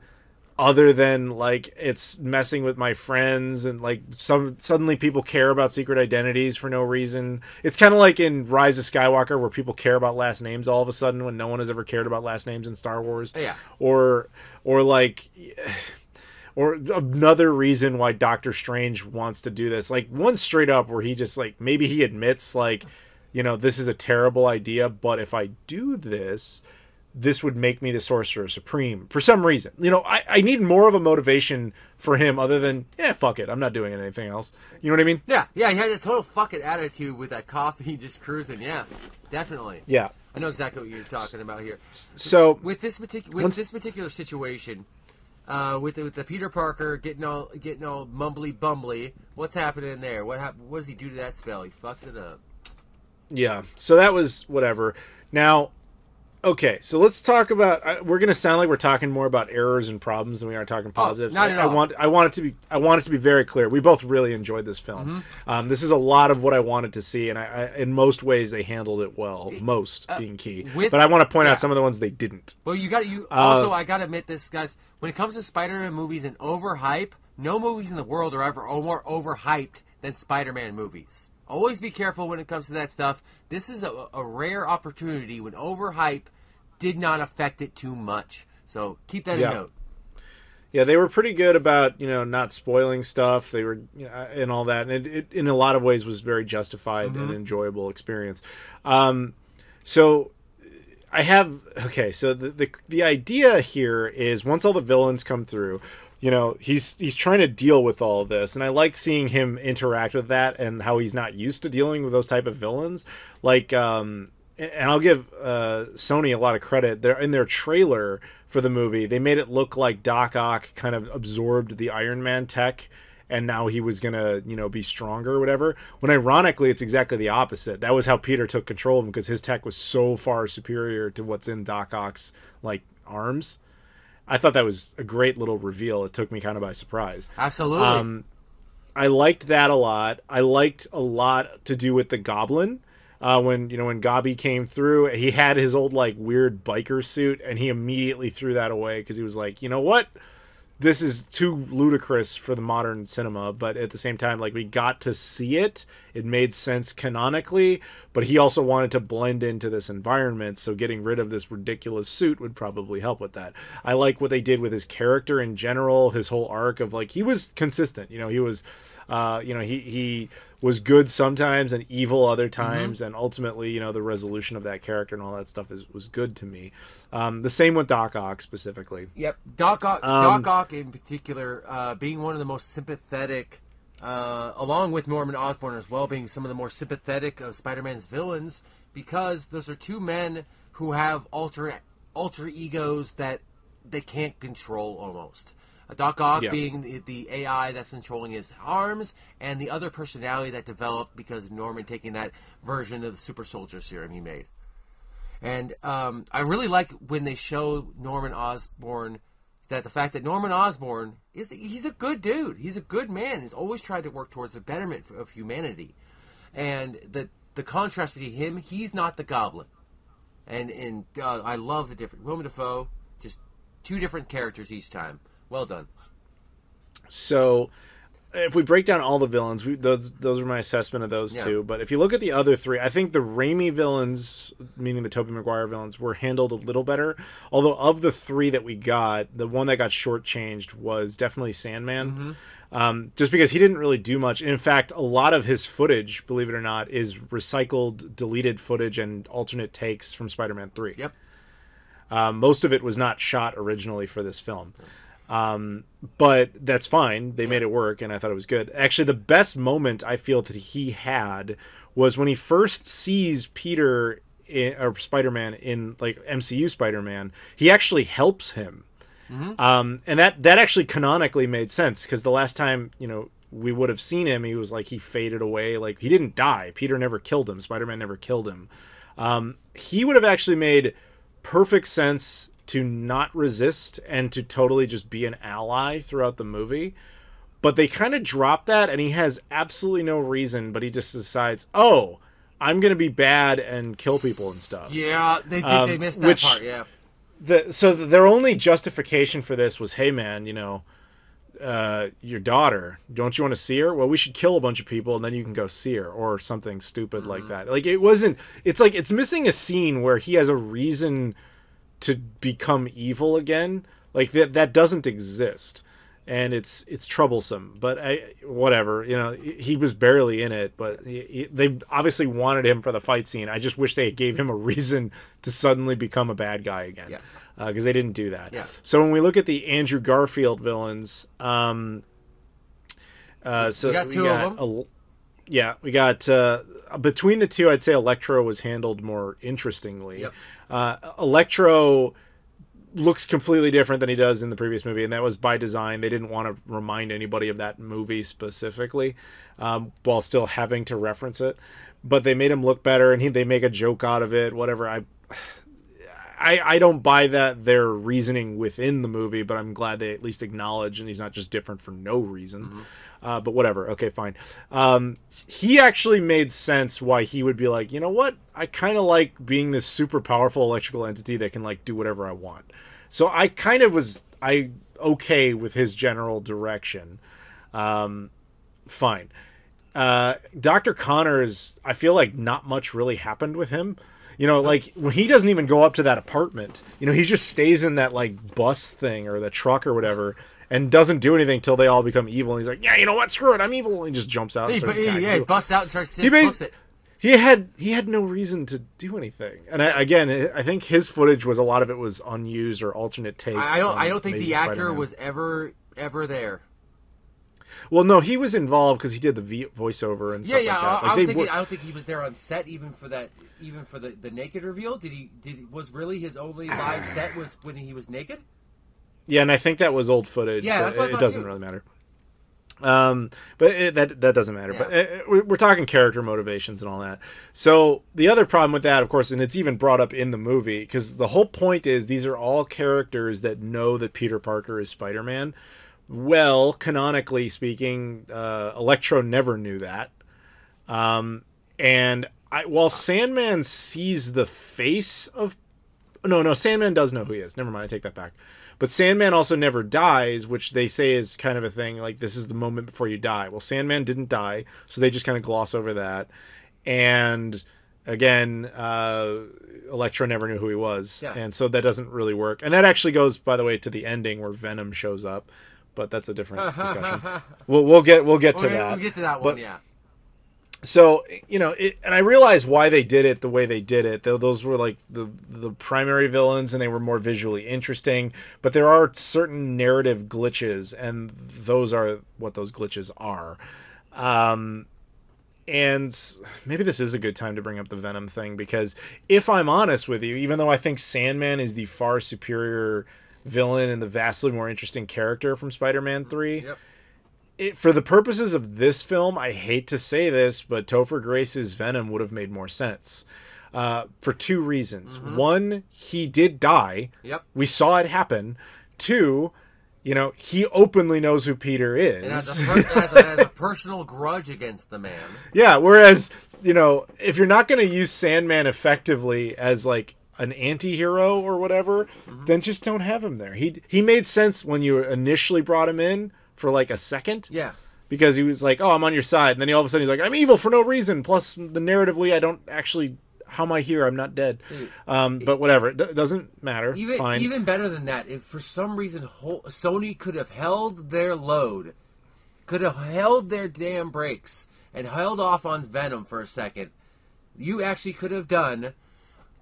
other than, like, it's messing with my friends and, like, suddenly people care about secret identities for no reason. It's kind of like in Rise of Skywalker, where people care about last names all of a sudden when no one has ever cared about last names in Star Wars. Yeah. Or another reason why Doctor Strange wants to do this. Like, one straight up where he just, like, maybe he admits, like, this is a terrible idea, but if I do this would make me the Sorcerer Supreme for some reason. I need more of a motivation for him other than, fuck it, I'm not doing anything else. You know what I mean? Yeah, he had a total fuck it attitude with that coffee just cruising. Yeah, definitely. Yeah. I know exactly what you're talking about here. So with this particular situation, with the Peter Parker getting all mumbly bumbly, what's happening there? What does he do to that spell? He fucks it up. Yeah. So that was whatever. Now, Okay, so let's talk about. We're going to sound like we're talking more about errors and problems than we are talking positives. Not at all. I want it to be very clear. We both really enjoyed this film. This is a lot of what I wanted to see, and I in most ways they handled it well. Most being key, but I want to point out some of the ones they didn't. Well, also I got to admit this, guys. When it comes to Spider-Man movies and overhype, no movies in the world are ever more overhyped than Spider-Man movies. Always be careful when it comes to that stuff. This is a rare opportunity when overhype did not affect it too much. So keep that in note. Yeah, they were pretty good about, not spoiling stuff. They were, and all that. And it in a lot of ways was very justified and enjoyable experience. So I have, so the idea here is once all the villains come through, he's trying to deal with all of this. And I like seeing him interact with that and how he's not used to dealing with those type of villains. Like, and I'll give Sony a lot of credit. In their trailer for the movie, they made it look like Doc Ock kind of absorbed the Iron Man tech, and now he was gonna, be stronger or whatever. When ironically, it's exactly the opposite. That was how Peter took control of him because his tech was so far superior to what's in Doc Ock's arms. I thought that was a great little reveal. It took me kind of by surprise. Absolutely. I liked that a lot. I liked a lot to do with the Goblin. When Gobby came through, he had his old weird biker suit, and he immediately threw that away because he was like, you know what, this is too ludicrous for the modern cinema. But at the same time, we got to see it. It made sense canonically, but he also wanted to blend into this environment, so getting rid of this ridiculous suit would probably help with that. I like what they did with his character in general, his whole arc of he was consistent. He was, he was good sometimes and evil other times, and ultimately, the resolution of that character and all that stuff was good to me. The same with Doc Ock specifically. Yep, Doc Ock in particular, being one of the most sympathetic, along with Norman Osborn as well, being some of the more sympathetic of Spider-Man's villains, because those are two men who have alter egos that they can't control almost. Doc Ock being the AI that's controlling his arms, and the other personality that developed because of Norman taking that version of the super soldier serum he made. And I really like when they show Norman Osborn, that the fact that Norman Osborn he's a good dude. He's a good man. He's always tried to work towards the betterment of humanity. And the contrast between him, he's not the Goblin. And I love the different Willem Dafoe, just two different characters each time. Well done. So, if we break down all the villains, those are my assessment of those two. But if you look at the other three, I think the Raimi villains, meaning the Tobey Maguire villains, were handled a little better. Although of the three that we got, the one that got shortchanged was definitely Sandman. Just because he didn't really do much. In fact, a lot of his footage, believe it or not, is recycled, deleted footage and alternate takes from Spider-Man 3. Yep. Most of it was not shot originally for this film. But that's fine. They made it work, and I thought it was good. Actually, the best moment I feel that he had was when he first sees Peter or Spider-Man in MCU Spider-Man. He actually helps him, and that actually canonically made sense because the last time we would have seen him, he was he faded away. He didn't die. Peter never killed him. Spider-Man never killed him. He would have actually made perfect sense to not resist and to totally just be an ally throughout the movie. But they kind of drop that, and he has absolutely no reason, but he just decides, I'm going to be bad and kill people and stuff. Yeah, they missed that part, yeah. So their only justification for this was, hey man, your daughter, don't you want to see her? Well, we should kill a bunch of people and then you can go see her, or something stupid like that. It wasn't, it's missing a scene where he has a reason to become evil again. That doesn't exist, and it's troublesome. But whatever, he was barely in it, but they obviously wanted him for the fight scene. I just wish they gave him a reason to suddenly become a bad guy again, because they didn't do that. So when we look at the Andrew Garfield villains, so we got two of them. We got between the two, I'd say Electro was handled more interestingly. Electro looks completely different than he does in the previous movie, and that was by design. They didn't want to remind anybody of that movie specifically, while still having to reference it. But they made him look better, and they make a joke out of it. Whatever. I don't buy that their reasoning within the movie, but I'm glad they at least acknowledge, and he's not just different for no reason. But whatever. Okay, fine. He actually made sense why he would be like, you know what? I kind of like being this super powerful electrical entity that can like do whatever I want. So I kind of was okay with his general direction. Fine. Dr. Connors, I feel like not much really happened with him. You know, like when he doesn't even go up to that apartment, you know, he just stays in that like bus thing or the truck or whatever and doesn't do anything till they all become evil. And he's like, yeah, you know what? Screw it. I'm evil. And he just jumps out and starts attacking. He busts out and starts to books it. He had no reason to do anything. And I think his footage was a lot of it was unused or alternate takes. I don't think the actor was ever there. Well, no, he was involved because he did the voiceover and stuff like that. Like, I don't think he was there on set even for that. Even for the naked reveal, was really his only live set was when he was naked? Yeah, and I think that was old footage. Yeah, that's what it doesn't really matter. But that doesn't matter. Yeah. But we're talking character motivations and all that. So the other problem with that, of course, and it's even brought up in the movie, because the whole point is these are all characters that know that Peter Parker is Spider-Man. Well, canonically speaking, Electro never knew that. And while Sandman sees the face of... No, Sandman does know who he is. Never mind, I take that back. But Sandman also never dies, which they say is kind of a thing, like this is the moment before you die. Well, Sandman didn't die, so they just kind of gloss over that. And again, Electro never knew who he was, and so that doesn't really work. And that actually goes, by the way, to the ending where Venom shows up, but that's a different discussion. We'll get to that. We'll get to that one, yeah. So, you know, and I realize why they did it the way they did it. Those were like the primary villains, and they were more visually interesting. But there are certain narrative glitches, and those are what those glitches are. And maybe this is a good time to bring up the Venom thing, because if I'm honest with you, even though I think Sandman is the far superior villain and the vastly more interesting character from Spider-Man 3... Yep. For the purposes of this film, I hate to say this, but Topher Grace's Venom would have made more sense. For two reasons. Mm-hmm. One, he did die. Yep. We saw it happen. Two, you know, he openly knows who Peter is. And has a personal grudge against the man. Yeah, whereas, you know, if you're not going to use Sandman effectively as, like, an anti-hero or whatever, then just don't have him there. He made sense when you initially brought him in, for like a second. Yeah. Because he was like, oh, I'm on your side. And then all of a sudden he's like, I'm evil for no reason. Plus, the narratively, I don't actually... How am I here? I'm not dead. But whatever. It doesn't matter. Fine. Even better than that, if for some reason Sony could have held their load, could have held their damn brakes, and held off on Venom for a second, you actually could have done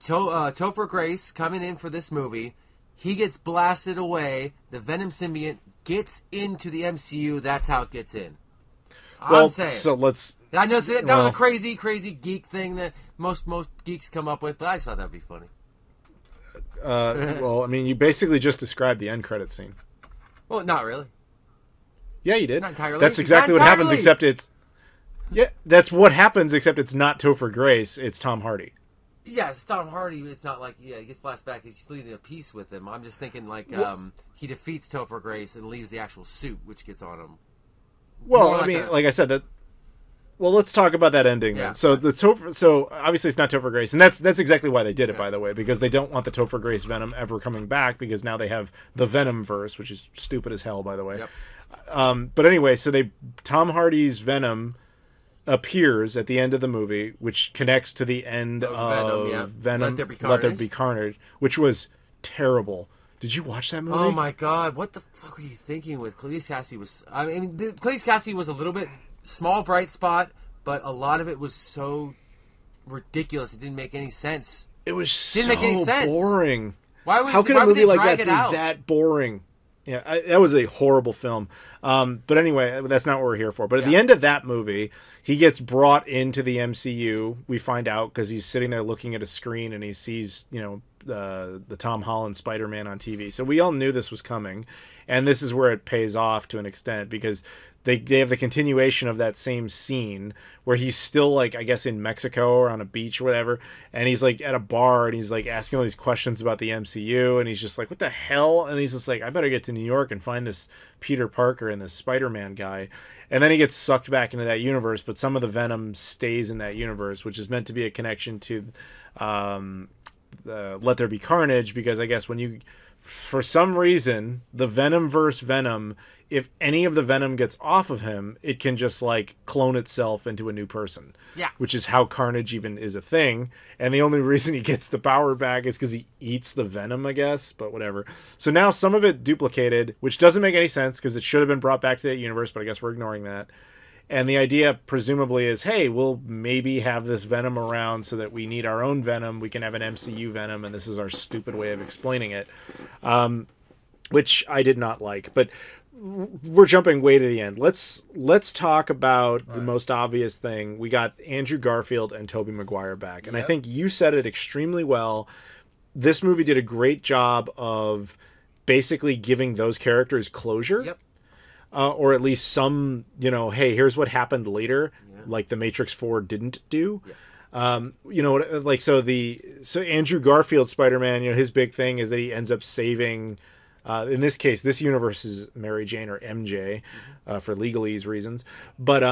Topher Grace coming in for this movie. He gets blasted away. The Venom symbiote gets into the MCU. That's how it gets in. I'm saying. So let's... I know that was a crazy geek thing that most geeks come up with, but I just thought that would be funny. Well, I mean, you basically just described the end credit scene. Well, not really. Yeah, you did. Not entirely. That's exactly what happens, except it's... Yeah, that's what happens, except it's not Topher Grace, it's Tom Hardy. Yeah, it's Tom Hardy. It's not like, he gets blasted back. He's leading a piece with him. I'm just thinking, like, he defeats Topher Grace and leaves the actual suit, which gets on him. Well, I mean, like I said, that. Well, let's talk about that ending then. So so obviously it's not Topher Grace, and that's exactly why they did it, by the way, because they don't want the Topher Grace Venom ever coming back, because now they have the Venom verse, which is stupid as hell, by the way. Yep. But anyway, so Tom Hardy's Venom appears at the end of the movie, which connects to the end of Venom. Let There Be Carnage, which was terrible. Did you watch that movie? Oh my god, what the fuck were you thinking with Cleese Cassidy? Cleese Cassidy was a little bit small bright spot, but a lot of it was so ridiculous it didn't make any sense. It was boring. How could a movie like that be that boring? Yeah, that was a horrible film. But anyway, that's not what we're here for. But at the end of that movie, he gets brought into the MCU. We find out because he's sitting there looking at a screen and he sees, the Tom Holland Spider-Man on TV. So we all knew this was coming, and this is where it pays off to an extent, because they have the continuation of that same scene where he's still, like, I guess in Mexico or on a beach or whatever, and he's like at a bar and he's like asking all these questions about the MCU, and he's just like, what the hell? And he's just like, I better get to New York and find this Peter Parker and this Spider-Man guy. And then he gets sucked back into that universe, but some of the Venom stays in that universe, which is meant to be a connection to Let There Be Carnage, because I guess when you, for some reason, the Venom versus Venom, if any of the Venom gets off of him, it can just like clone itself into a new person. Yeah. Which is how Carnage even is a thing. And the only reason he gets the power back is because he eats the Venom, I guess, but whatever. So now some of it duplicated, which doesn't make any sense because it should have been brought back to that universe, but I guess we're ignoring that. And the idea presumably is, hey, we'll maybe have this Venom around so that we need our own Venom. We can have an MCU Venom, and this is our stupid way of explaining it, which I did not like. But we're jumping way to the end. Let's talk about the most obvious thing. We got Andrew Garfield and Tobey Maguire back, and I think you said it extremely well. This movie did a great job of basically giving those characters closure. Yep. Or at least some, hey, here's what happened later, like the Matrix 4 didn't do. Yeah. So Andrew Garfield Spider-Man, his big thing is that he ends up saving, in this case, this universe is Mary Jane or MJ, for legalese reasons, but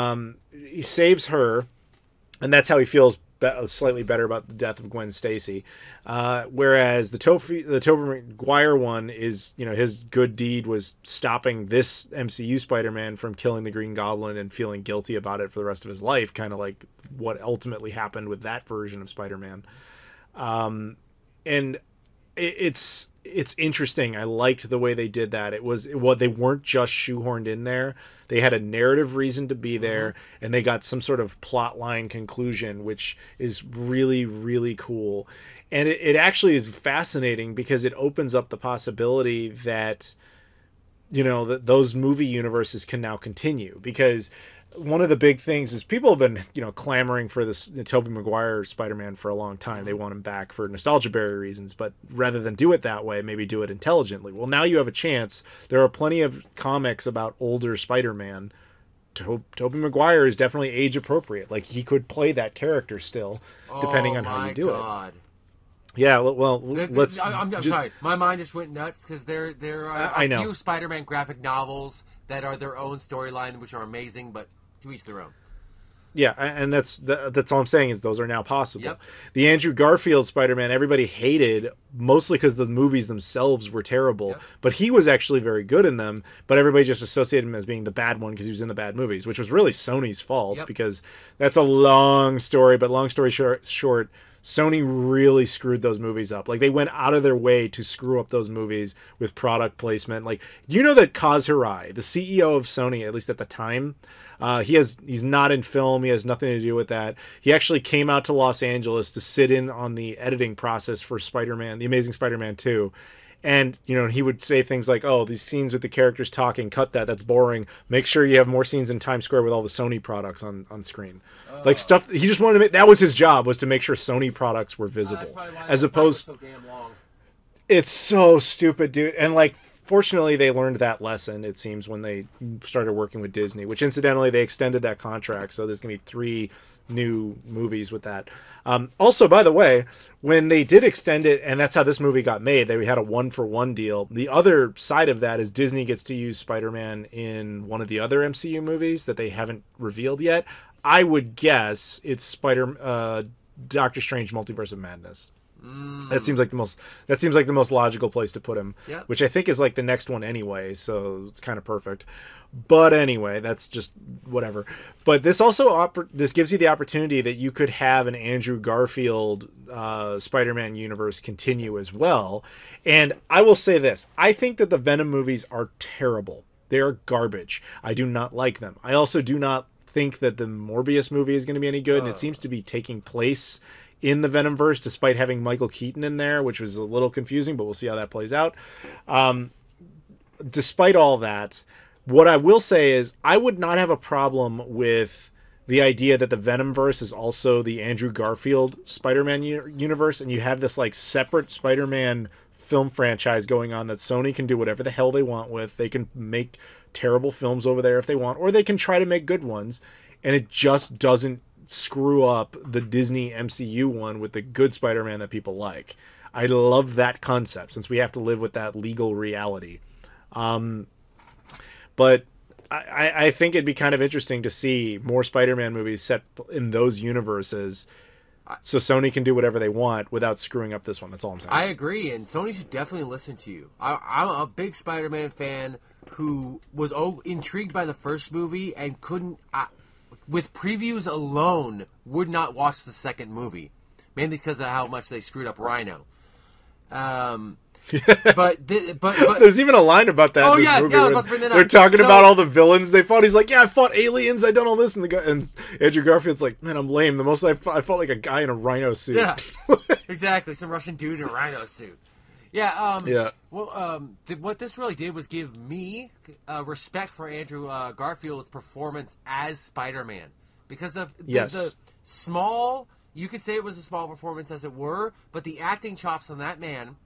he saves her, and that's how he feels slightly better about the death of Gwen Stacy. Whereas the Tobey Maguire one is, his good deed was stopping this MCU Spider-Man from killing the Green Goblin and feeling guilty about it for the rest of his life, kind of like what ultimately happened with that version of Spider-Man. And it's interesting. I liked the way they did that. They weren't just shoehorned in there. They had a narrative reason to be there, and they got some sort of plot line conclusion, which is really, really cool. And it actually is fascinating because it opens up the possibility that, that those movie universes can now continue. Because one of the big things is people have been, clamoring for the Tobey Maguire Spider-Man for a long time. They want him back for nostalgia barrier reasons, but rather than do it that way, maybe do it intelligently. Well, now you have a chance. There are plenty of comics about older Spider-Man. Tobey Maguire is definitely age appropriate. Like, he could play that character still, depending on how you do it. Yeah, well, let's... I'm sorry. My mind just went nuts because there are a few Spider-Man graphic novels that are their own storyline, which are amazing, but to each their own. Yeah, and that's all I'm saying is those are now possible. Yep. The Andrew Garfield Spider-Man, everybody hated, mostly because the movies themselves were terrible, yep. But he was actually very good in them, but everybody just associated him as being the bad one because he was in the bad movies, which was really Sony's fault, yep. Because that's a long story, but long story short, Sony really screwed those movies up. Like, they went out of their way to screw up those movies with product placement. Like, do you know that Kaz Hirai, the CEO of Sony, at least at the time, he's not in film. He has nothing to do with that. He actually came out to Los Angeles to sit in on the editing process for Spider-Man, The Amazing Spider-Man 2. And, he would say things like, oh, these scenes with the characters talking, cut that, that's boring. Make sure you have more scenes in Times Square with all the Sony products on screen. Like, stuff, he just wanted to make, that was his job, was to make sure Sony products were visible. As opposed, so damn long. It's so stupid, dude. And, like, fortunately, they learned that lesson, it seems, when they started working with Disney, which, incidentally, they extended that contract, so there's going to be 3 new movies with that. Also, by the way, when they did extend it, and that's how this movie got made, they had a 1-for-1 deal. The other side of that is Disney gets to use Spider-Man in one of the other MCU movies that they haven't revealed yet. I would guess it's Doctor Strange Multiverse of Madness. That seems like the most logical place to put him, yep. Which I think is like the next one anyway, so it's kind of perfect. But anyway, that's just whatever. But this also this gives you the opportunity that you could have an Andrew Garfield Spider-Man universe continue as well. And I will say this: I think that the Venom movies are terrible. They are garbage. I do not like them. I also do not think that the Morbius movie is going to be any good, and it seems to be taking place in the Venomverse, despite having Michael Keaton in there, which was a little confusing, but we'll see how that plays out. Despite all that, what I will say is I would not have a problem with the idea that the Venomverse is also the Andrew Garfield Spider-Man universe, and you have this like separate Spider-Man film franchise going on that Sony can do whatever the hell they want with. They can make terrible films over there if they want, or they can try to make good ones, and it just doesn't screw up the Disney MCU one with the good Spider-Man that people like. I love that concept, since we have to live with that legal reality. But I think it'd be kind of interesting to see more Spider-Man movies set in those universes, so Sony can do whatever they want without screwing up this one. That's all I'm saying. I agree, and Sony should definitely listen to you. I'm a big Spider-Man fan who was intrigued by the first movie and couldn't, with previews alone, would not watch the second movie, mainly because of how much they screwed up Rhino. But there's even a line about that. Oh, in this yeah, movie yeah, I was where about to bring that up. they're talking about all the villains they fought. He's like, "Yeah, I fought aliens. I done all this," and Andrew Garfield's like, "Man, I'm lame. The most I fought like a guy in a rhino suit." Yeah, exactly. Some Russian dude in a rhino suit. Yeah. Yeah. Well, what this really did was give me respect for Andrew Garfield's performance as Spider-Man, because the small, you could say it was a small performance as it were, but the acting chops on that man,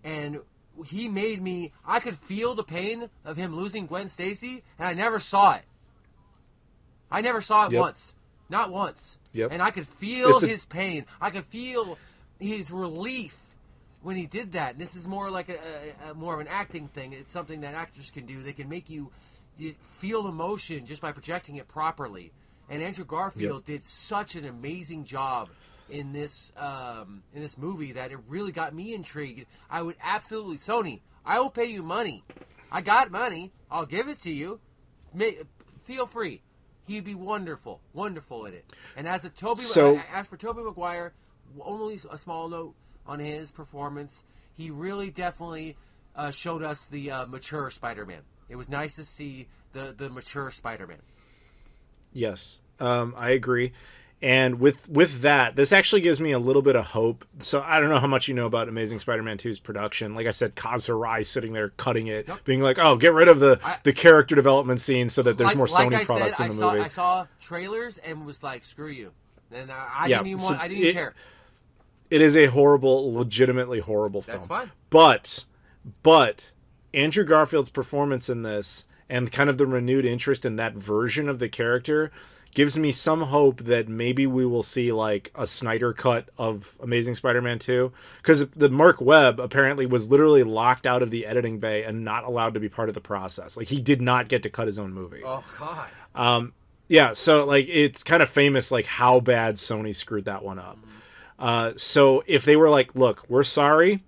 and he made me. I could feel the pain of him losing Gwen Stacy, and I never saw it. I never saw it once, not once. Yep. And I could feel his pain. I could feel his relief when he did that. And this is more like a more of an acting thing. It's something that actors can do. They can make you feel emotion just by projecting it properly. And Andrew Garfield did such an amazing job in this movie that it really got me intrigued. I would absolutely, Sony, I will pay you money. I got money. I'll give it to you. Feel free. He'd be wonderful in it. And as for Tobey Maguire, only a small note on his performance. He really definitely showed us the mature Spider-Man. It was nice to see the mature Spider-Man. Yes, I agree. And with that, this actually gives me a little bit of hope. So I don't know how much you know about Amazing Spider-Man 2's production. Like I said, Kaz Hirai sitting there cutting it, being like, "Oh, get rid of the character development scene so that there's more Sony products in the movie." I saw trailers and was like, "Screw you!" And I didn't even care. It is a legitimately horrible film. That's fine. But Andrew Garfield's performance in this and kind of the renewed interest in that version of the character gives me some hope that maybe we will see like a Snyder cut of Amazing Spider-Man 2, because the Mark Webb apparently was literally locked out of the editing bay and not allowed to be part of the process. Like, he did not get to cut his own movie. Oh God. Yeah, so like it's kind of famous like how bad Sony screwed that one up. So if they were like, "Look, we're sorry,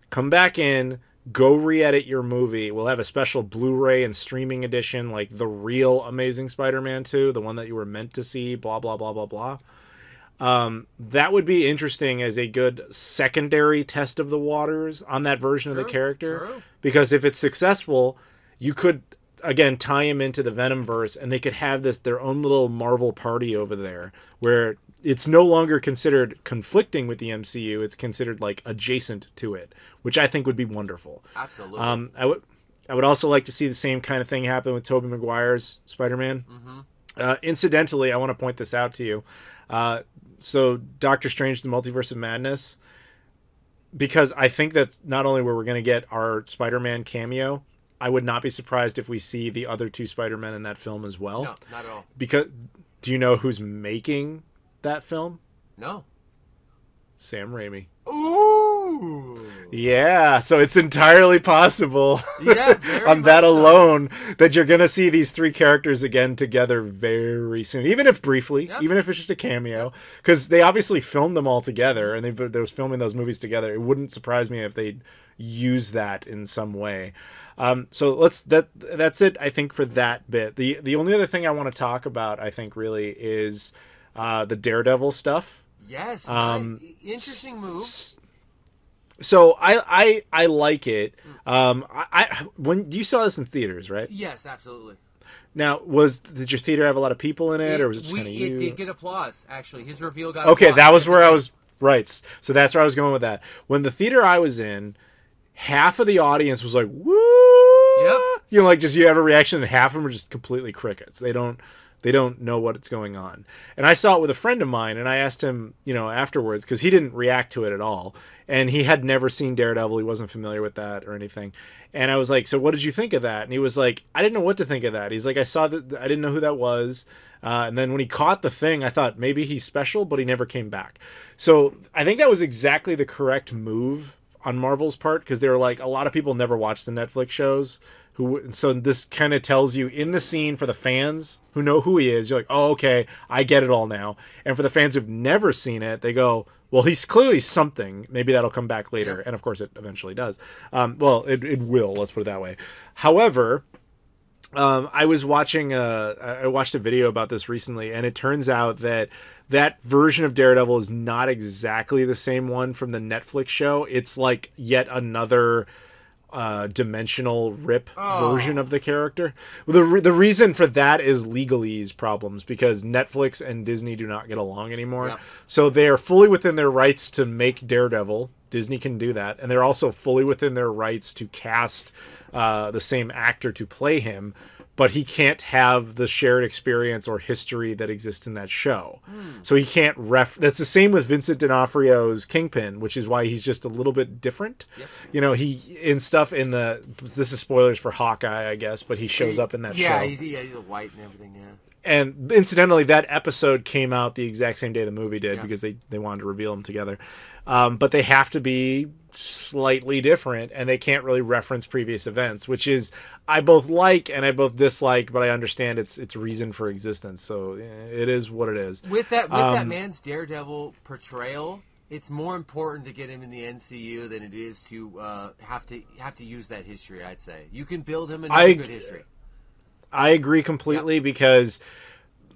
come back in, go re-edit your movie. We'll have a special Blu-ray and streaming edition, like the real Amazing Spider-Man 2, the one that you were meant to see, blah, blah, blah, blah, blah." That would be interesting as a good secondary test of the waters on that version of the character. True. Because if it's successful, you could, again, tie him into the Venomverse, and they could have their own little Marvel party over there, where it's no longer considered conflicting with the MCU. It's considered like adjacent to it, which I think would be wonderful. Absolutely. I would also like to see the same kind of thing happen with Tobey Maguire's Spider-Man. Mm-hmm. Incidentally, I want to point this out to you. So Doctor Strange, the Multiverse of Madness, because I think that not only were we going to get our Spider-Man cameo, I would not be surprised if we see the other two Spider-Men in that film as well. No, not at all. Because do you know who's making that film? No. Sam Raimi. Ooh. Yeah, so it's entirely possible on that alone that you're going to see these three characters again together very soon, even if briefly, even if it's just a cameo, because they obviously filmed them all together and they was filming those movies together. It wouldn't surprise me if they'd use that in some way. So that's it, I think, for that bit. The only other thing I want to talk about, I think, really is the Daredevil stuff. Yes, interesting move. So I like it. When you saw this in theaters, right? Yes, absolutely. Now, did your theater have a lot of people in it, or was it just kind of you? It did get applause. Actually, his reveal got okay. Applause. That was where I was right. So that's where I was going with that. When the theater I was in, half of the audience was like, "Woo!" Yep. like just you have a reaction and half of them are just completely crickets. They don't know what's going on. And I saw it with a friend of mine, and I asked him, afterwards, because he didn't react to it at all. And he had never seen Daredevil. He wasn't familiar with that or anything. And I was like, so what did you think of that? And he was like, I didn't know what to think of that. He's like, I saw that. I didn't know who that was. And then when he caught the thing, I thought maybe he's special, but he never came back. So I think that was exactly the correct move on Marvel's part, because they were like, a lot of people never watch the Netflix shows. So this kind of tells you in the scene for the fans who know who he is, you're like, oh, okay, I get it all now. And for the fans who've never seen it, they go, well, he's clearly something. Maybe that'll come back later. Yeah. And of course it eventually does. Well, it will, let's put it that way. However, I watched a video about this recently, and it turns out that version of Daredevil is not exactly the same one from the Netflix show. It's like yet another dimensional rip version of the character. The reason for that is legalese problems, because Netflix and Disney do not get along anymore. Yep. So they are fully within their rights to make Daredevil. Disney can do that. And they're also fully within their rights to cast the same actor to play him, but he can't have the shared experience or history that exists in that show. So he can't that's the same with Vincent D'Onofrio's Kingpin, which is why he's just a little bit different. Yep. He in stuff in this is spoilers for Hawkeye, I guess, but he shows up in that show. Yeah, he's white and everything, yeah. And incidentally, that episode came out the exact same day the movie did, because they wanted to reveal them together. But they have to be slightly different, and they can't really reference previous events, which is I both like and I both dislike, but I understand its reason for existence. So it is what it is. With that man's Daredevil portrayal, it's more important to get him in the MCU than it is to have to use that history. I'd say you can build him a good history. I agree completely, because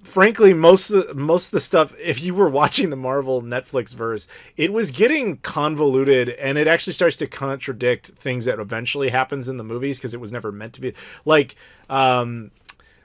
frankly, most of the stuff, if you were watching the Marvel Netflix verse, it was getting convoluted, and it actually starts to contradict things that eventually happens in the movies, because it was never meant to be. Like,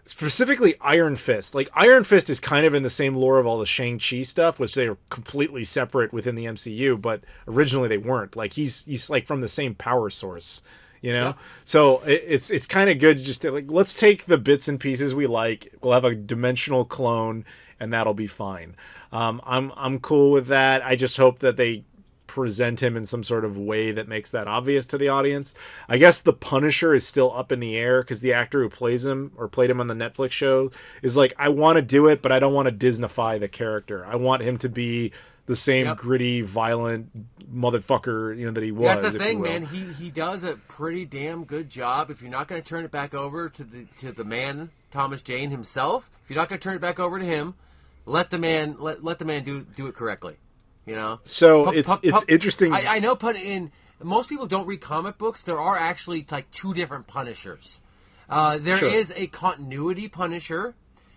specifically Iron Fist. Like, Iron Fist is kind of in the same lore of all the Shang-Chi stuff, which they are completely separate within the MCU, but originally they weren't. Like, he's like from the same power source. Yeah. So it's kind of good just to, like, let's take the bits and pieces we like. We'll have a dimensional clone, and that'll be fine. I'm cool with that. I just hope that they present him in some sort of way that makes that obvious to the audience. I guess the Punisher is still up in the air, because the actor who plays him or played him on the Netflix show is like, I want to do it, but I don't want to Disneyfy the character. I want him to be the same gritty, violent motherfucker, that he was. That's the thing, man. He does a pretty damn good job. If you're not going to turn it back over to the man, Thomas Jane himself, if you're not going to turn it back over to him, let the man do it correctly. So it's interesting. I know. Most people don't read comic books. There are actually like two different Punishers. There is a continuity Punisher,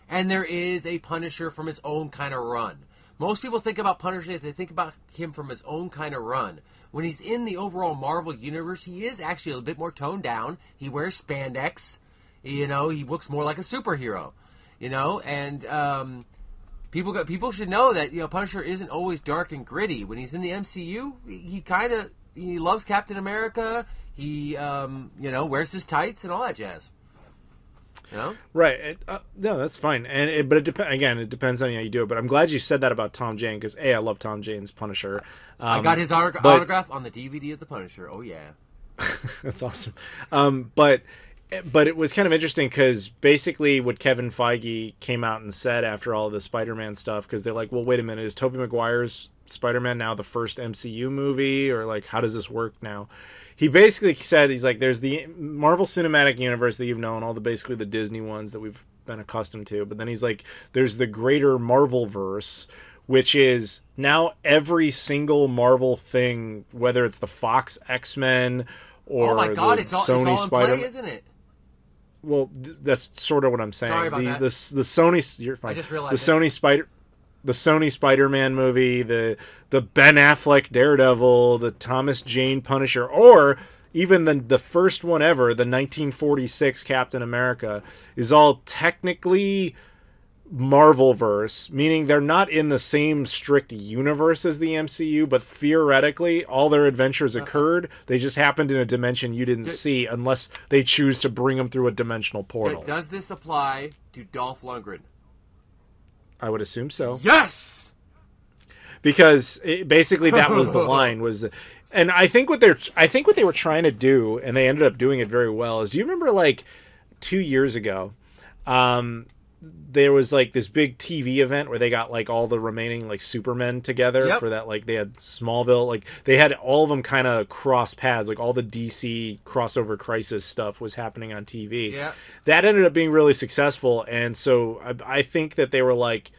and there is a Punisher from his own kind of run. Most people think about Punisher, they think about him from his own kind of run. When he's in the overall Marvel universe, he is actually a bit more toned down. He wears spandex. He looks more like a superhero. And people should know that Punisher isn't always dark and gritty. When he's in the MCU, he loves Captain America. He wears his tights and all that jazz. Right. No, that's fine. But it depends on how you do it. But I'm glad you said that about Tom Jane, because I love Tom Jane's Punisher. I got his autograph on the DVD of the Punisher. Oh yeah, that's awesome. But it was kind of interesting, because basically what Kevin Feige came out and said after all of the Spider-Man stuff, because they're like, well, wait a minute, is Tobey Maguire's Spider-Man now the first MCU movie, or like how does this work now? He basically said, he's like, there's the Marvel Cinematic Universe that you've known, all basically the Disney ones that we've been accustomed to. But then he's like, there's the greater Marvel verse, which is now every single Marvel thing, whether it's the Fox X-Men or Sony Spider-Man. Play, isn't it? Well, that's sort of what I'm saying. Sorry about that. The Sony, you're fine. I just realized the Sony Spider-Man movie, the Ben Affleck Daredevil, the Thomas Jane Punisher, or even the first one ever, the 1946 Captain America, is all technically Marvelverse, meaning they're not in the same strict universe as the MCU, but theoretically all their adventures occurred. They just happened in a dimension you didn't see, unless they choose to bring them through a dimensional portal. Does this apply to Dolph Lundgren? I would assume so. Yes! Because basically that was the line, was, and I think what they were trying to do, and they ended up doing it very well, is, do you remember like 2 years ago, there was like this big TV event where they got like all the remaining like Supermen together for that, like they had Smallville, like they had all of them kind of cross paths, like all the DC crossover Crisis stuff was happening on TV. Yeah. That ended up being really successful, and so I think that they were like,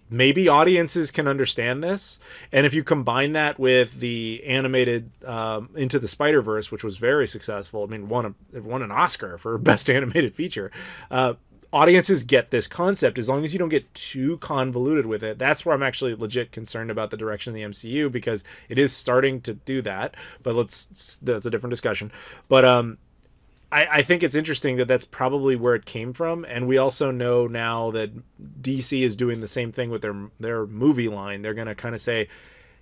maybe audiences can understand this, and if you combine that with the animated Into the Spider-Verse, which was very successful, I mean, it won an Oscar for Best Animated Feature. Audiences get this concept as long as you don't get too convoluted with it. That's where I'm actually legit concerned about the direction of the MCU, because it is starting to do that. But that's a different discussion. But I think it's interesting that that's probably where it came from, and we also know now that DC is doing the same thing with their movie line. They're going to kind of say,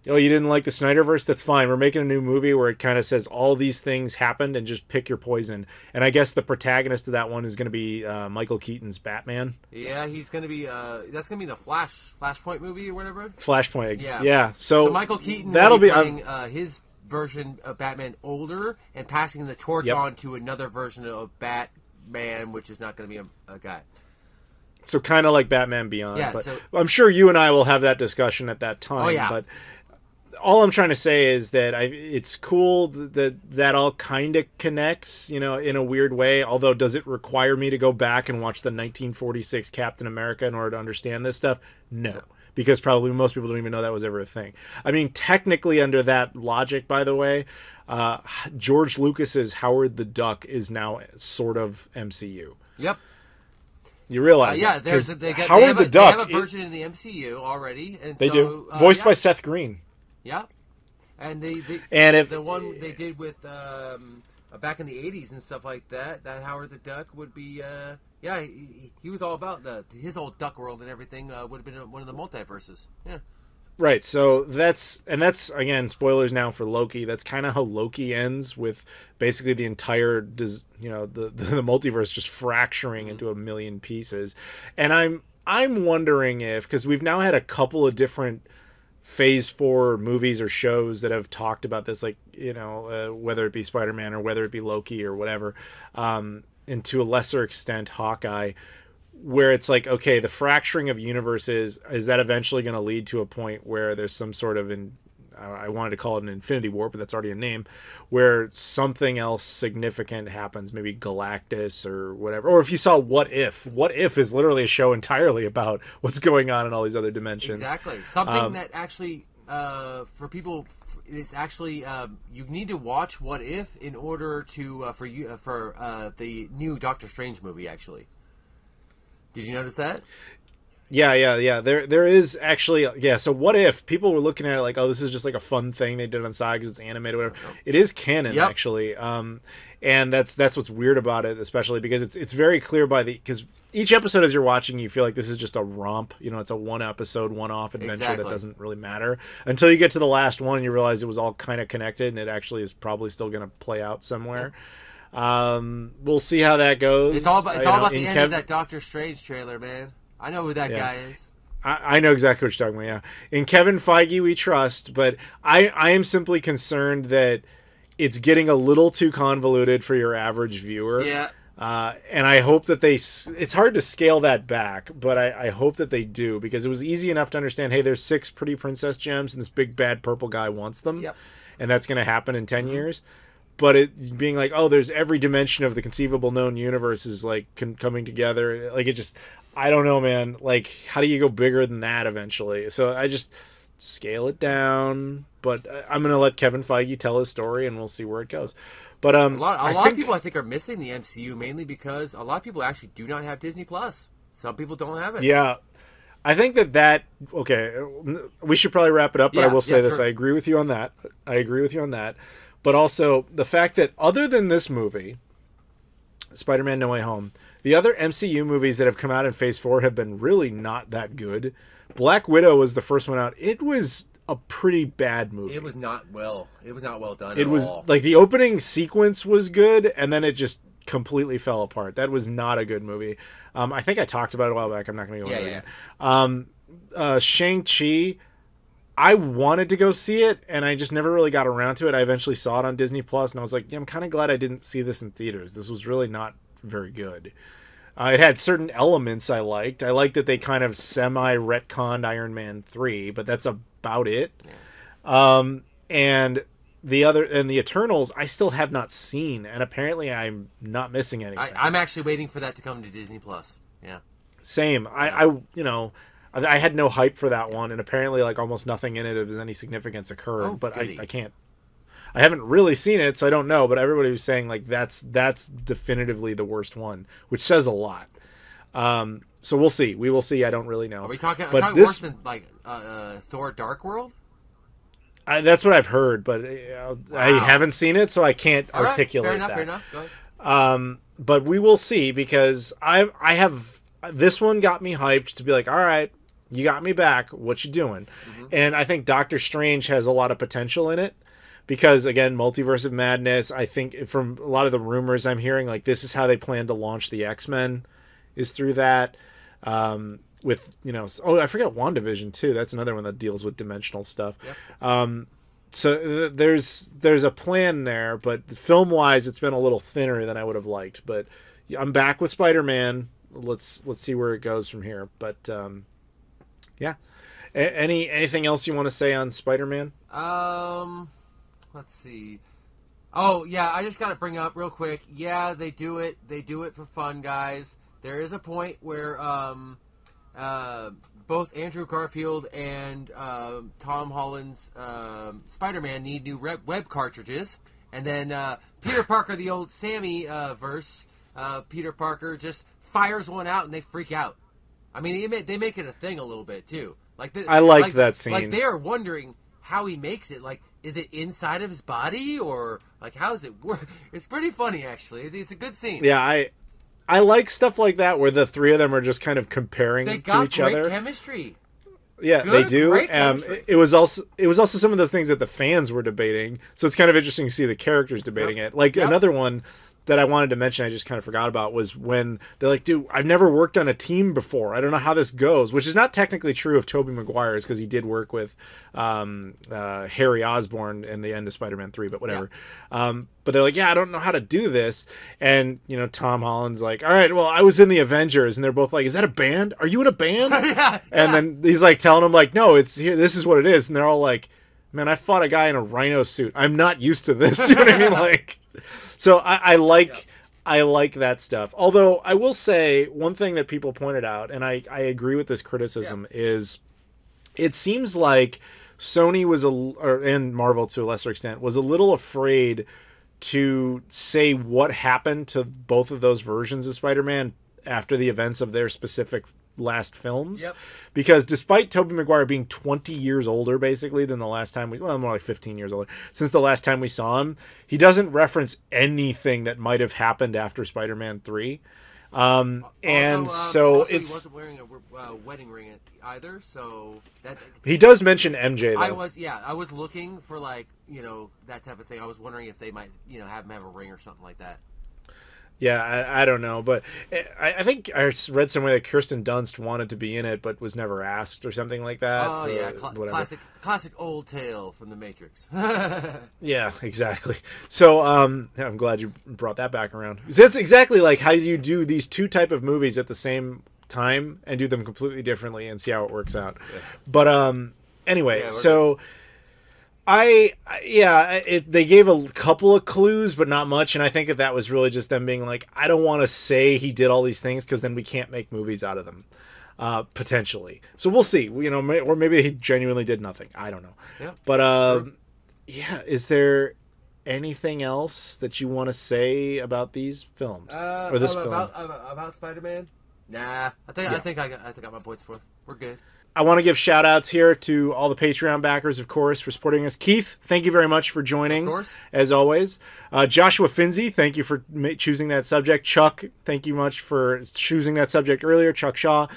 "Oh, you didn't like the Snyderverse? That's fine. We're making a new movie where it kind of says all these things happened and just pick your poison." And I guess the protagonist of that one is going to be Michael Keaton's Batman. Yeah, he's going to be. That's going to be the Flashpoint movie or whatever. Flashpoint, yeah. So Michael Keaton that'll be playing his version of Batman older and passing the torch on to another version of Batman, which is not going to be a guy. So kind of like Batman Beyond. Yeah, but I'm sure you and I will have that discussion at that time. Oh, yeah. But all I'm trying to say is that it's cool that all kind of connects, in a weird way. Although, does it require me to go back and watch the 1946 Captain America in order to understand this stuff? No. Because probably most people don't even know that was ever a thing. I mean, technically under that logic, by the way, George Lucas's Howard the Duck is now sort of MCU. Yep. You realize that? Yeah, they Howard the Duck. They have a version in the MCU already. And they do. Voiced by Seth Green. Yeah. And the one they did with back in the 80s and stuff like that Howard the Duck would be... he was all about his old duck world and everything. Would have been one of the multiverses. Yeah, right. So that's again spoilers now for Loki. That's kind of how Loki ends, with basically the entire the multiverse just fracturing into a million pieces. And I'm wondering if, because we've now had a couple of different Phase 4 movies or shows that have talked about this, like whether it be Spider-Man or whether it be Loki or whatever. And to a lesser extent Hawkeye, where it's like, okay, the fracturing of universes, is that eventually going to lead to a point where there's some sort of I wanted to call it an Infinity War, but that's already a name, where something else significant happens, maybe Galactus or whatever. Or if you saw What If is literally a show entirely about what's going on in all these other dimensions. Exactly. Something that actually, for people... It's actually you need to watch What If in order to for the new Doctor Strange movie. Actually, did you notice that? Yeah. There is actually So What If, people were looking at it like, oh, this is just like a fun thing they did on side because it's animated or whatever. It is canon actually, and that's what's weird about it, especially because it's very clear because each episode as you're watching, you feel like this is just a romp. It's a one episode, one off adventure that doesn't really matter until you get to the last one and you realize it was all kind of connected, and it actually is probably still going to play out somewhere. We'll see how that goes. It's all about the end of that Doctor Strange trailer, man. I know who that guy is. I know exactly what you're talking about, yeah. In Kevin Feige we trust, but I am simply concerned that it's getting a little too convoluted for your average viewer. Yeah. And I hope that it's hard to scale that back, but I hope that they do, because it was easy enough to understand, hey, there's 6 pretty princess gems and this big bad purple guy wants them. Yep. And that's going to happen in 10 years. But it being like, oh, there's every dimension of the conceivable known universe is like coming together. Like, it just, I don't know, man. Like, how do you go bigger than that eventually? So I just scale it down. But I'm going to let Kevin Feige tell his story, and we'll see where it goes. But a lot of people, I think, are missing the MCU mainly because a lot of people actually do not have Disney Plus. Some people don't have it. Yeah. I think that okay, we should probably wrap it up, but I will say this. Sure. I agree with you on that. But also the fact that other than this movie, Spider-Man No Way Home, The other MCU movies that have come out in Phase 4 have been really not that good. Black Widow was the first one out. It was a pretty bad movie. It was not well. It was not well done. It was like the opening sequence was good, and then it just completely fell apart. That was not a good movie. I think I talked about it a while back. I'm not going to go into it again. Shang-Chi, I wanted to go see it, and I just never really got around to it. I eventually saw it on Disney Plus, and I was like, yeah, I'm kind of glad I didn't see this in theaters. This was really not very good. It had certain elements I liked. I liked that they kind of semi-retconned Iron Man 3, but that's about it. Yeah. And the Eternals, I still have not seen, and apparently I'm not missing anything. I'm actually waiting for that to come to Disney Plus. Yeah. Same. I had no hype for that one, and apparently like almost nothing in it of any significance occurred. But I can't. I haven't really seen it, so I don't know. But everybody was saying like that's definitively the worst one, which says a lot. So we'll see. We will see. I don't really know. Are we talking? But worse than like Thor: Dark World? That's what I've heard, but I haven't seen it, so I can't articulate that. Fair enough. Go ahead. But we will see, because I have this one got me hyped to be like, all right, you got me back. What you doing? Mm-hmm. And I think Doctor Strange has a lot of potential in it, because again, Multiverse of Madness. I think from a lot of the rumors I'm hearing, like this is how they plan to launch the X-Men, is through that. With, I forget WandaVision too. That's another one that deals with dimensional stuff. Yep. So there's a plan there, but film wise, it's been a little thinner than I would have liked. But I'm back with Spider-Man. Let's see where it goes from here. But yeah. Anything else you want to say on Spider-Man? Let's see. Oh yeah, I just got to bring up real quick. Yeah, they do it. They do it for fun, guys. There is a point where both Andrew Garfield and Tom Holland's Spider-Man need new web cartridges, and then Peter Parker, the old Sammy verse, Peter Parker just fires one out, and they freak out. I mean, they make it a thing a little bit too. I liked that scene. Like they are wondering how he makes it. Like, is it inside of his body, or like how does it work? It's pretty funny, actually. It's a good scene. Yeah, I like stuff like that where the three of them are just kind of comparing to each other. They got great chemistry. Yeah, they do. It was also some of those things that the fans were debating. So it's kind of interesting to see the characters debating it. Like another one that I wanted to mention, I just kind of forgot about, was when they're like, dude, I've never worked on a team before. I don't know how this goes, which is not technically true of Tobey Maguire's, because he did work with Harry Osborn in the end of Spider-Man 3, but whatever. Yeah. But they're like, yeah, I don't know how to do this. And, Tom Holland's like, all right, well, I was in the Avengers. And they're both like, is that a band? Are you in a band? And then he's like telling them like, no, it's here. This is what it is. And they're all like, man, I fought a guy in a rhino suit. I'm not used to this. You know what I mean? Like, so I like that stuff. Although I will say one thing that people pointed out, and I agree with this criticism, is it seems like Sony was and Marvel to a lesser extent was a little afraid to say what happened to both of those versions of Spider-Man after the events of their specific last films. Yep. Because despite Tobey Maguire being 20 years older basically than the last time more like 15 years older since the last time we saw him, he doesn't reference anything that might have happened after Spider-Man 3. So also it's, he wasn't wearing a wedding ring either, so that he does mention MJ though. I was looking for that type of thing. I was wondering if they might have him have a ring or something like that. Yeah, I don't know, but I think I read somewhere that Kirsten Dunst wanted to be in it, but was never asked or something like that. Oh, so yeah, classic old tale from The Matrix. Yeah, exactly. So I'm glad you brought that back around. It's exactly like how do you do these two type of movies at the same time and do them completely differently and see how it works out. Yeah. But anyway, so... they gave a couple of clues, but not much, and I think that was really just them being like, I don't want to say he did all these things because then we can't make movies out of them, potentially. So we'll see, or maybe he genuinely did nothing. I don't know. Yeah. But is there anything else that you want to say about these films or this film about Spider-Man? Nah, I think I got my points for. We're good. I want to give shout outs here to all the Patreon backers, of course, for supporting us. Keith, thank you very much for joining, Of course. as always. Joshua Finzi, thank you for choosing that subject. Chuck, thank you much for choosing that subject earlier. Chuck Shaw.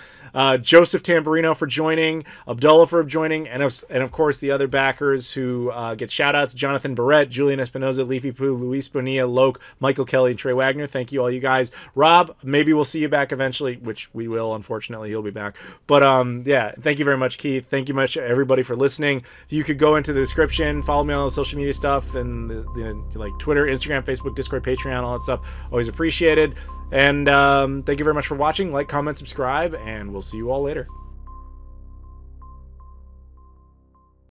Joseph Tamburino for joining. Abdullah for joining. And of course, the other backers who get shout outs. Jonathan Barrett, Julian Espinoza, Leafy Poo, Luis Bonilla, Loke, Michael Kelly, and Trey Wagner. Thank you, all you guys. Rob, maybe we'll see you back eventually, which we will, unfortunately. He'll be back. But yeah, thank you very much, Keith. Thank you much, everybody, for listening. You could go into the description, follow me on all the social media stuff, and like Twitter, Instagram, Facebook, Discord, Patreon, all that stuff. Always appreciated. And thank you very much for watching. Like, comment, subscribe, and we'll see you all later.